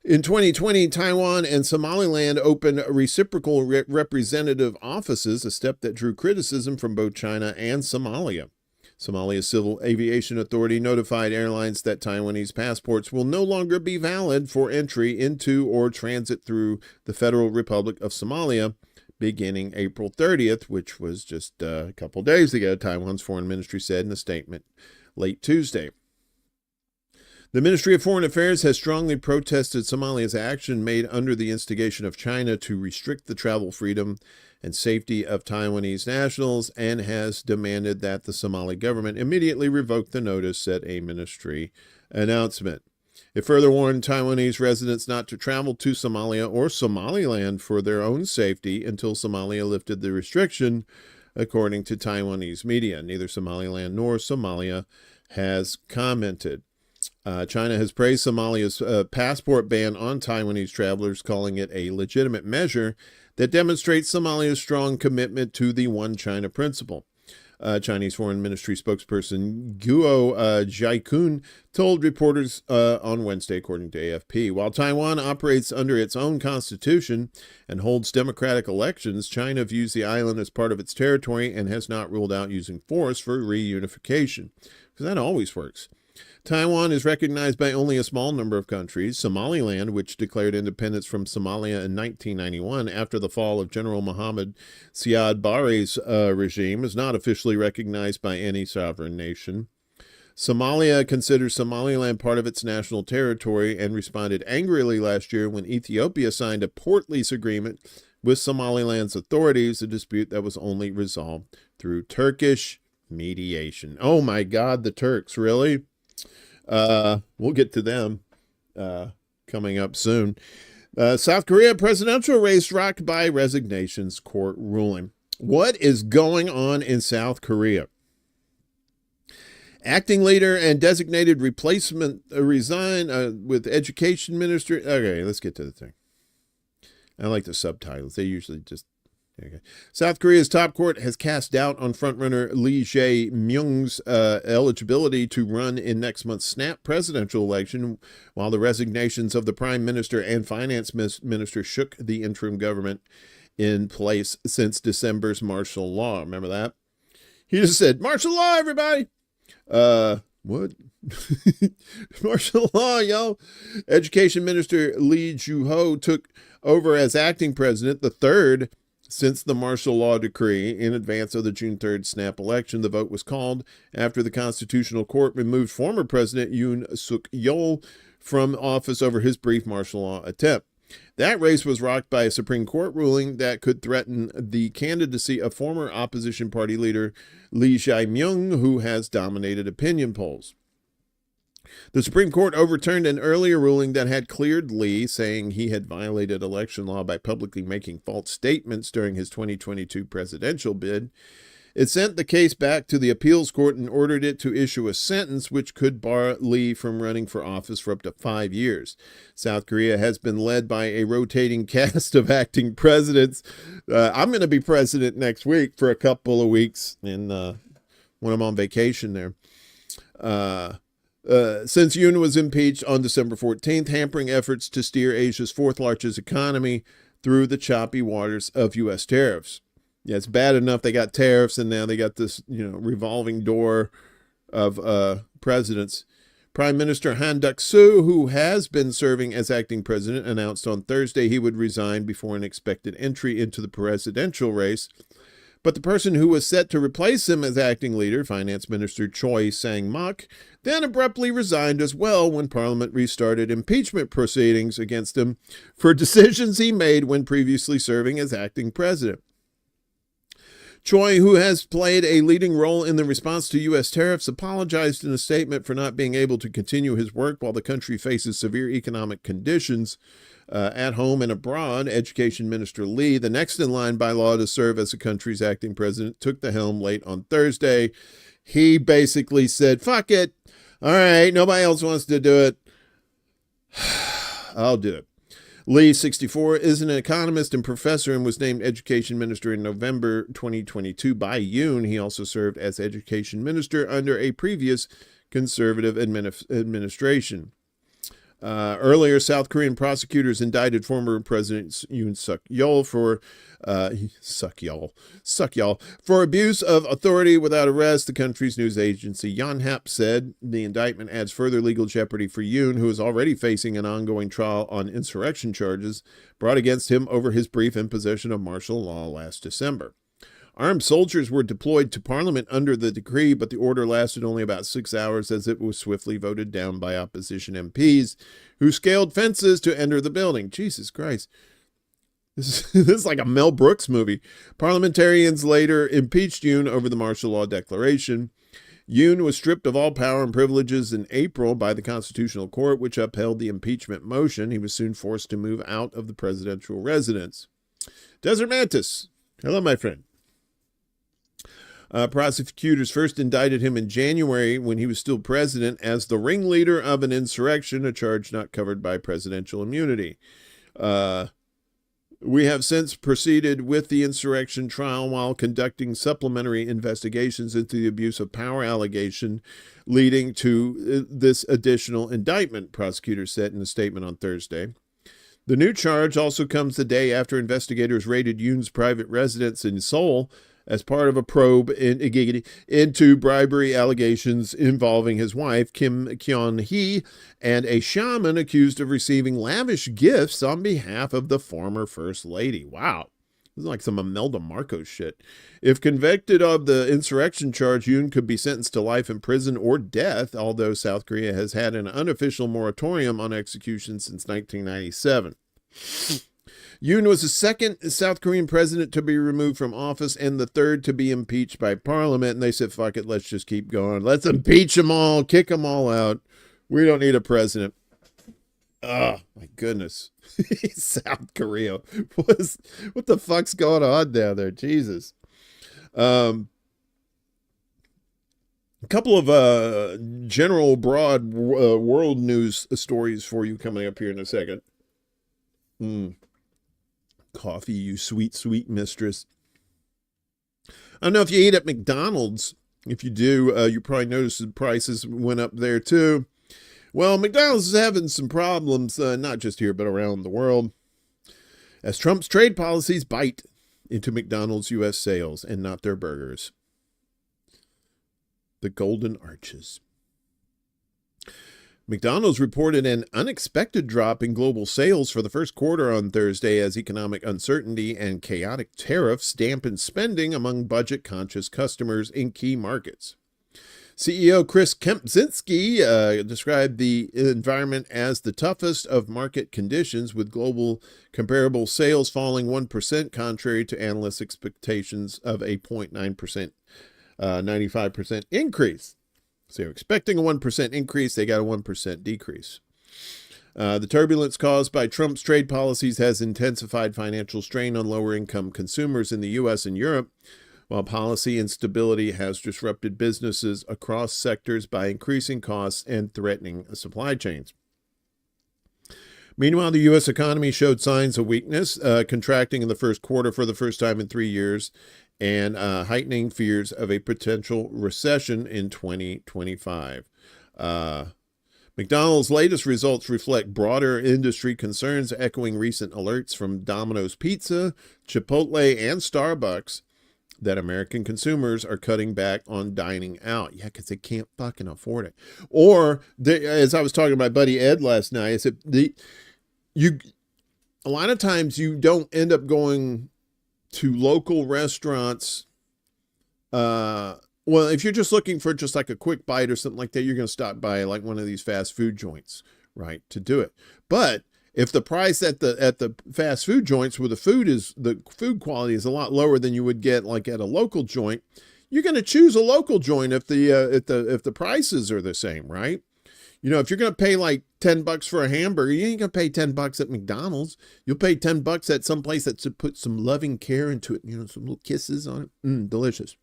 In 2020, Taiwan and Somaliland opened reciprocal representative offices, a step that drew criticism from both China and Somalia. Somalia's Civil Aviation Authority notified airlines that Taiwanese passports will no longer be valid for entry into or transit through the Federal Republic of Somalia beginning April 30th, which was just a couple days ago, Taiwan's foreign ministry said in a statement late Tuesday. The Ministry of Foreign Affairs has strongly protested Somalia's action made under the instigation of China to restrict the travel freedom and safety of Taiwanese nationals, and has demanded that the Somali government immediately revoke the notice, said a ministry announcement. It further warned Taiwanese residents not to travel to Somalia or Somaliland for their own safety until Somalia lifted the restriction, according to Taiwanese media. Neither Somaliland nor Somalia has commented. China has praised Somalia's passport ban on Taiwanese travelers, calling it a legitimate measure that demonstrates Somalia's strong commitment to the One China principle. Chinese Foreign Ministry spokesperson Guo Jiakun told reporters on Wednesday, according to AFP. While Taiwan operates under its own constitution and holds democratic elections, China views the island as part of its territory and has not ruled out using force for reunification, because that always works. Taiwan is recognized by only a small number of countries. Somaliland, which declared independence from Somalia in 1991 after the fall of General Mohammed Siad Barre's regime, is not officially recognized by any sovereign nation. Somalia considers Somaliland part of its national territory and responded angrily last year when Ethiopia signed a port lease agreement with Somaliland's authorities, a dispute that was only resolved through Turkish mediation. Oh my God, the Turks, really? We'll get to them coming up soon. South Korea presidential race rocked by resignations, court ruling. What is going on in South Korea? Acting leader and designated replacement resign with education minister. Okay, let's get to the thing. I like the subtitles. They usually just... Okay. South Korea's top court has cast doubt on frontrunner Lee Jae-myung's eligibility to run in next month's snap presidential election, while the resignations of the prime minister and finance minister shook the interim government in place since December's martial law. Remember that? He just said, martial law, everybody! What? Martial law, y'all. Education Minister Lee Joo-ho took over as acting president, the third since the martial law decree. In advance of the June 3rd snap election, the vote was called after the Constitutional Court removed former President Yoon Suk-yeol from office over his brief martial law attempt. That race was rocked by a Supreme Court ruling that could threaten the candidacy of former opposition party leader Lee Jae-myung, who has dominated opinion polls. The Supreme Court overturned an earlier ruling that had cleared Lee, saying he had violated election law by publicly making false statements during his 2022 presidential bid. It sent the case back to the appeals court and ordered it to issue a sentence which could bar Lee from running for office for up to 5 years. South Korea has been led by a rotating cast of acting presidents. I'm going to be president next week for a couple of weeks and when I'm on vacation there. Since Yoon was impeached on December 14th, hampering efforts to steer Asia's fourth largest economy through the choppy waters of U.S. tariffs. Yeah, it's bad enough they got tariffs, and now they got this, revolving door of presidents. Prime Minister Han Duck-soo, who has been serving as acting president, announced on Thursday he would resign before an expected entry into the presidential race. But the person who was set to replace him as acting leader, Finance Minister Choi Sang-mok, then abruptly resigned as well when Parliament restarted impeachment proceedings against him for decisions he made when previously serving as acting president. Choi, who has played a leading role in the response to U.S. tariffs, apologized in a statement for not being able to continue his work while the country faces severe economic conditions at home and abroad. Education Minister Lee, the next in line by law to serve as the country's acting president, took the helm late on Thursday. He basically said, fuck it. All right, nobody else wants to do it. I'll do it. Lee, 64, is an economist and professor and was named education minister in November 2022 by Yoon. He also served as education minister under a previous conservative administration. Earlier, South Korean prosecutors indicted former President Yoon Suk-yeol for abuse of authority without arrest, the country's news agency Yonhap said. The indictment adds further legal jeopardy for Yoon, who is already facing an ongoing trial on insurrection charges brought against him over his brief imposition of martial law last December. Armed soldiers were deployed to Parliament under the decree, but the order lasted only about 6 hours as it was swiftly voted down by opposition MPs who scaled fences to enter the building. Jesus Christ. This is like a Mel Brooks movie. Parliamentarians later impeached Yoon over the martial law declaration. Yoon was stripped of all power and privileges in April by the Constitutional Court, which upheld the impeachment motion. He was soon forced to move out of the presidential residence. Desert Mantis. Hello, my friend. Prosecutors first indicted him in January when he was still president as the ringleader of an insurrection, a charge not covered by presidential immunity. We have since proceeded with the insurrection trial while conducting supplementary investigations into the abuse of power allegation leading to this additional indictment, prosecutors said in a statement on Thursday. The new charge also comes the day after investigators raided Yoon's private residence in Seoul as part of a probe into bribery allegations involving his wife, Kim Kyon-hee, and a shaman accused of receiving lavish gifts on behalf of the former First Lady. Wow. This is like some Imelda Marcos shit. If convicted of the insurrection charge, Yoon could be sentenced to life in prison or death, although South Korea has had an unofficial moratorium on execution since 1997. Yoon was the second South Korean president to be removed from office and the third to be impeached by parliament. And they said, fuck it, let's just keep going. Let's impeach them all, kick them all out. We don't need a president. Oh, my goodness. South Korea. What the fuck's going on down there? Jesus. A couple of general broad world news stories for you coming up here in a second. Coffee, you sweet, sweet mistress. I don't know if you eat at McDonald's. If you do, you probably noticed the prices went up there too. Well, McDonald's is having some problems, not just here, but around the world, as Trump's trade policies bite into McDonald's U.S. sales and not their burgers. The Golden Arches. McDonald's reported an unexpected drop in global sales for the first quarter on Thursday as economic uncertainty and chaotic tariffs dampened spending among budget-conscious customers in key markets. CEO Chris Kempczynski described the environment as the toughest of market conditions, with global comparable sales falling 1%, contrary to analysts' expectations of a 0.9%, 95% increase. So they're expecting a 1% increase. They got a 1% decrease. The turbulence caused by Trump's trade policies has intensified financial strain on lower-income consumers in the U.S. and Europe, while policy instability has disrupted businesses across sectors by increasing costs and threatening supply chains. Meanwhile, the U.S. economy showed signs of weakness, contracting in the first quarter for the first time in 3 years, and heightening fears of a potential recession in 2025. McDonald's latest results reflect broader industry concerns, echoing recent alerts from Domino's Pizza, Chipotle, and Starbucks that American consumers are cutting back on dining out. Yeah, because they can't fucking afford it. Or, as I was talking to my buddy Ed last night, I said, a lot of times you don't end up going to local restaurants. Well, if you're just looking for just like a quick bite or something like that, you're going to stop by like one of these fast food joints, right, to do it. But if the price at the fast food joints where the food quality is a lot lower than you would get like at a local joint, you're going to choose a local joint if the prices are the same, right? You know, if you're going to pay like $10 for a hamburger, you ain't going to pay $10 at McDonald's. You'll pay $10 at some place that's put some loving care into it, you know, some little kisses on it. Delicious.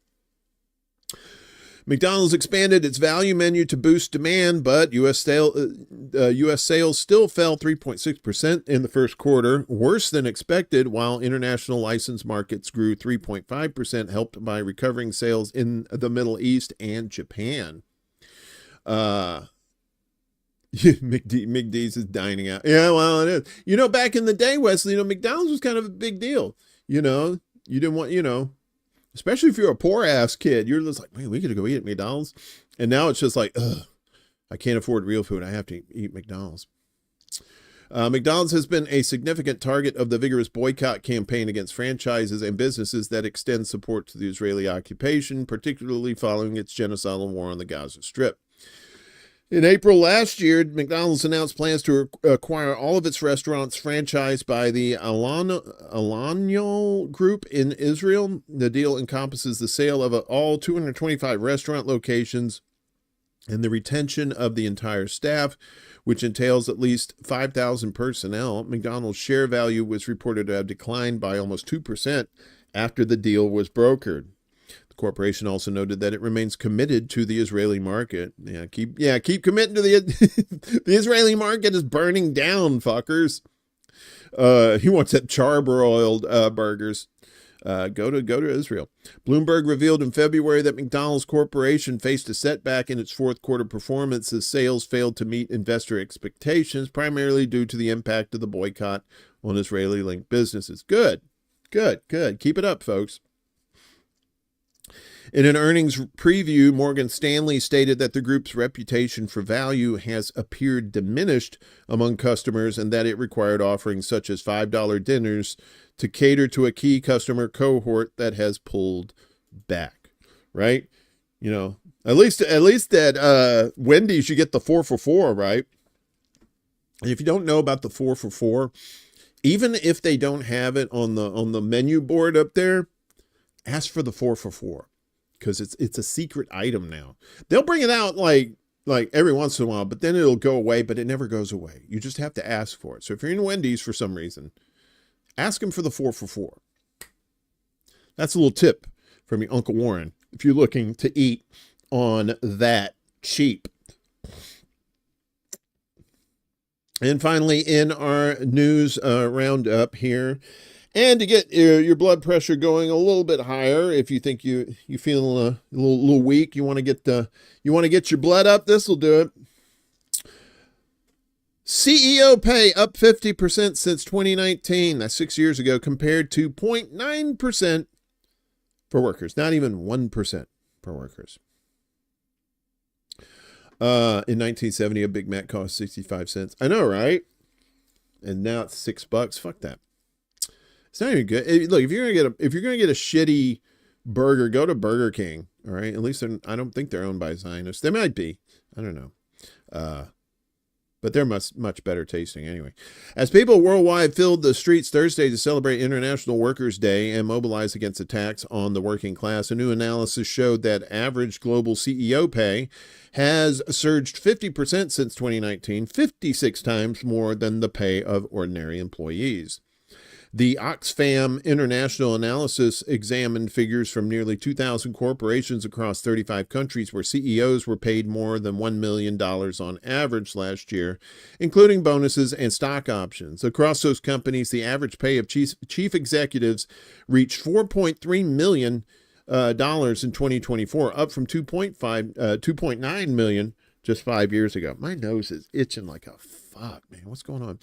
McDonald's expanded its value menu to boost demand, but U.S. sales still fell 3.6% in the first quarter, worse than expected, while international licensed markets grew 3.5%, helped by recovering sales in the Middle East and Japan. McD's is dining out. Yeah, well, it is. You know, back in the day, Wesley, you know, McDonald's was kind of a big deal. You know, you didn't want, you know, especially if you're a poor ass kid, you're just like, man, we gotta go eat at McDonald's. And now it's just like, ugh, I can't afford real food. I have to eat McDonald's. McDonald's has been a significant target of the vigorous boycott campaign against franchises and businesses that extend support to the Israeli occupation, particularly following its genocidal war on the Gaza Strip. In April last year, McDonald's announced plans to acquire all of its restaurants franchised by the Alanyol Group in Israel. The deal encompasses the sale of all 225 restaurant locations and the retention of the entire staff, which entails at least 5,000 personnel. McDonald's share value was reported to have declined by almost 2% after the deal was brokered. Corporation also noted that it remains committed to the Israeli market. Keep committing to the Israeli market is burning down, fuckers. He wants that charbroiled burgers. Go to Israel. Bloomberg revealed in February that McDonald's Corporation faced a setback in its fourth quarter performance as sales failed to meet investor expectations, primarily due to the impact of the boycott on Israeli-linked businesses. Good. Keep it up, folks. In an earnings preview, Morgan Stanley stated that the group's reputation for value has appeared diminished among customers and that it required offerings such as $5 dinners to cater to a key customer cohort that has pulled back, right? You know, at least at Wendy's, you get the 4 for $4, right? And if you don't know about the 4 for $4, even if they don't have it on the menu board up there, ask for the 4 for $4. Because it's a secret item now. They'll bring it out like every once in a while, but then it'll go away, but it never goes away. You just have to ask for it. So if you're in Wendy's for some reason, ask them for the 4 for $4. That's a little tip from your Uncle Warren if you're looking to eat on that cheap. And finally, in our news roundup here, and to get your blood pressure going a little bit higher, if you think you feel a little weak, you want to get your blood up, this will do it. CEO pay up 50% since 2019. That's 6 years ago, compared to 0.9% for workers. Not even 1% for workers. In 1970, a Big Mac cost 65 cents. I know, right? And now it's $6. Fuck that. It's not even good. Look, if you're gonna get a shitty burger, go to Burger King. All right. At least I don't think they're owned by Zionists. They might be. I don't know. But they're much better tasting anyway. As people worldwide filled the streets Thursday to celebrate International Workers' Day and mobilize against attacks on the working class, a new analysis showed that average global CEO pay has surged 50% since 2019, 56 times more than the pay of ordinary employees. The Oxfam International Analysis examined figures from nearly 2,000 corporations across 35 countries where CEOs were paid more than $1 million on average last year, including bonuses and stock options. Across those companies, the average pay of chief executives reached $4.3 million in 2024, up from $2.9 million just 5 years ago. My nose is itching like a fuck, man. What's going on?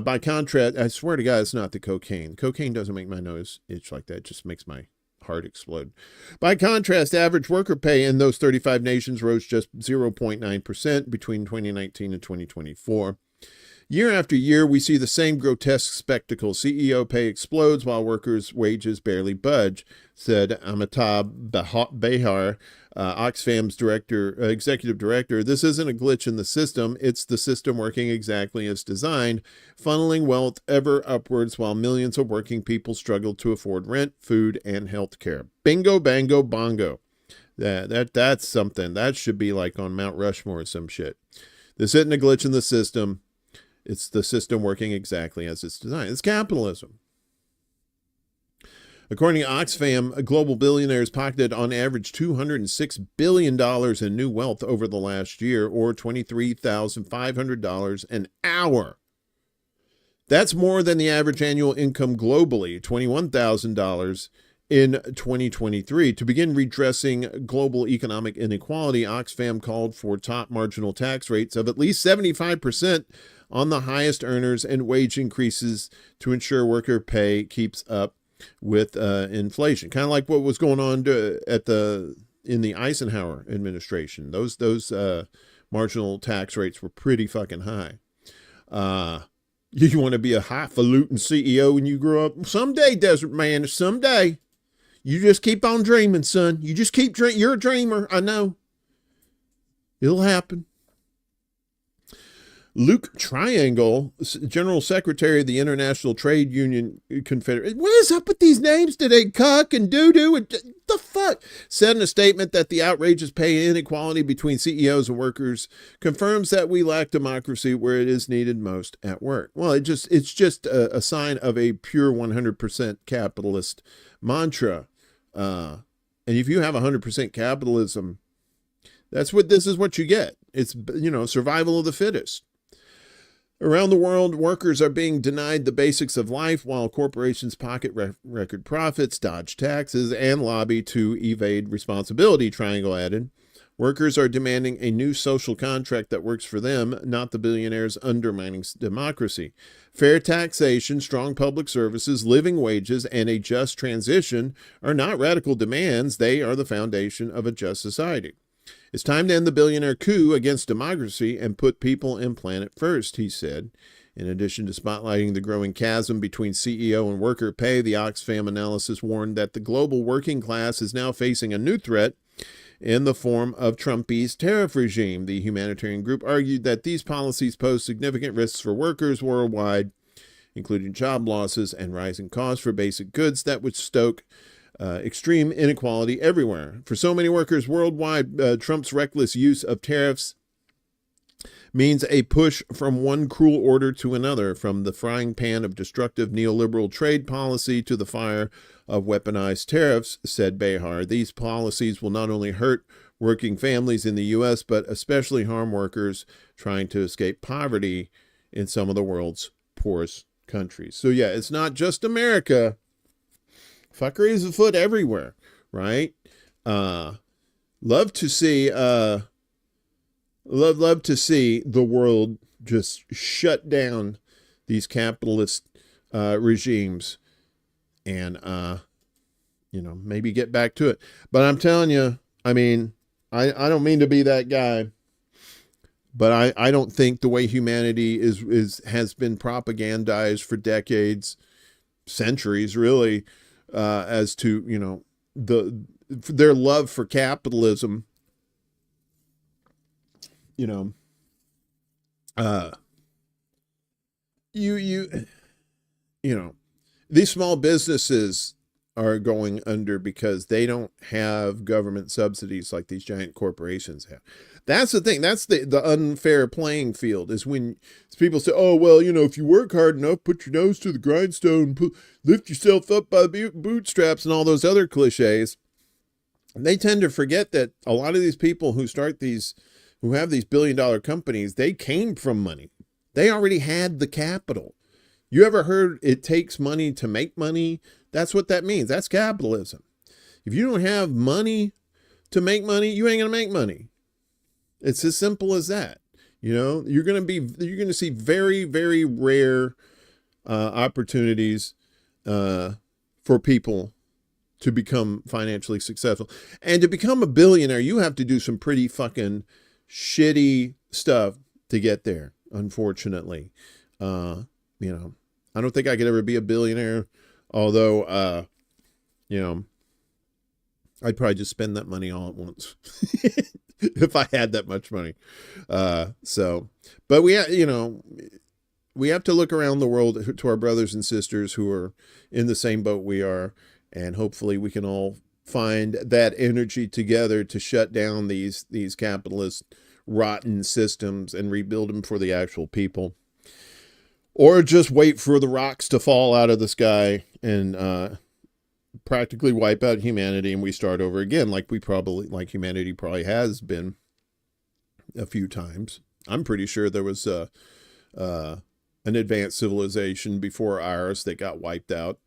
By contrast, I swear to God, it's not the cocaine. Cocaine doesn't make my nose itch like that. It just makes my heart explode. By contrast, average worker pay in those 35 nations rose just 0.9% between 2019 and 2024. Year after year, we see the same grotesque spectacle. CEO pay explodes while workers' wages barely budge, said Amitabh Behar, Oxfam's executive director. This isn't a glitch in the system. It's the system working exactly as designed, funneling wealth ever upwards while millions of working people struggle to afford rent, food, and health care. Bingo, bango, bongo. That's something. That should be like on Mount Rushmore or some shit. This isn't a glitch in the system. It's the system working exactly as it's designed. It's capitalism. According to Oxfam, global billionaires pocketed on average $206 billion in new wealth over the last year, or $23,500 an hour. That's more than the average annual income globally, $21,000 in 2023. To begin redressing global economic inequality, Oxfam called for top marginal tax rates of at least 75% on the highest earners and wage increases to ensure worker pay keeps up with inflation. Kind of like what was going on in the Eisenhower administration. Those marginal tax rates were pretty fucking high. You want to be a highfalutin CEO when you grow up? Someday, Desert Man, someday. You just keep on dreaming, son. You just keep dreaming. You're a dreamer. I know. It'll happen. Luke Triangle, General Secretary of the International Trade Union Confederation. What is up with these names today? Cuck and doo-doo and the fuck? Said in a statement that the outrageous pay inequality between CEOs and workers confirms that we lack democracy where it is needed most at work. Well, it's just a sign of a pure 100% capitalist mantra. And if you have 100% capitalism, this is what you get. It's, survival of the fittest. Around the world, workers are being denied the basics of life while corporations pocket record profits, dodge taxes, and lobby to evade responsibility, Triangle added. Workers are demanding a new social contract that works for them, not the billionaires undermining democracy. Fair taxation, strong public services, living wages, and a just transition are not radical demands. They are the foundation of a just society. It's time to end the billionaire coup against democracy and put people and planet first, he said. In addition to spotlighting the growing chasm between CEO and worker pay, the Oxfam analysis warned that the global working class is now facing a new threat in the form of Trump's tariff regime. The humanitarian group argued that these policies pose significant risks for workers worldwide, including job losses and rising costs for basic goods that would stoke extreme inequality everywhere. For so many workers worldwide, Trump's reckless use of tariffs means a push from one cruel order to another, from the frying pan of destructive neoliberal trade policy to the fire of weaponized tariffs, said Behar. These policies will not only hurt working families in the U.S., but especially harm workers trying to escape poverty in some of the world's poorest countries. So yeah, it's not just America. Fuckery is afoot everywhere, right? Love to see the world just shut down these capitalist regimes and maybe get back to it. But I'm telling you, I mean, I don't mean to be that guy, but I don't think the way humanity has been propagandized for decades, centuries really, as to their love for capitalism, these small businesses are going under because they don't have government subsidies like these giant corporations have. That's the thing. That's the unfair playing field, is when people say, oh, well, if you work hard enough, put your nose to the grindstone, lift yourself up by the bootstraps and all those other cliches. They tend to forget that a lot of these people who have these billion-dollar companies, they came from money. They already had the capital. You ever heard it takes money to make money? That's what that means. That's capitalism. If you don't have money to make money, you ain't going to make money. It's as simple as that. You're going to see very, very rare opportunities for people to become financially successful. And to become a billionaire, you have to do some pretty fucking shitty stuff to get there, unfortunately. I don't think I could ever be a billionaire, although, I'd probably just spend that money all at once if I had that much money. But we have to look around the world to our brothers and sisters who are in the same boat we are, and hopefully we can all find that energy together to shut down these capitalist rotten systems and rebuild them for the actual people. Or just wait for the rocks to fall out of the sky and practically wipe out humanity, and we start over again, like humanity probably has been a few times. I'm pretty sure there was an advanced civilization before ours that got wiped out,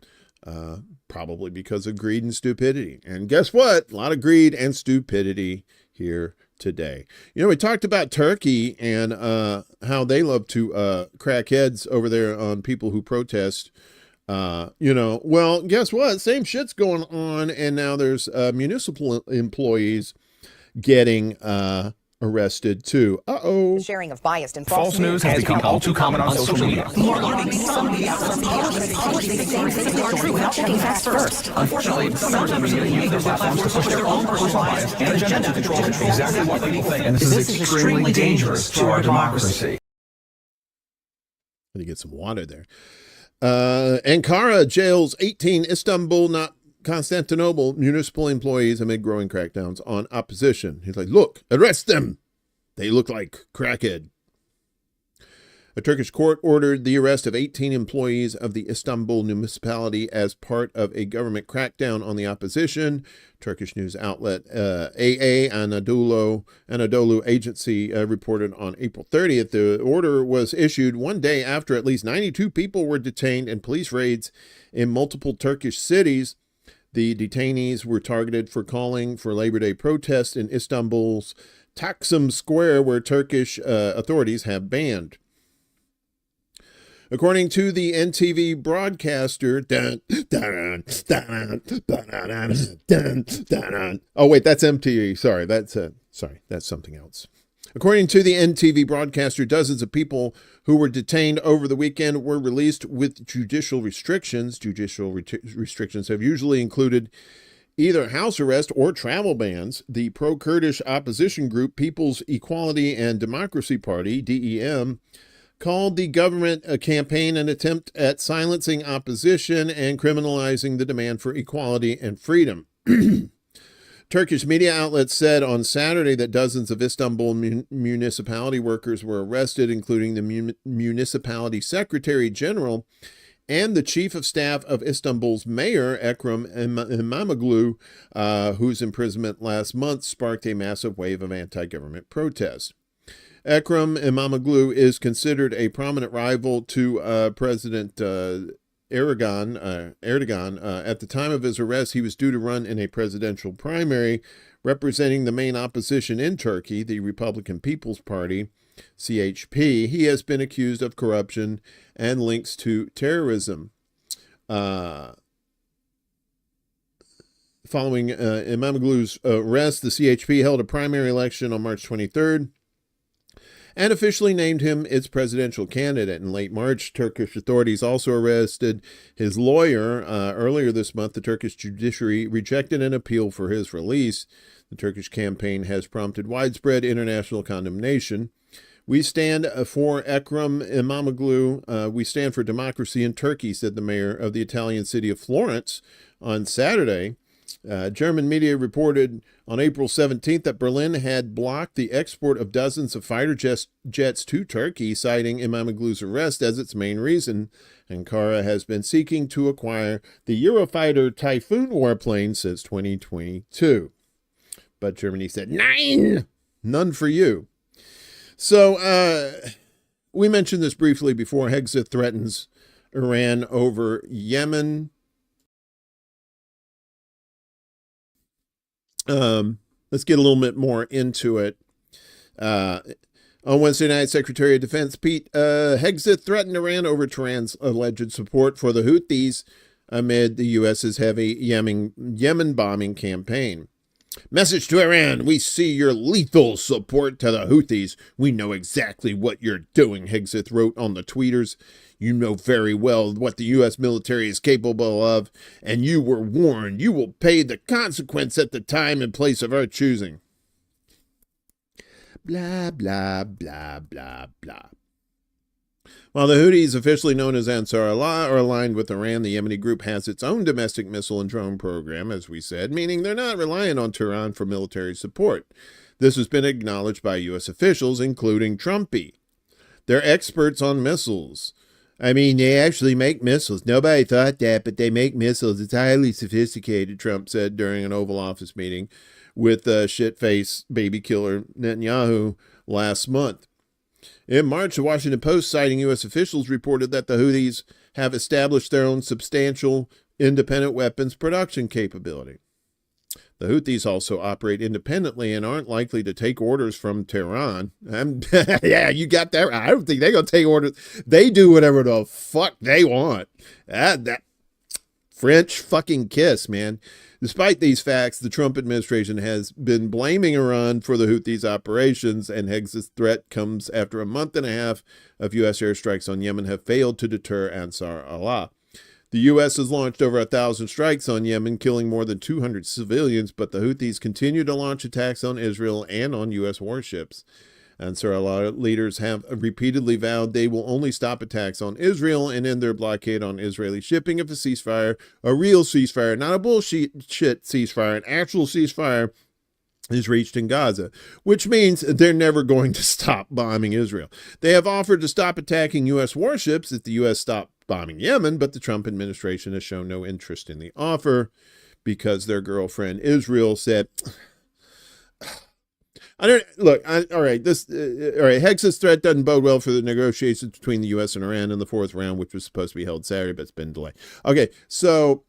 probably because of greed and stupidity. And guess what? A lot of greed and stupidity here today. We talked about Turkey and how they love to crack heads over there on people who protest. Well, guess what? Same shit's going on, and now there's municipal employees getting arrested too. Uh-oh. The sharing of biased and False news has become all too common on social media. More alarming, some media true without checking facts first. Unfortunately, some members of the media use their platforms to push their own personal bias and agenda to control exactly what people think. And this is extremely dangerous to our democracy. Let me get some water there. Ankara jails 18 Istanbul, not Constantinople, municipal employees amid growing crackdowns on opposition. He's like, look, arrest them. They look like crackhead. A Turkish court ordered the arrest of 18 employees of the Istanbul municipality as part of a government crackdown on the opposition. Turkish news outlet AA Anadolu agency reported on April 30th. The order was issued one day after at least 92 people were detained in police raids in multiple Turkish cities. The detainees were targeted for calling for Labor Day protests in Istanbul's Taksim Square, where Turkish authorities have banned. According to the NTV broadcaster, oh wait, that's MTV. Sorry, that's something else. According to the NTV broadcaster, dozens of people who were detained over the weekend were released with judicial restrictions. Judicial restrictions have usually included either house arrest or travel bans. The pro-Kurdish opposition group People's Equality and Democracy Party, DEM, called the government a campaign an attempt at silencing opposition and criminalizing the demand for equality and freedom. Turkish media outlets said on Saturday that dozens of Istanbul municipality workers were arrested, including the municipality secretary general and the chief of staff of Istanbul's mayor, Ekrem İmamoğlu, whose imprisonment last month sparked a massive wave of anti-government protests. Ekrem İmamoğlu is considered a prominent rival to President Erdogan. At the time of his arrest, he was due to run in a presidential primary representing the main opposition in Turkey, the Republican People's Party, CHP. He has been accused of corruption and links to terrorism. Following Imamoglu's arrest, the CHP held a primary election on March 23rd. And officially named him its presidential candidate. In late March, Turkish authorities also arrested his lawyer. Earlier this month, the Turkish judiciary rejected an appeal for his release. The Turkish campaign has prompted widespread international condemnation. We stand for Ekrem İmamoğlu. We stand for democracy in Turkey, said the mayor of the Italian city of Florence on Saturday. German media reported on April 17th that Berlin had blocked the export of dozens of fighter jets to Turkey, citing Imamoglu's arrest as its main reason. Ankara has been seeking to acquire the Eurofighter Typhoon warplane since 2022. But Germany said, "Nein! None for you." So, we mentioned this briefly before. Hegseth threatens Iran over Yemen. Let's get a little bit more into it. On Wednesday night, Secretary of Defense Pete Hegseth threatened Iran over Tehran's alleged support for the Houthis amid the U.S.'s heavy Yemen bombing campaign. Message to Iran: we see your lethal support to the Houthis. We know exactly what you're doing, Hegseth wrote on the tweeters. You know very well what the U.S. military is capable of, and you were warned. You will pay the consequence at the time and place of our choosing. Blah, blah, blah, blah, blah. While the Houthis, officially known as Ansar Allah, are aligned with Iran, the Yemeni group has its own domestic missile and drone program, as we said, meaning they're not reliant on Tehran for military support. This has been acknowledged by U.S. officials, including Trumpy. They're experts on missiles. I mean, they actually make missiles. Nobody thought that, but they make missiles. It's highly sophisticated, Trump said during an Oval Office meeting with shit-face baby killer Netanyahu last month. In March, the Washington Post, citing U.S. officials, reported that the Houthis have established their own substantial independent weapons production capability. The Houthis also operate independently and aren't likely to take orders from Tehran. Yeah, you got that. I don't think they're going to take orders. They do whatever the fuck they want. That French fucking kiss, man. Despite these facts, the Trump administration has been blaming Iran for the Houthis' operations, and Hegseth's threat comes after a month and a half of U.S. airstrikes on Yemen have failed to deter Ansar Allah. The U.S. has launched over 1,000 strikes on Yemen, killing more than 200 civilians, but the Houthis continue to launch attacks on Israel and on U.S. warships. Ansar Allah leaders have repeatedly vowed they will only stop attacks on Israel and end their blockade on Israeli shipping if a ceasefire, a real ceasefire, not a bullshit ceasefire, an actual ceasefire, is reached in Gaza, which means they're never going to stop bombing Israel. They have offered to stop attacking U.S. warships if the U.S. stopped bombing Yemen, but the Trump administration has shown no interest in the offer because their girlfriend Israel said, all right, Hex's threat doesn't bode well for the negotiations between the U.S. and Iran in the fourth round, which was supposed to be held Saturday, but it's been delayed. Okay, so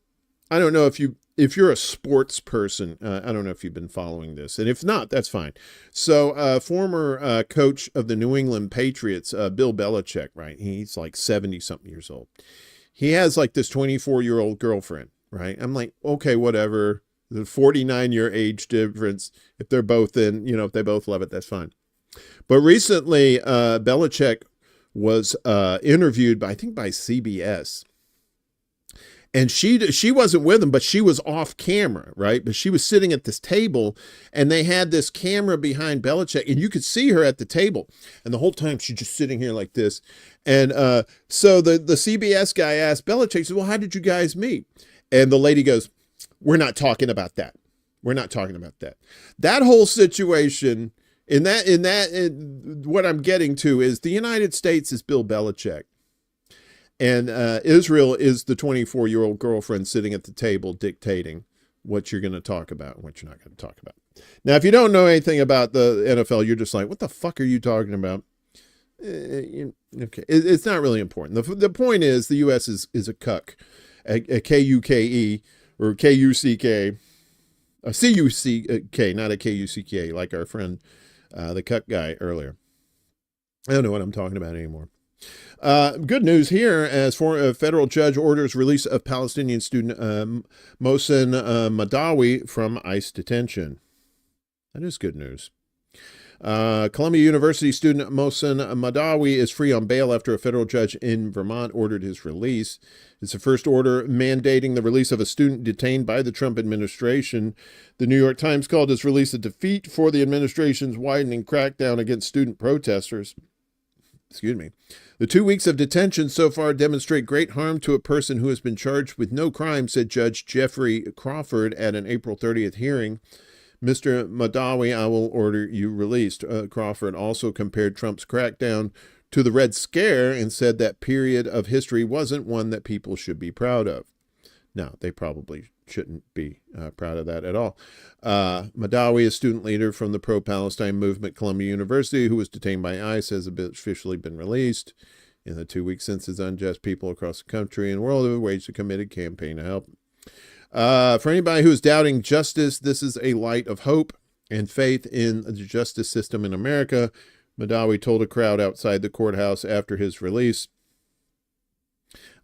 I don't know if you're a sports person, I don't know if you've been following this, and if not, that's fine. So, former coach of the New England Patriots, Bill Belichick, right? He's like 70-something years old. He has like this 24-year-old girlfriend, right? I'm like, okay, whatever. The 49-year age difference. If they're both if they both love it, that's fine. But recently, Belichick was interviewed by CBS. And she wasn't with him, but she was off camera, right? But she was sitting at this table, and they had this camera behind Belichick, and you could see her at the table. And the whole time she's just sitting here like this. And so the CBS guy asked Belichick, said, well, how did you guys meet? And the lady goes, we're not talking about that. We're not talking about that. That whole situation, what I'm getting to is the United States is Bill Belichick. And Israel is the 24-year-old girlfriend sitting at the table dictating what you're going to talk about and what you're not going to talk about. Now, if you don't know anything about the NFL, you're just like, what the fuck are you talking about? Okay, it's not really important. The point is the U.S. is a cuck, a K-U-K-E or K-U-C-K, a C-U-C-K, not a K-U-C-K, like our friend, the cuck guy earlier. I don't know what I'm talking about anymore. Good news here, as for a federal judge orders release of Palestinian student Mohsen Madawi from ICE detention. That is good news. Columbia University student Mohsen Madawi is free on bail after a federal judge in Vermont ordered his release. It's the first order mandating the release of a student detained by the Trump administration. The New York Times called his release a defeat for the administration's widening crackdown against student protesters. Excuse me. The 2 weeks of detention so far demonstrate great harm to a person who has been charged with no crime, said Judge Jeffrey Crawford at an April 30th hearing. Mr. Madawi, I will order you released. Crawford also compared Trump's crackdown to the Red Scare and said that period of history wasn't one that people should be proud of. Now, they probably shouldn't be proud of that at all. Madawi, a student leader from the pro-Palestine movement, Columbia University, who was detained by ICE, has officially been released. In the 2 weeks since his unjust people across the country and world have waged a committed campaign to help. For anybody who is doubting justice, this is a light of hope and faith in the justice system in America, Madawi told a crowd outside the courthouse after his release.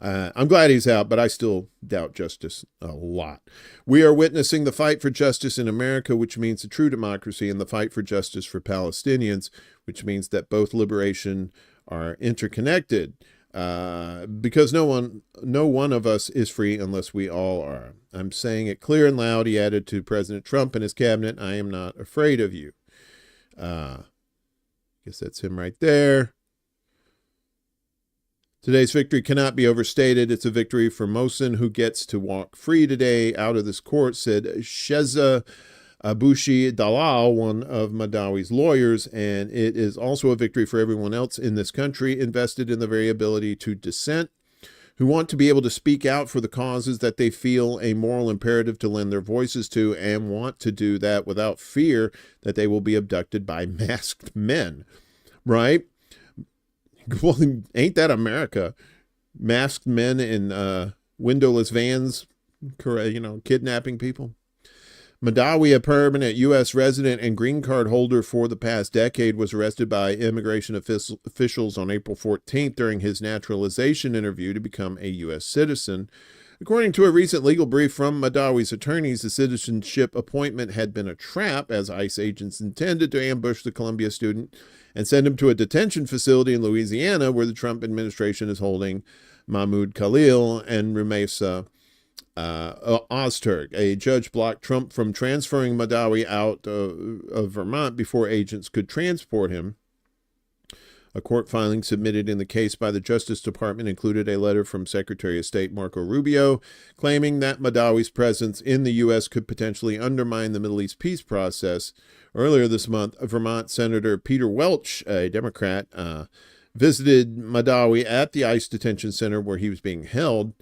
I'm glad he's out, but I still doubt justice a lot. We are witnessing the fight for justice in America, which means a true democracy, and the fight for justice for Palestinians, which means that both liberation are interconnected. Because no one of us is free unless we all are. I'm saying it clear and loud, he added to President Trump and his cabinet. I am not afraid of you. Guess that's him right there. Today's victory cannot be overstated. It's a victory for Mohsen, who gets to walk free today out of this court, said Sheza Abushi Dalal, one of Madawi's lawyers, and it is also a victory for everyone else in this country invested in the very ability to dissent, who want to be able to speak out for the causes that they feel a moral imperative to lend their voices to, and want to do that without fear that they will be abducted by masked men, right? Well, ain't that America? Masked men in windowless vans, kidnapping people. Madawi, a permanent U.S. resident and green card holder for the past decade, was arrested by immigration officials on April 14th during his naturalization interview to become a U.S. citizen. According to a recent legal brief from Madawi's attorneys, the citizenship appointment had been a trap, as ICE agents intended to ambush the Columbia student and send him to a detention facility in Louisiana, where the Trump administration is holding Mahmoud Khalil and Rumesa Ozturk. A judge blocked Trump from transferring Madawi out of Vermont before agents could transport him. A court filing submitted in the case by the Justice Department included a letter from Secretary of State Marco Rubio claiming that Mahdawi's presence in the U.S. could potentially undermine the Middle East peace process. Earlier this month, Vermont Senator Peter Welch, a Democrat, visited Mahdawi at the ICE detention center where he was being held.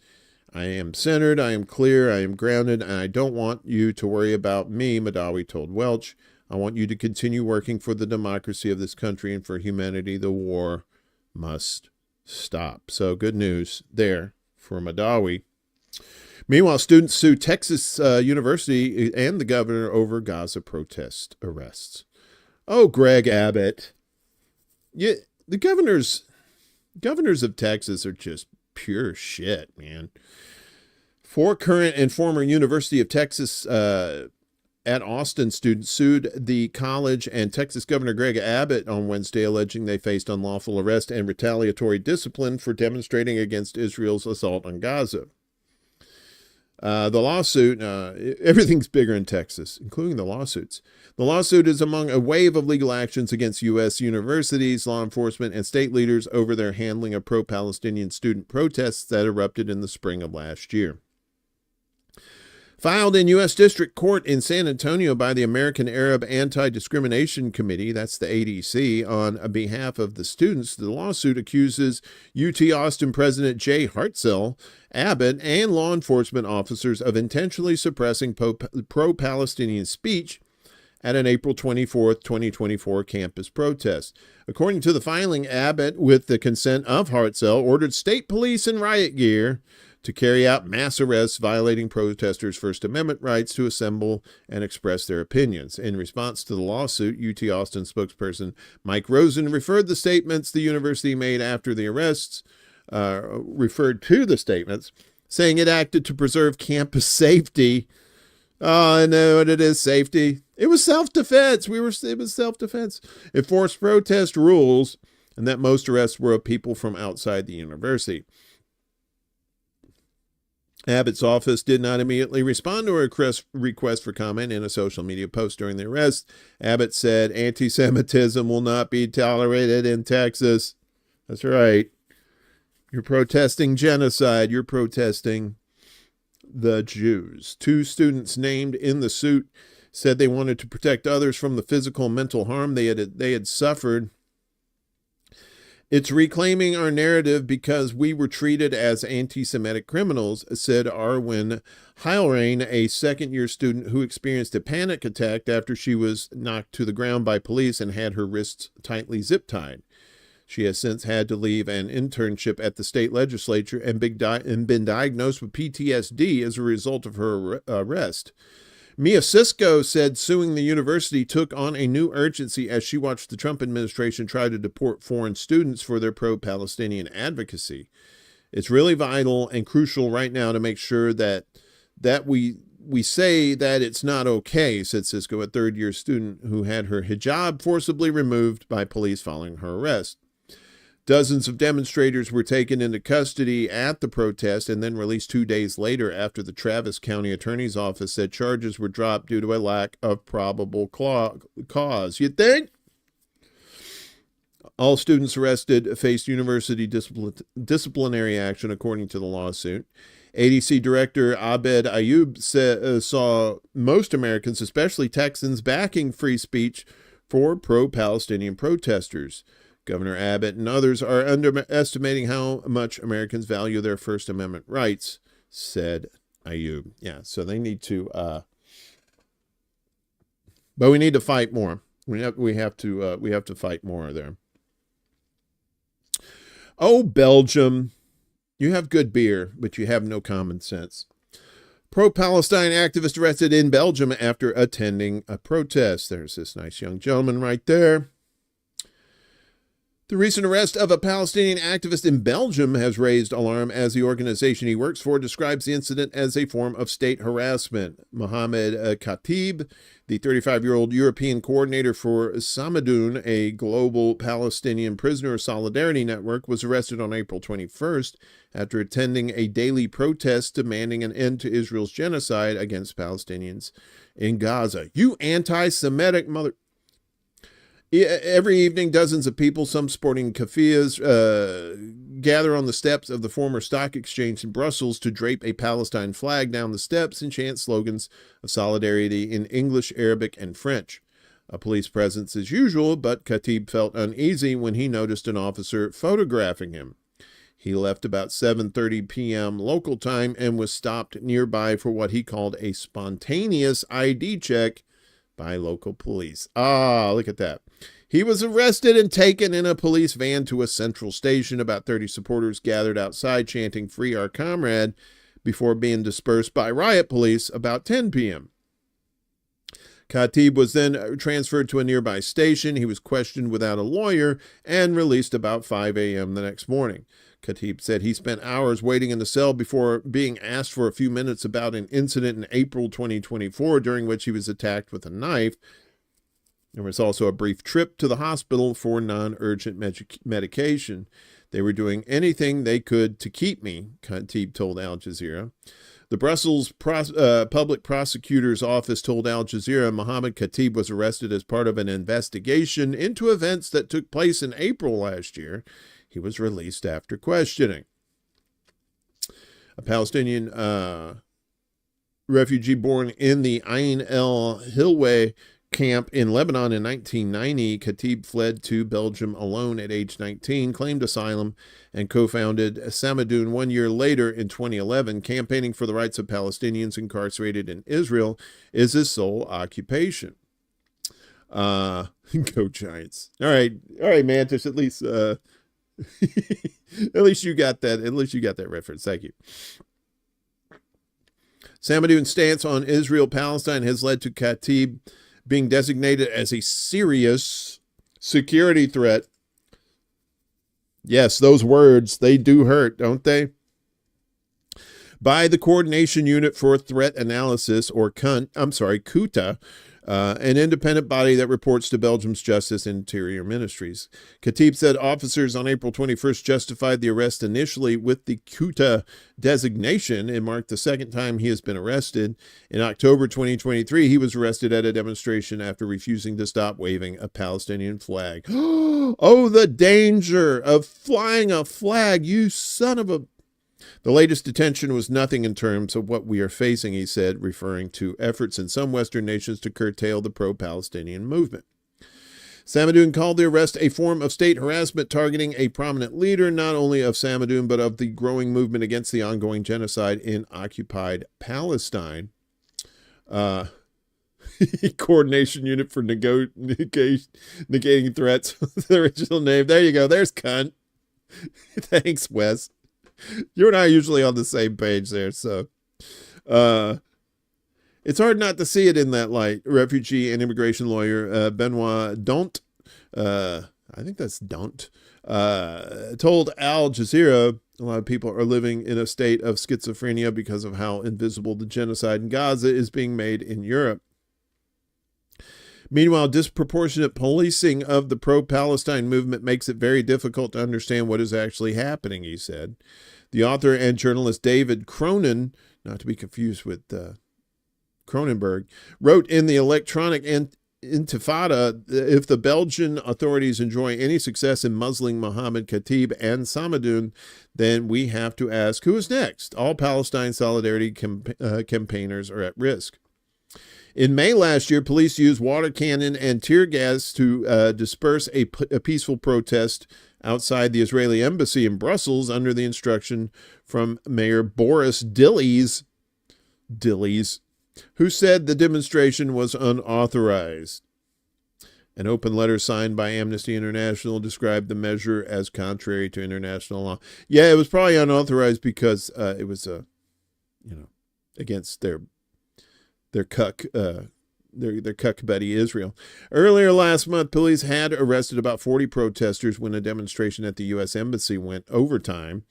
I am centered, I am clear, I am grounded, and I don't want you to worry about me, Mahdawi told Welch. I want you to continue working for the democracy of this country and for humanity. The war must stop. So good news there for Mahdawi. Meanwhile, students sue Texas University and the governor over Gaza protest arrests. Oh, Greg Abbott. Yeah, the governors of Texas are just pure shit, man. 4 current and former University of Texas at Austin students sued the college and Texas Governor Greg Abbott on Wednesday, alleging they faced unlawful arrest and retaliatory discipline for demonstrating against Israel's assault on Gaza. The lawsuit, everything's bigger in Texas, including the lawsuits. The lawsuit is among a wave of legal actions against U.S. universities, law enforcement, and state leaders over their handling of pro-Palestinian student protests that erupted in the spring of last year. Filed in U.S. District Court in San Antonio by the American Arab Anti-Discrimination Committee, that's the ADC, on behalf of the students, the lawsuit accuses UT Austin President Jay Hartzell, Abbott, and law enforcement officers of intentionally suppressing pro-Palestinian speech at an April 24, 2024 campus protest. According to the filing, Abbott, with the consent of Hartzell, ordered state police in riot gear to carry out mass arrests violating protesters' First Amendment rights to assemble and express their opinions. In response to the lawsuit, UT Austin spokesperson Mike Rosen referred to the statements the university made after the arrests, saying it acted to preserve campus safety. Oh, I know what it is, safety. It was self-defense. It was self-defense. Enforced protest rules, and that most arrests were of people from outside the university. Abbott's office did not immediately respond to a request for comment in a social media post during the arrest. Abbott said, "Anti-Semitism will not be tolerated in Texas." That's right. You're protesting genocide. You're protesting the Jews. 2 students named in the suit said they wanted to protect others from the physical and mental harm they had suffered. "It's reclaiming our narrative because we were treated as anti-Semitic criminals," said Arwen Heilrain, a second-year student who experienced a panic attack after she was knocked to the ground by police and had her wrists tightly zip-tied. She has since had to leave an internship at the state legislature and been diagnosed with PTSD as a result of her arrest. Mia Sisko said suing the university took on a new urgency as she watched the Trump administration try to deport foreign students for their pro-Palestinian advocacy. "It's really vital and crucial right now to make sure that we say that it's not okay," said Sisko, a third-year student who had her hijab forcibly removed by police following her arrest. Dozens of demonstrators were taken into custody at the protest and then released 2 days later after the Travis County Attorney's Office said charges were dropped due to a lack of probable cause. You think? All students arrested faced university disciplinary action, according to the lawsuit. ADC Director Abed Ayub saw most Americans, especially Texans, backing free speech for pro-Palestinian protesters. Governor Abbott and others are underestimating how much Americans value their First Amendment rights, said Ayub. Yeah, so they need to, but we need to fight more. We have to fight more there. Oh, Belgium, you have good beer, but you have no common sense. Pro-Palestine activist arrested in Belgium after attending a protest. There's this nice young gentleman right there. The recent arrest of a Palestinian activist in Belgium has raised alarm as the organization he works for describes the incident as a form of state harassment. Mohamed Khatib, the 35-year-old European coordinator for Sandbloom, a global Palestinian prisoner solidarity network, was arrested on April 21st after attending a daily protest demanding an end to Israel's genocide against Palestinians in Gaza. You anti-Semitic mother... Every evening, dozens of people, some sporting keffiyehs, gather on the steps of the former stock exchange in Brussels to drape a Palestine flag down the steps and chant slogans of solidarity in English, Arabic, and French. A police presence as usual, but Khatib felt uneasy when he noticed an officer photographing him. He left about 7:30 p.m. local time and was stopped nearby for what he called a spontaneous ID check by local police. Ah, look at that. He was arrested and taken in a police van to a central station. About 30 supporters gathered outside chanting "Free Our Comrade" before being dispersed by riot police about 10 p.m. Khatib was then transferred to a nearby station. He was questioned without a lawyer and released about 5 a.m. the next morning. Khatib said he spent hours waiting in the cell before being asked for a few minutes about an incident in April 2024 during which he was attacked with a knife. There was also a brief trip to the hospital for non-urgent medication. They were doing anything they could to keep me, Khatib told Al Jazeera. The Brussels Public Prosecutor's Office told Al Jazeera Mohammed Khatib was arrested as part of an investigation into events that took place in April last year. He was released after questioning. A Palestinian refugee born in the Ain el-Hilweh camp in Lebanon in 1990, Khatib fled to Belgium alone at age 19, claimed asylum, and co-founded Sandbloom 1 year later in 2011. Campaigning for the rights of Palestinians incarcerated in Israel is his sole occupation. Go Giants. All right, Mantis, at least at least you got that. At least you got that reference. Thank you. Sandbloom's stance on Israel-Palestine has led to Khatib being designated as a serious security threat. Yes, those words, they do hurt, don't they? By the Coordination Unit for Threat Analysis, or KUTA, an independent body that reports to Belgium's Justice and Interior Ministries. Khatib said officers on April 21st justified the arrest initially with the KUTA designation. It marked the second time he has been arrested. In October 2023, he was arrested at a demonstration after refusing to stop waving a Palestinian flag. Oh, the danger of flying a flag, you son of a... The latest detention was nothing in terms of what we are facing, he said, referring to efforts in some Western nations to curtail the pro-Palestinian movement. Sandbloom called the arrest a form of state harassment targeting a prominent leader, not only of Sandbloom, but of the growing movement against the ongoing genocide in occupied Palestine. Coordination Unit for Negating Threats, the original name. There you go. There's cunt. Thanks, Wes. You and I are usually on the same page there, so it's hard not to see it in that light. Refugee and immigration lawyer Benoit Dont, I think that's Dont, told Al Jazeera a lot of people are living in a state of schizophrenia because of how invisible the genocide in Gaza is being made in Europe. Meanwhile, disproportionate policing of the pro-Palestine movement makes it very difficult to understand what is actually happening, he said. The author and journalist David Cronin, not to be confused with Cronenberg, wrote in the Electronic Intifada, if the Belgian authorities enjoy any success in muzzling Mohammed Khatib and Sandbloom, then we have to ask, who is next? All Palestine solidarity campaigners are at risk. In May last year, police used water cannon and tear gas to disperse a peaceful protest outside the Israeli embassy in Brussels under the instruction from Mayor Boris Dillies, who said the demonstration was unauthorized. An open letter signed by Amnesty International described the measure as contrary to international law. Yeah, it was probably unauthorized because it was, against their cuck buddy Israel. Earlier last month, police had arrested about 40 protesters when a demonstration at the U.S. Embassy went overtime.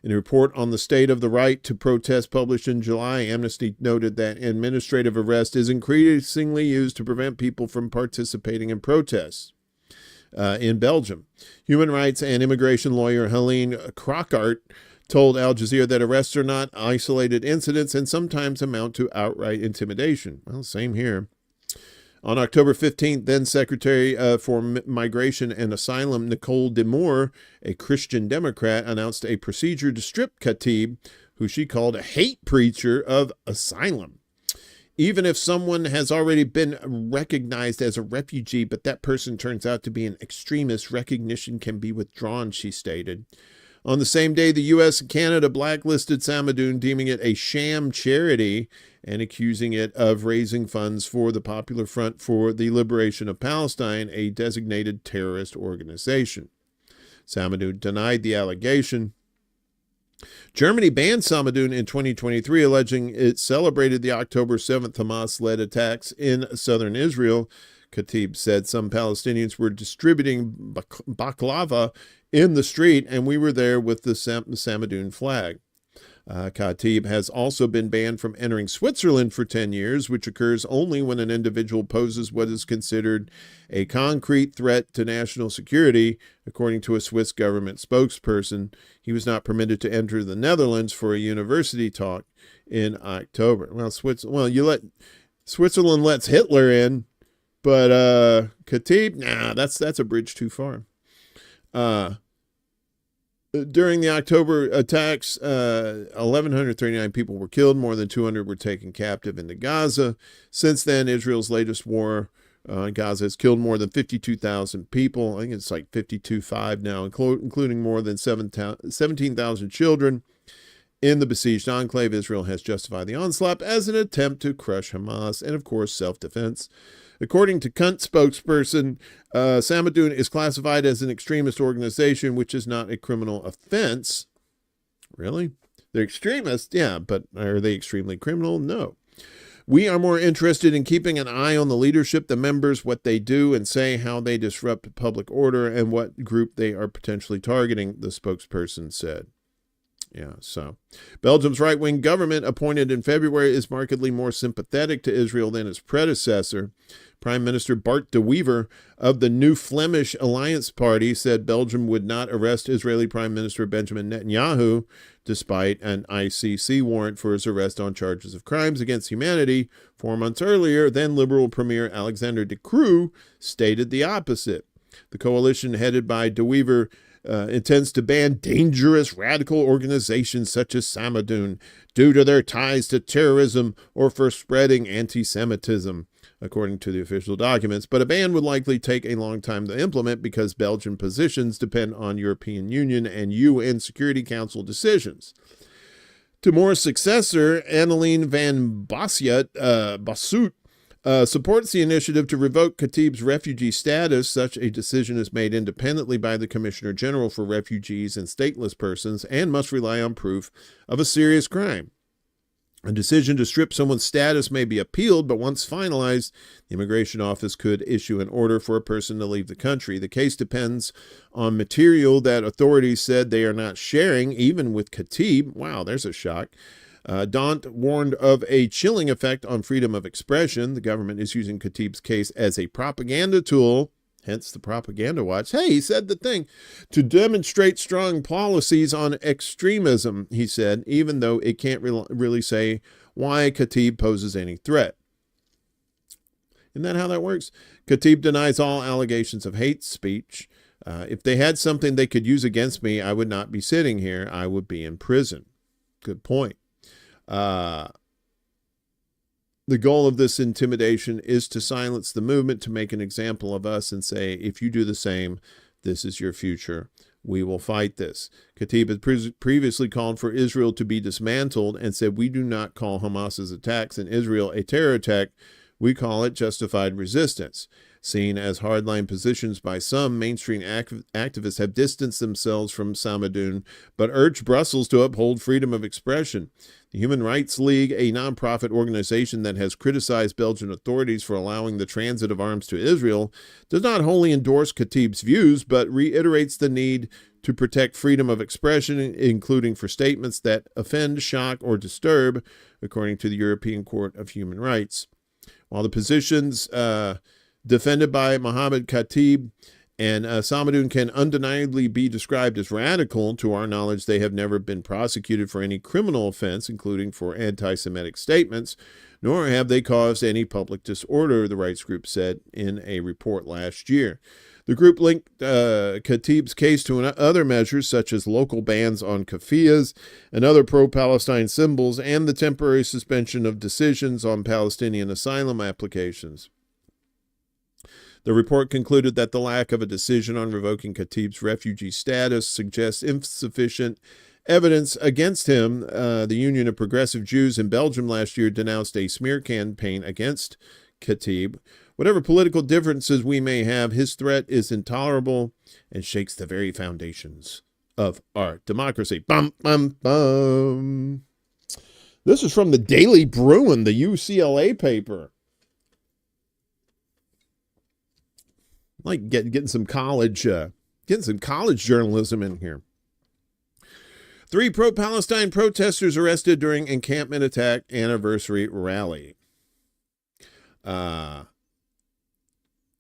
In a report on the state of the right to protest published in July, Amnesty noted that administrative arrest is increasingly used to prevent people from participating in protests in Belgium. Human rights and immigration lawyer Helene Crockart told Al Jazeera that arrests are not isolated incidents and sometimes amount to outright intimidation. Well, same here. On October 15th, then Secretary for Migration and Asylum Nicole Demore, a Christian Democrat, announced a procedure to strip Khatib, who she called a hate preacher, of asylum. Even if someone has already been recognized as a refugee, but that person turns out to be an extremist, recognition can be withdrawn, she stated. On the same day, the U.S. and Canada blacklisted Sandbloom, deeming it a sham charity and accusing it of raising funds for the Popular Front for the Liberation of Palestine, a designated terrorist organization. Sandbloom denied the allegation. Germany banned Sandbloom in 2023, alleging it celebrated the October 7th Hamas-led attacks in southern Israel. Khatib said some Palestinians were distributing baklava in the street, and we were there with the Sandbloom flag. Khatib has also been banned from entering Switzerland for 10 years, which occurs only when an individual poses what is considered a concrete threat to national security, according to a Swiss government spokesperson. He was not permitted to enter the Netherlands for a university talk in October. Well, Switzerland lets Hitler in, but Khatib, nah, that's a bridge too far. During the October attacks, 1,139 people were killed. More than 200 were taken captive into Gaza. Since then, Israel's latest war on Gaza has killed more than 52,000 people. I think it's like 52.5 now, including more than 17,000 children. In the besieged enclave, Israel has justified the onslaught as an attempt to crush Hamas and, of course, self-defense. According to Kunt spokesperson, Sandbloom is classified as an extremist organization, which is not a criminal offense. Really? They're extremists? Yeah, but are they extremely criminal? No. We are more interested in keeping an eye on the leadership, the members, what they do and say, how they disrupt public order, and what group they are potentially targeting, the spokesperson said. Yeah, so Belgium's right-wing government, appointed in February, is markedly more sympathetic to Israel than its predecessor. Prime Minister Bart de Wever of the New Flemish Alliance Party said Belgium would not arrest Israeli Prime Minister Benjamin Netanyahu, despite an ICC warrant for his arrest on charges of crimes against humanity 4 months earlier. Then Liberal Premier Alexander De Croo stated the opposite. The coalition headed by De Wever intends to ban dangerous radical organizations such as Sandbloom due to their ties to terrorism or for spreading anti-Semitism, according to the official documents. But a ban would likely take a long time to implement because Belgian positions depend on European Union and UN Security Council decisions. Demore's successor, Anneleen van Bossut, supports the initiative to revoke Khatib's refugee status. Such a decision is made independently by the Commissioner General for Refugees and Stateless Persons and must rely on proof of a serious crime. A decision to strip someone's status may be appealed, but once finalized, the Immigration Office could issue an order for a person to leave the country. The case depends on material that authorities said they are not sharing, even with Khatib. Wow, there's a shock. Daunt warned of a chilling effect on freedom of expression. The government is using Khatib's case as a propaganda tool, hence the propaganda watch. Hey, he said the thing, to demonstrate strong policies on extremism, he said, even though it can't really say why Khatib poses any threat. Isn't that how that works? Khatib denies all allegations of hate speech. If they had something they could use against me, I would not be sitting here. I would be in prison. Good point. The goal of this intimidation is to silence the movement, to make an example of us and say, if you do the same, this is your future. We will fight this. Khatib had previously called for Israel to be dismantled and said, we do not call Hamas's attacks in Israel a terror attack. We call it justified resistance. Seen as hardline positions by some, mainstream activists have distanced themselves from Sandbloom, but urged Brussels to uphold freedom of expression. The Human Rights League, a nonprofit organization that has criticized Belgian authorities for allowing the transit of arms to Israel, does not wholly endorse Khatib's views, but reiterates the need to protect freedom of expression, including for statements that offend, shock, or disturb, according to the European Court of Human Rights. While the positions defended by Mohammed Khatib And Sandbloom can undeniably be described as radical. To our knowledge, they have never been prosecuted for any criminal offense, including for anti-Semitic statements, nor have they caused any public disorder, the rights group said in a report last year. The group linked Khatib's case to other measures, such as local bans on keffiyehs and other pro-Palestine symbols, and the temporary suspension of decisions on Palestinian asylum applications. The report concluded that the lack of a decision on revoking Khatib's refugee status suggests insufficient evidence against him. The Union of Progressive Jews in Belgium last year denounced a smear campaign against Khatib. Whatever political differences we may have, his threat is intolerable and shakes the very foundations of our democracy. Bum, bum, bum. This is from the Daily Bruin, the UCLA paper. Like getting some college journalism in here. 3 pro-Palestine protesters arrested during encampment attack anniversary rally.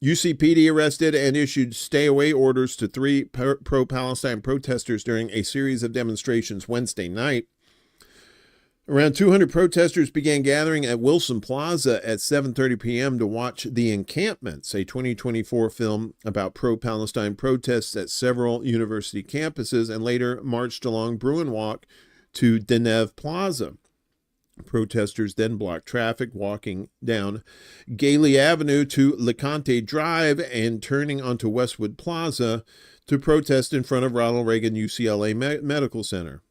UCPD arrested and issued stay-away orders to 3 pro-Palestine protesters during a series of demonstrations Wednesday night. Around 200 protesters began gathering at Wilson Plaza at 7:30 p.m. to watch The Encampments, a 2024 film about pro-Palestine protests at several university campuses, and later marched along Bruin Walk to Deneuve Plaza. Protesters then blocked traffic, walking down Gailey Avenue to LeConte Drive and turning onto Westwood Plaza to protest in front of Ronald Reagan UCLA Medical Center.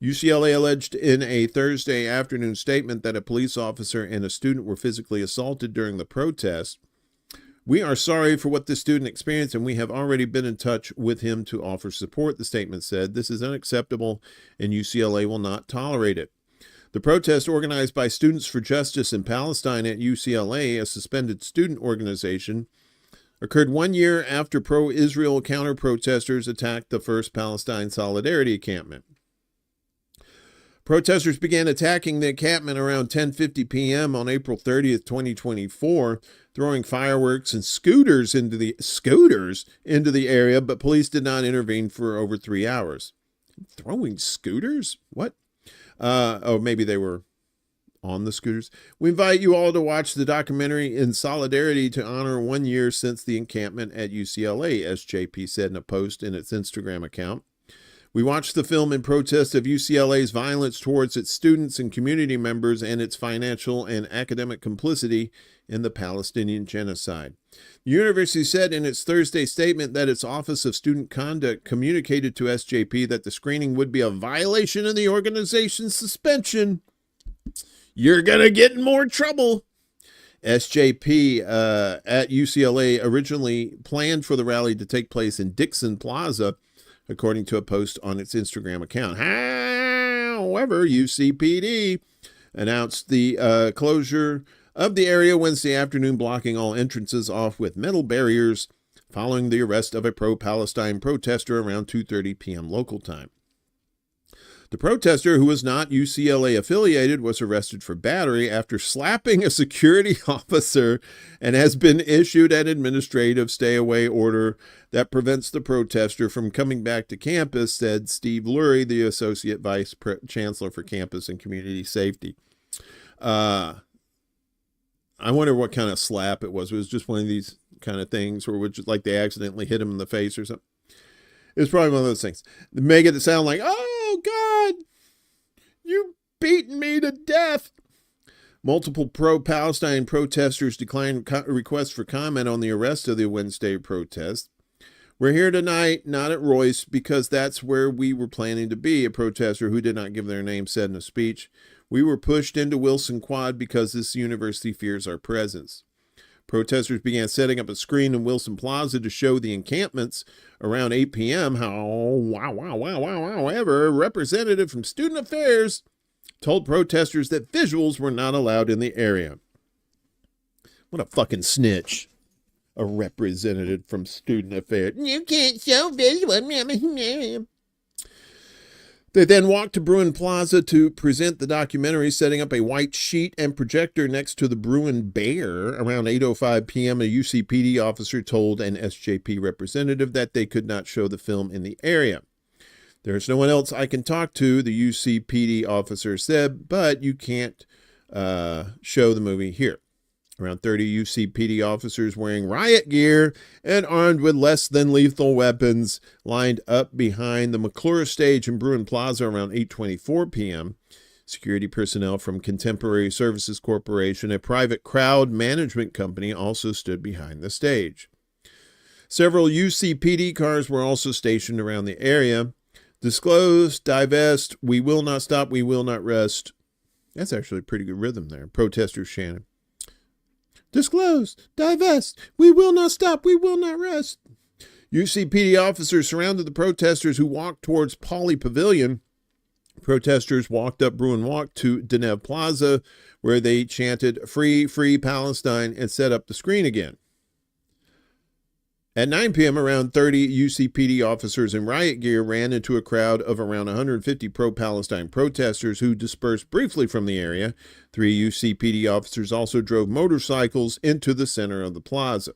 UCLA alleged in a Thursday afternoon statement that a police officer and a student were physically assaulted during the protest. "We are sorry for what this student experienced, and we have already been in touch with him to offer support," the statement said. "This is unacceptable, and UCLA will not tolerate it." The protest, organized by Students for Justice in Palestine at UCLA, a suspended student organization, occurred 1 year after pro-Israel counter-protesters attacked the first Palestine Solidarity encampment. Protesters began attacking the encampment around 10:50 p.m. on April 30th, 2024, throwing fireworks and scooters into the area, but police did not intervene for over 3 hours. Throwing scooters? What? Maybe they were on the scooters. "We invite you all to watch the documentary in solidarity to honor 1 year since the encampment at UCLA," SJP said in a post in its Instagram account. "We watched the film in protest of UCLA's violence towards its students and community members and its financial and academic complicity in the Palestinian genocide." The university said in its Thursday statement that its Office of Student Conduct communicated to SJP that the screening would be a violation of the organization's suspension. You're going to get in more trouble. SJP at UCLA originally planned for the rally to take place in Dixon Plaza, according to a post on its Instagram account. However, UCPD announced the closure of the area Wednesday afternoon, blocking all entrances off with metal barriers following the arrest of a pro-Palestine protester around 2:30 p.m. local time. The protester, who was not UCLA affiliated, was arrested for battery after slapping a security officer and has been issued an administrative stay-away order that prevents the protester from coming back to campus, said Steve Lurie, the Associate Vice Chancellor for Campus and Community Safety. I wonder what kind of slap it was. It was just one of these kind of things where like they accidentally hit him in the face or something. It was probably one of those things. They make it sound like, "Oh, God, you beaten me to death." Multiple pro-Palestine protesters declined requests for comment on the arrest of the Wednesday protest. "We're here tonight, not at Royce, because that's where we were planning to be," a protester who did not give their name said in a speech. "We were pushed into Wilson Quad because this university fears our presence." Protesters began setting up a screen in Wilson Plaza to show the encampments around 8 p.m. However, a representative from Student Affairs told protesters that visuals were not allowed in the area. What a fucking snitch. A representative from Student Affairs. "You can't show visuals." They then walked to Bruin Plaza to present the documentary, setting up a white sheet and projector next to the Bruin Bear. Around 8:05 p.m., a UCPD officer told an SJP representative that they could not show the film in the area. There's no one else I can talk to, the UCPD officer said, but you can't show the movie here. Around 30 UCPD officers wearing riot gear and armed with less than lethal weapons lined up behind the McClure stage in Bruin Plaza around 8:24 p.m. Security personnel from Contemporary Services Corporation, a private crowd management company, also stood behind the stage. Several UCPD cars were also stationed around the area. Disclose, divest, we will not stop, we will not rest. That's actually a pretty good rhythm there. Protesters chanted. Disclose, divest, we will not stop, we will not rest. UCPD officers surrounded the protesters who walked towards Pauley Pavilion. Protesters walked up Bruin Walk to Denev Plaza, where they chanted, Free, Free Palestine, and set up the screen again. At 9 p.m., around 30 UCPD officers in riot gear ran into a crowd of around 150 pro-Palestine protesters who dispersed briefly from the area. 3 UCPD officers also drove motorcycles into the center of the plaza.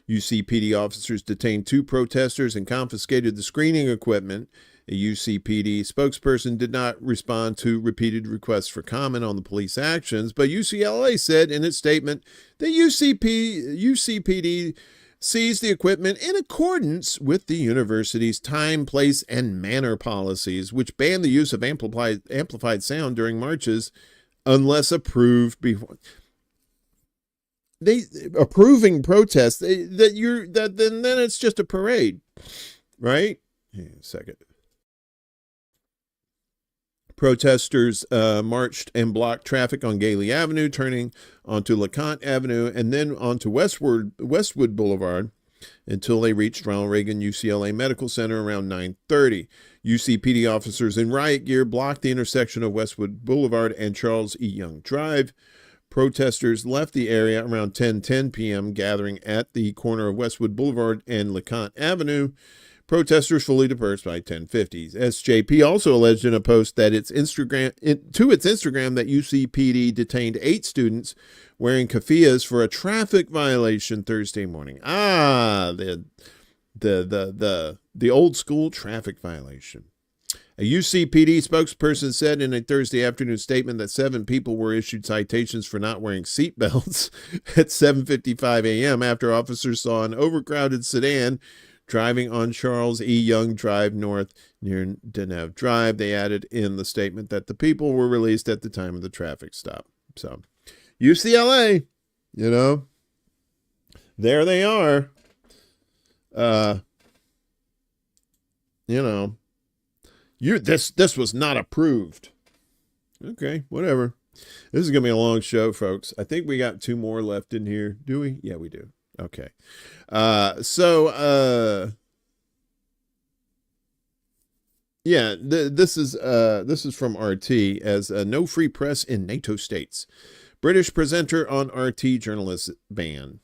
UCPD officers detained 2 protesters and confiscated the screening equipment. A UCPD spokesperson did not respond to repeated requests for comment on the police actions, but UCLA said in its statement that UCPD seized the equipment in accordance with the university's time, place, and manner policies, which ban the use of amplified sound during marches unless approved before. They approving protests then it's just a parade, right? Hang on a second. Protesters marched and blocked traffic on Gailey Avenue, turning onto LeConte Avenue and then onto Westwood Boulevard until they reached Ronald Reagan UCLA Medical Center around 9:30. UCPD officers in riot gear blocked the intersection of Westwood Boulevard and Charles E. Young Drive. Protesters left the area around 10:10 p.m., gathering at the corner of Westwood Boulevard and LeConte Avenue. Protesters fully dispersed by 10:50. SJP also alleged in a post that its Instagram that UCPD detained 8 students wearing keffiyehs for a traffic violation Thursday morning. The old school traffic violation. A UCPD spokesperson said in a Thursday afternoon statement that 7 people were issued citations for not wearing seatbelts at 7:55 a.m. after officers saw an overcrowded sedan driving on Charles E. Young Drive North near Denev Drive. They added in the statement that the people were released at the time of the traffic stop. So, UCLA, there they are. This was not approved. Okay, whatever. This is going to be a long show, folks. I think we got 2 more left in here. Do we? Yeah, we do. Okay. This is from RT as no free press in NATO states. British presenter on RT journalist ban.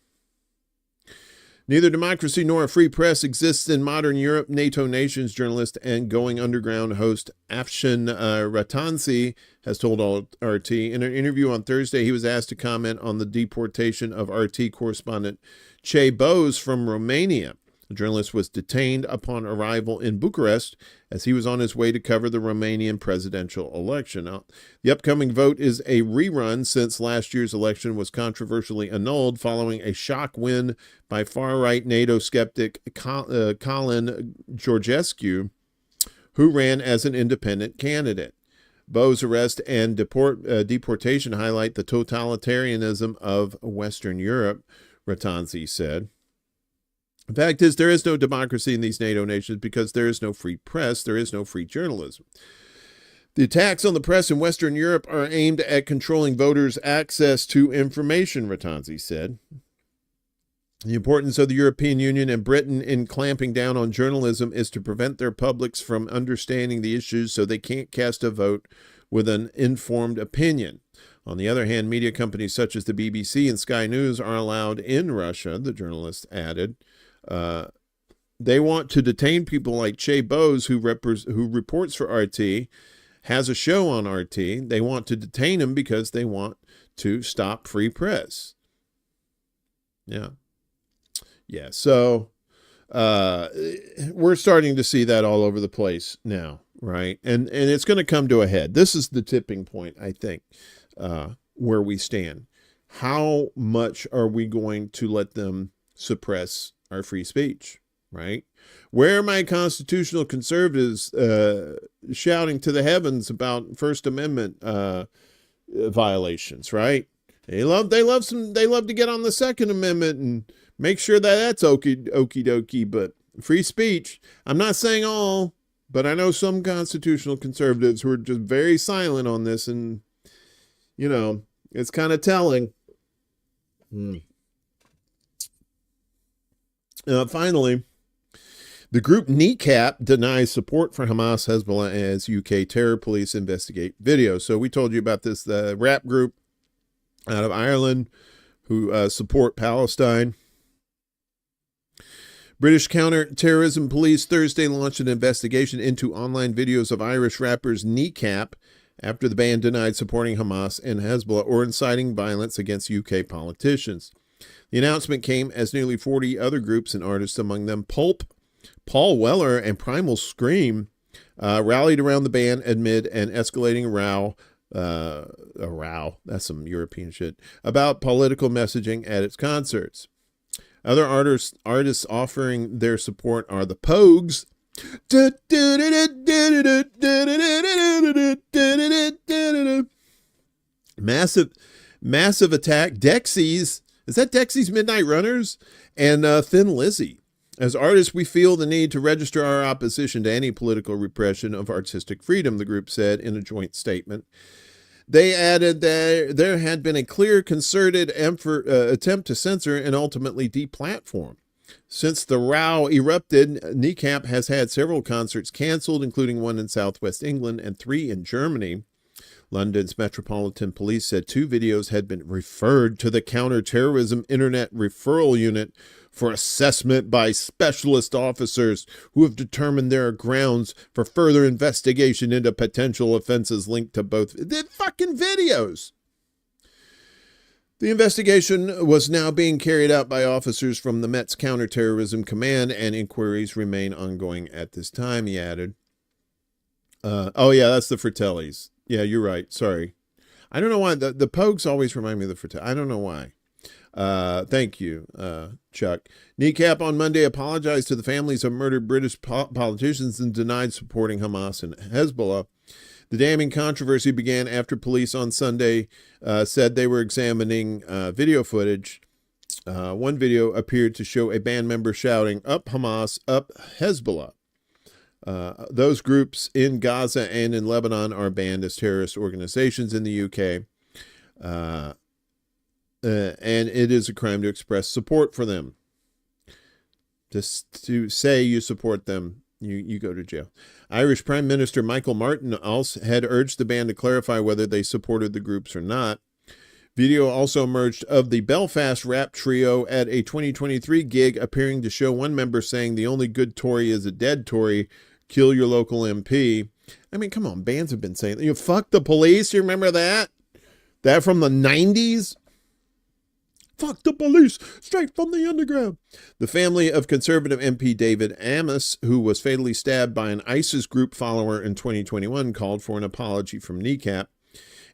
Neither democracy nor a free press exists in modern Europe. NATO nations journalist and going underground host Afshin Ratansi has told RT. In an interview on Thursday, he was asked to comment on the deportation of RT correspondent Che Bose from Romania. The journalist was detained upon arrival in Bucharest as he was on his way to cover the Romanian presidential election. Now, the upcoming vote is a rerun since last year's election was controversially annulled following a shock win by far-right NATO skeptic Colin Georgescu, who ran as an independent candidate. Bo's arrest and deportation highlight the totalitarianism of Western Europe, Ratansi said. The fact is, there is no democracy in these NATO nations because there is no free press, there is no free journalism. The attacks on the press in Western Europe are aimed at controlling voters' access to information, Ratansi said. The importance of the European Union and Britain in clamping down on journalism is to prevent their publics from understanding the issues so they can't cast a vote with an informed opinion. On the other hand, media companies such as the BBC and Sky News are allowed in Russia, the journalist added. They want to detain people like Che Bose, who reports for RT, has a show on RT. They want to detain him because they want to stop free press. Yeah. Yeah. So we're starting to see that all over the place now, right? And it's going to come to a head. This is the tipping point, I think, where we stand. How much are we going to let them suppress our free speech? Right? Where are my constitutional conservatives shouting to the heavens about First Amendment violations? Right? They love to get on the Second Amendment and make sure that that's okie dokie. But free speech, I'm not saying all, but I know some constitutional conservatives who are just very silent on this, and it's kind of telling. Finally, the group Kneecap denies support for Hamas Hezbollah as UK terror police investigate video. So we told you about this, the rap group out of Ireland who support Palestine. British counter-terrorism police Thursday launched an investigation into online videos of Irish rappers Kneecap after the band denied supporting Hamas and Hezbollah or inciting violence against UK politicians. The announcement came as nearly 40 other groups and artists, among them Pulp, Paul Weller, and Primal Scream, rallied around the band amid an escalating row, that's some European shit, about political messaging at its concerts. Other artists offering their support are the Pogues, Massive Attack, Dexys, is that Dexys Midnight Runners? And Thin Lizzy. As artists, we feel the need to register our opposition to any political repression of artistic freedom, the group said in a joint statement. They added that there had been a clear, concerted attempt to censor and ultimately deplatform. Since the row erupted, Kneecap has had several concerts canceled, including one in southwest England and 3 in Germany. London's Metropolitan Police said 2 videos had been referred to the Counterterrorism Internet Referral Unit for assessment by specialist officers who have determined there are grounds for further investigation into potential offenses linked to both the fucking videos. The investigation was now being carried out by officers from the Met's Counterterrorism Command, and inquiries remain ongoing at this time, he added. Oh, yeah, that's the Fratellis. Yeah, you're right. Sorry. I don't know why. The Pogues always remind me of the Fratellis. I don't know why. Thank you, Chuck. Kneecap on Monday apologized to the families of murdered British politicians and denied supporting Hamas and Hezbollah. The damning controversy began after police on Sunday said they were examining video footage. One video appeared to show a band member shouting, "Up Hamas, up Hezbollah." Those groups in Gaza and in Lebanon are banned as terrorist organizations in the UK. And it is a crime to express support for them. Just to say you support them, you go to jail. Irish Prime Minister Michael Martin also had urged the band to clarify whether they supported the groups or not. Video also emerged of the Belfast rap trio at a 2023 gig, appearing to show one member saying the only good Tory is a dead Tory, kill your local MP. I mean, come on, bands have been saying, fuck the police, you remember that? That from the 90s? Fuck the police, straight from the underground. The family of conservative MP David Amos, who was fatally stabbed by an ISIS group follower in 2021, called for an apology from Kneecap.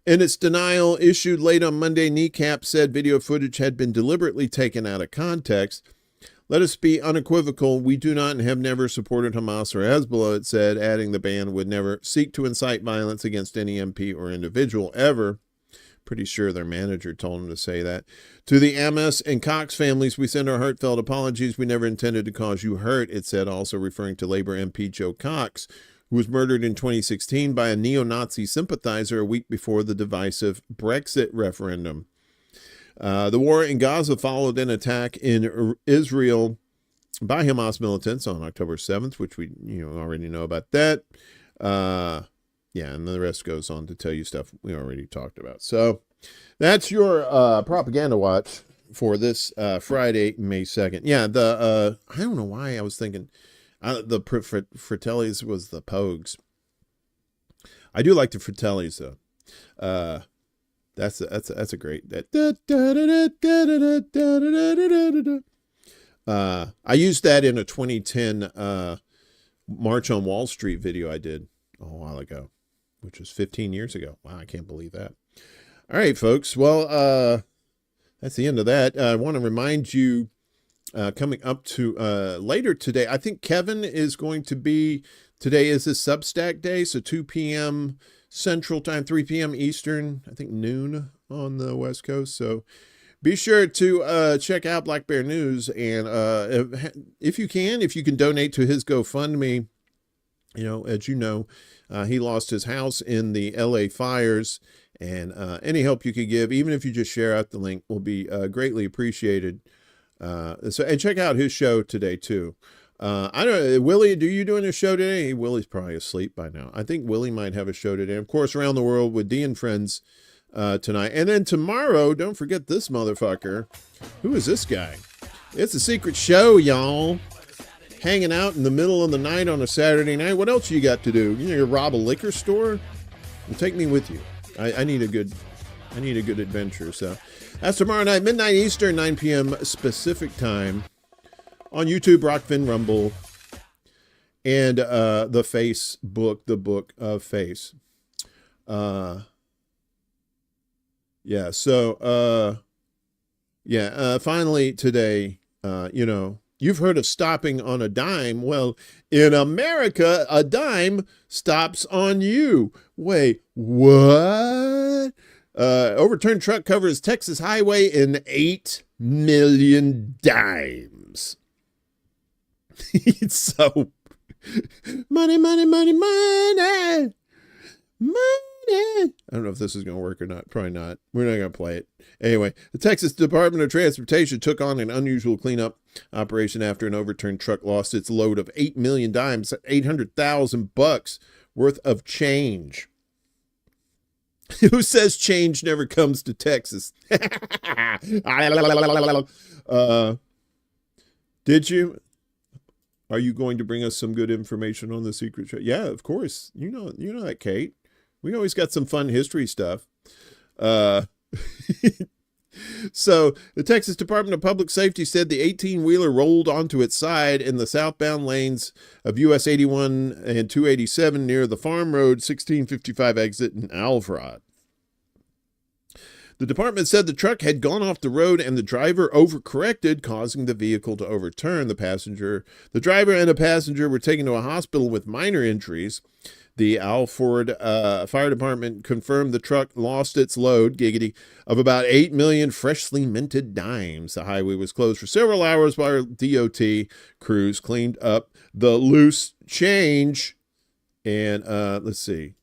In its denial issued late on Monday, Kneecap said video footage had been deliberately taken out of context. Let us be unequivocal, we do not and have never supported Hamas or Hezbollah, it said, adding the band would never seek to incite violence against any MP or individual ever. Pretty sure their manager told him to say that. To the Amos and Cox families, we send our heartfelt apologies. We never intended to cause you hurt, it said, also referring to Labour MP Joe Cox, who was murdered in 2016 by a neo-Nazi sympathizer a week before the divisive Brexit referendum. The war in Gaza followed an attack in Israel by Hamas militants on October 7th, which we already know about that. Yeah, and the rest goes on to tell you stuff we already talked about. So that's your propaganda watch. for this Friday, May 2nd. Yeah, the I don't know why I was thinking the Fratellis was the Pogues. I do like the Fratellis though. That's a great. I used that in a 2010 March on Wall Street video I did a while ago, which was 15 years ago. Wow, I can't believe that. All right, folks. Well, that's the end of that. I want to remind you, coming up to later today, I think Kevin is going to be, today is his Substack day, so 2 p.m. Central Time, 3 p.m. Eastern, I think noon on the West Coast. So be sure to check out Black Bear News, and if you can donate to his GoFundMe. You know, as you know, he lost his house in the LA fires, and any help you could give, even if you just share out the link, will be greatly appreciated. And check out his show today too. I don't know, Willie, are you doing a show today? Willie's probably asleep by now. I think Willie might have a show today. Of course, Around the World with Dee and Friends tonight. And then tomorrow, don't forget this motherfucker. Who is this guy? It's a secret show, y'all. Hanging out in the middle of the night on a Saturday night. What else you got to do? You rob a liquor store? Well, take me with you. I need a good adventure. So that's tomorrow night, midnight Eastern, 9 p.m. Pacific time. On YouTube, Rockfin Rumble, and the Facebook, the Book of Face. Finally today, you've heard of stopping on a dime. Well, in America, a dime stops on you. Wait, what? Overturned truck covers Texas highway in 8 million dimes. It's so money. I don't know if this is going to work or not. Probably not. We're not going to play it. Anyway, the Texas Department of Transportation took on an unusual cleanup operation after an overturned truck lost its load of 8 million dimes, $800,000 worth of change. Who says change never comes to Texas? Did you? Are you going to bring us some good information on the secret show? Yeah, of course. You know that, Kate. We always got some fun history stuff. So the Texas Department of Public Safety said the 18-wheeler rolled onto its side in the southbound lanes of US 81 and 287 near the Farm Road 1655 exit in Alvarado. The department said the truck had gone off the road and the driver overcorrected, causing the vehicle to overturn. The driver and a passenger were taken to a hospital with minor injuries. The Alford Fire Department confirmed the truck lost its load, giggity, of about 8 million freshly minted dimes. The highway was closed for several hours while DOT crews cleaned up the loose change. And let's see.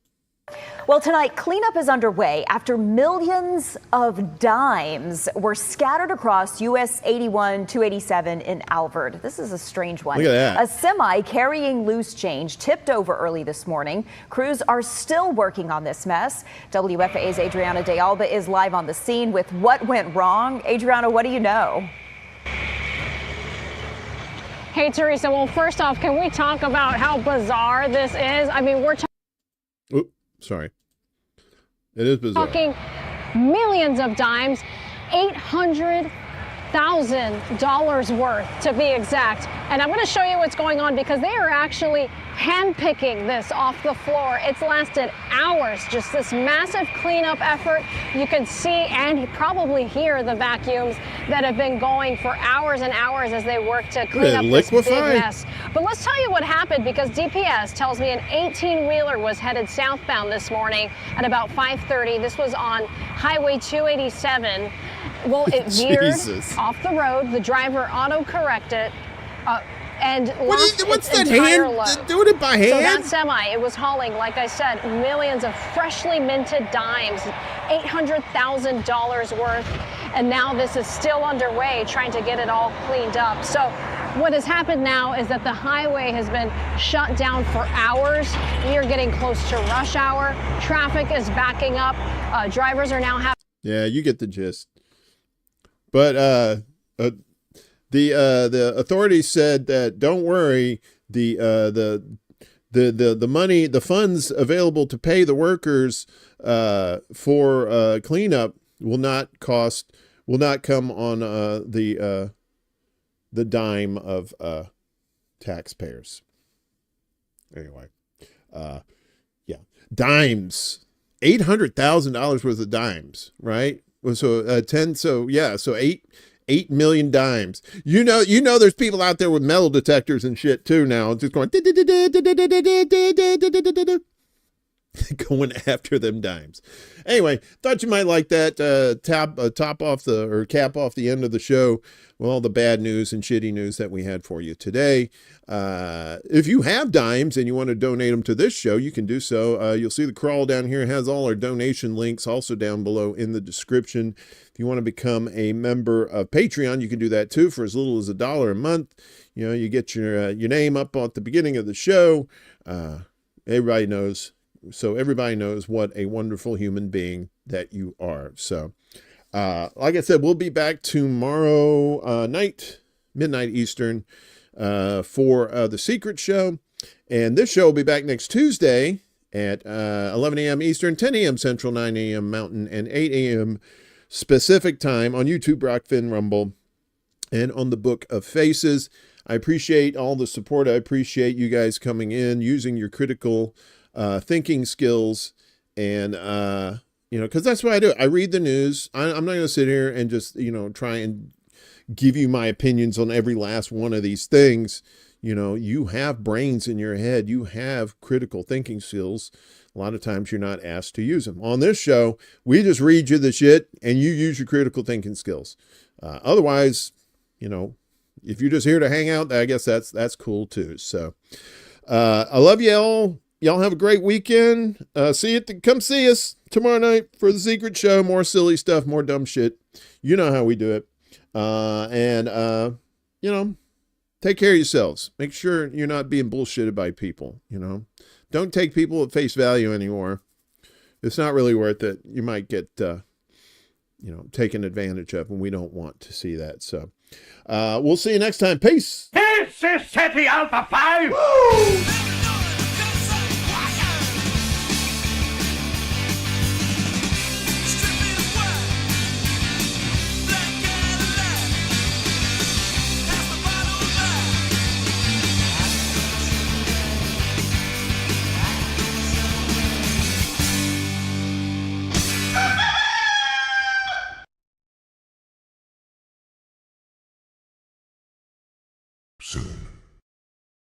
Well, tonight, cleanup is underway after millions of dimes were scattered across US 81, 287 in Alvord. This is a strange one. Look at that. A semi carrying loose change tipped over early this morning. Crews are still working on this mess. WFAA's Adriana De Alba is live on the scene with what went wrong. Adriana, what do you know? Hey, Teresa, well, first off, can we talk about how bizarre this is? I mean, we're Sorry. It is bizarre. talking millions of dimes, $800,000 worth to be exact. And I'm going to show you what's going on because they are actually handpicking this off the floor. It's lasted hours, just this massive cleanup effort. You can see and probably hear the vacuums that have been going for hours and hours as they work to clean up this big mess. But let's tell you what happened because DPS tells me an 18-wheeler was headed southbound this morning at about 5:30. This was on Highway 287. Well, it veered off the road. The driver auto-corrected and lost what's its that entire hand? load. Doing it by hand? So that semi, it was hauling, like I said, millions of freshly minted dimes, $800,000 worth. And now this is still underway, trying to get it all cleaned up. So what has happened now is that the highway has been shut down for hours. We are getting close to rush hour. Traffic is backing up. Drivers are now having... Yeah, you get the gist. But the authorities said that don't worry, the money, the funds available to pay the workers for cleanup will not come on the dime of taxpayers. Anyway, yeah, dimes, $800,000 worth of dimes, right? So 10, so yeah, so 8 million dimes. You know, there's people out there with metal detectors and shit too now, just going going after them dimes. Anyway, thought you might like that. Cap off the end of the show with all the bad news and shitty news that we had for you today. If you have dimes and you want to donate them to this show, you can do so. You'll see the crawl down here has all our donation links also down below in the description. If you want to become a member of Patreon, you can do that too for as little as $1 a month. You know, you get your name up at the beginning of the show. Everybody knows what a wonderful human being that you are. So, like I said, we'll be back tomorrow night, midnight Eastern, for the Secret Show. And this show will be back next Tuesday at 11 a.m. Eastern, 10 a.m. Central, 9 a.m. Mountain, and 8 a.m. Pacific time on YouTube, Rockfin, Rumble, and on the Book of Faces. I appreciate all the support. I appreciate you guys coming in, using your critical thinking skills, and because that's what I do. I read the news. I'm not going to sit here and just try and give you my opinions on every last one of these things. You have brains in your head. You have critical thinking skills. A lot of times you're not asked to use them. On this show, we just read you the shit and you use your critical thinking skills. Otherwise, if you're just here to hang out, I guess that's cool too. So I love you all. Y'all have a great weekend. Come see us tomorrow night for the Secret Show. More silly stuff, more dumb shit. You know how we do it. Take care of yourselves. Make sure you're not being bullshitted by people. Don't take people at face value anymore. It's not really worth it. You might get, taken advantage of, and we don't want to see that. So, we'll see you next time. Peace. This is City Alpha 5! Woo! Soon.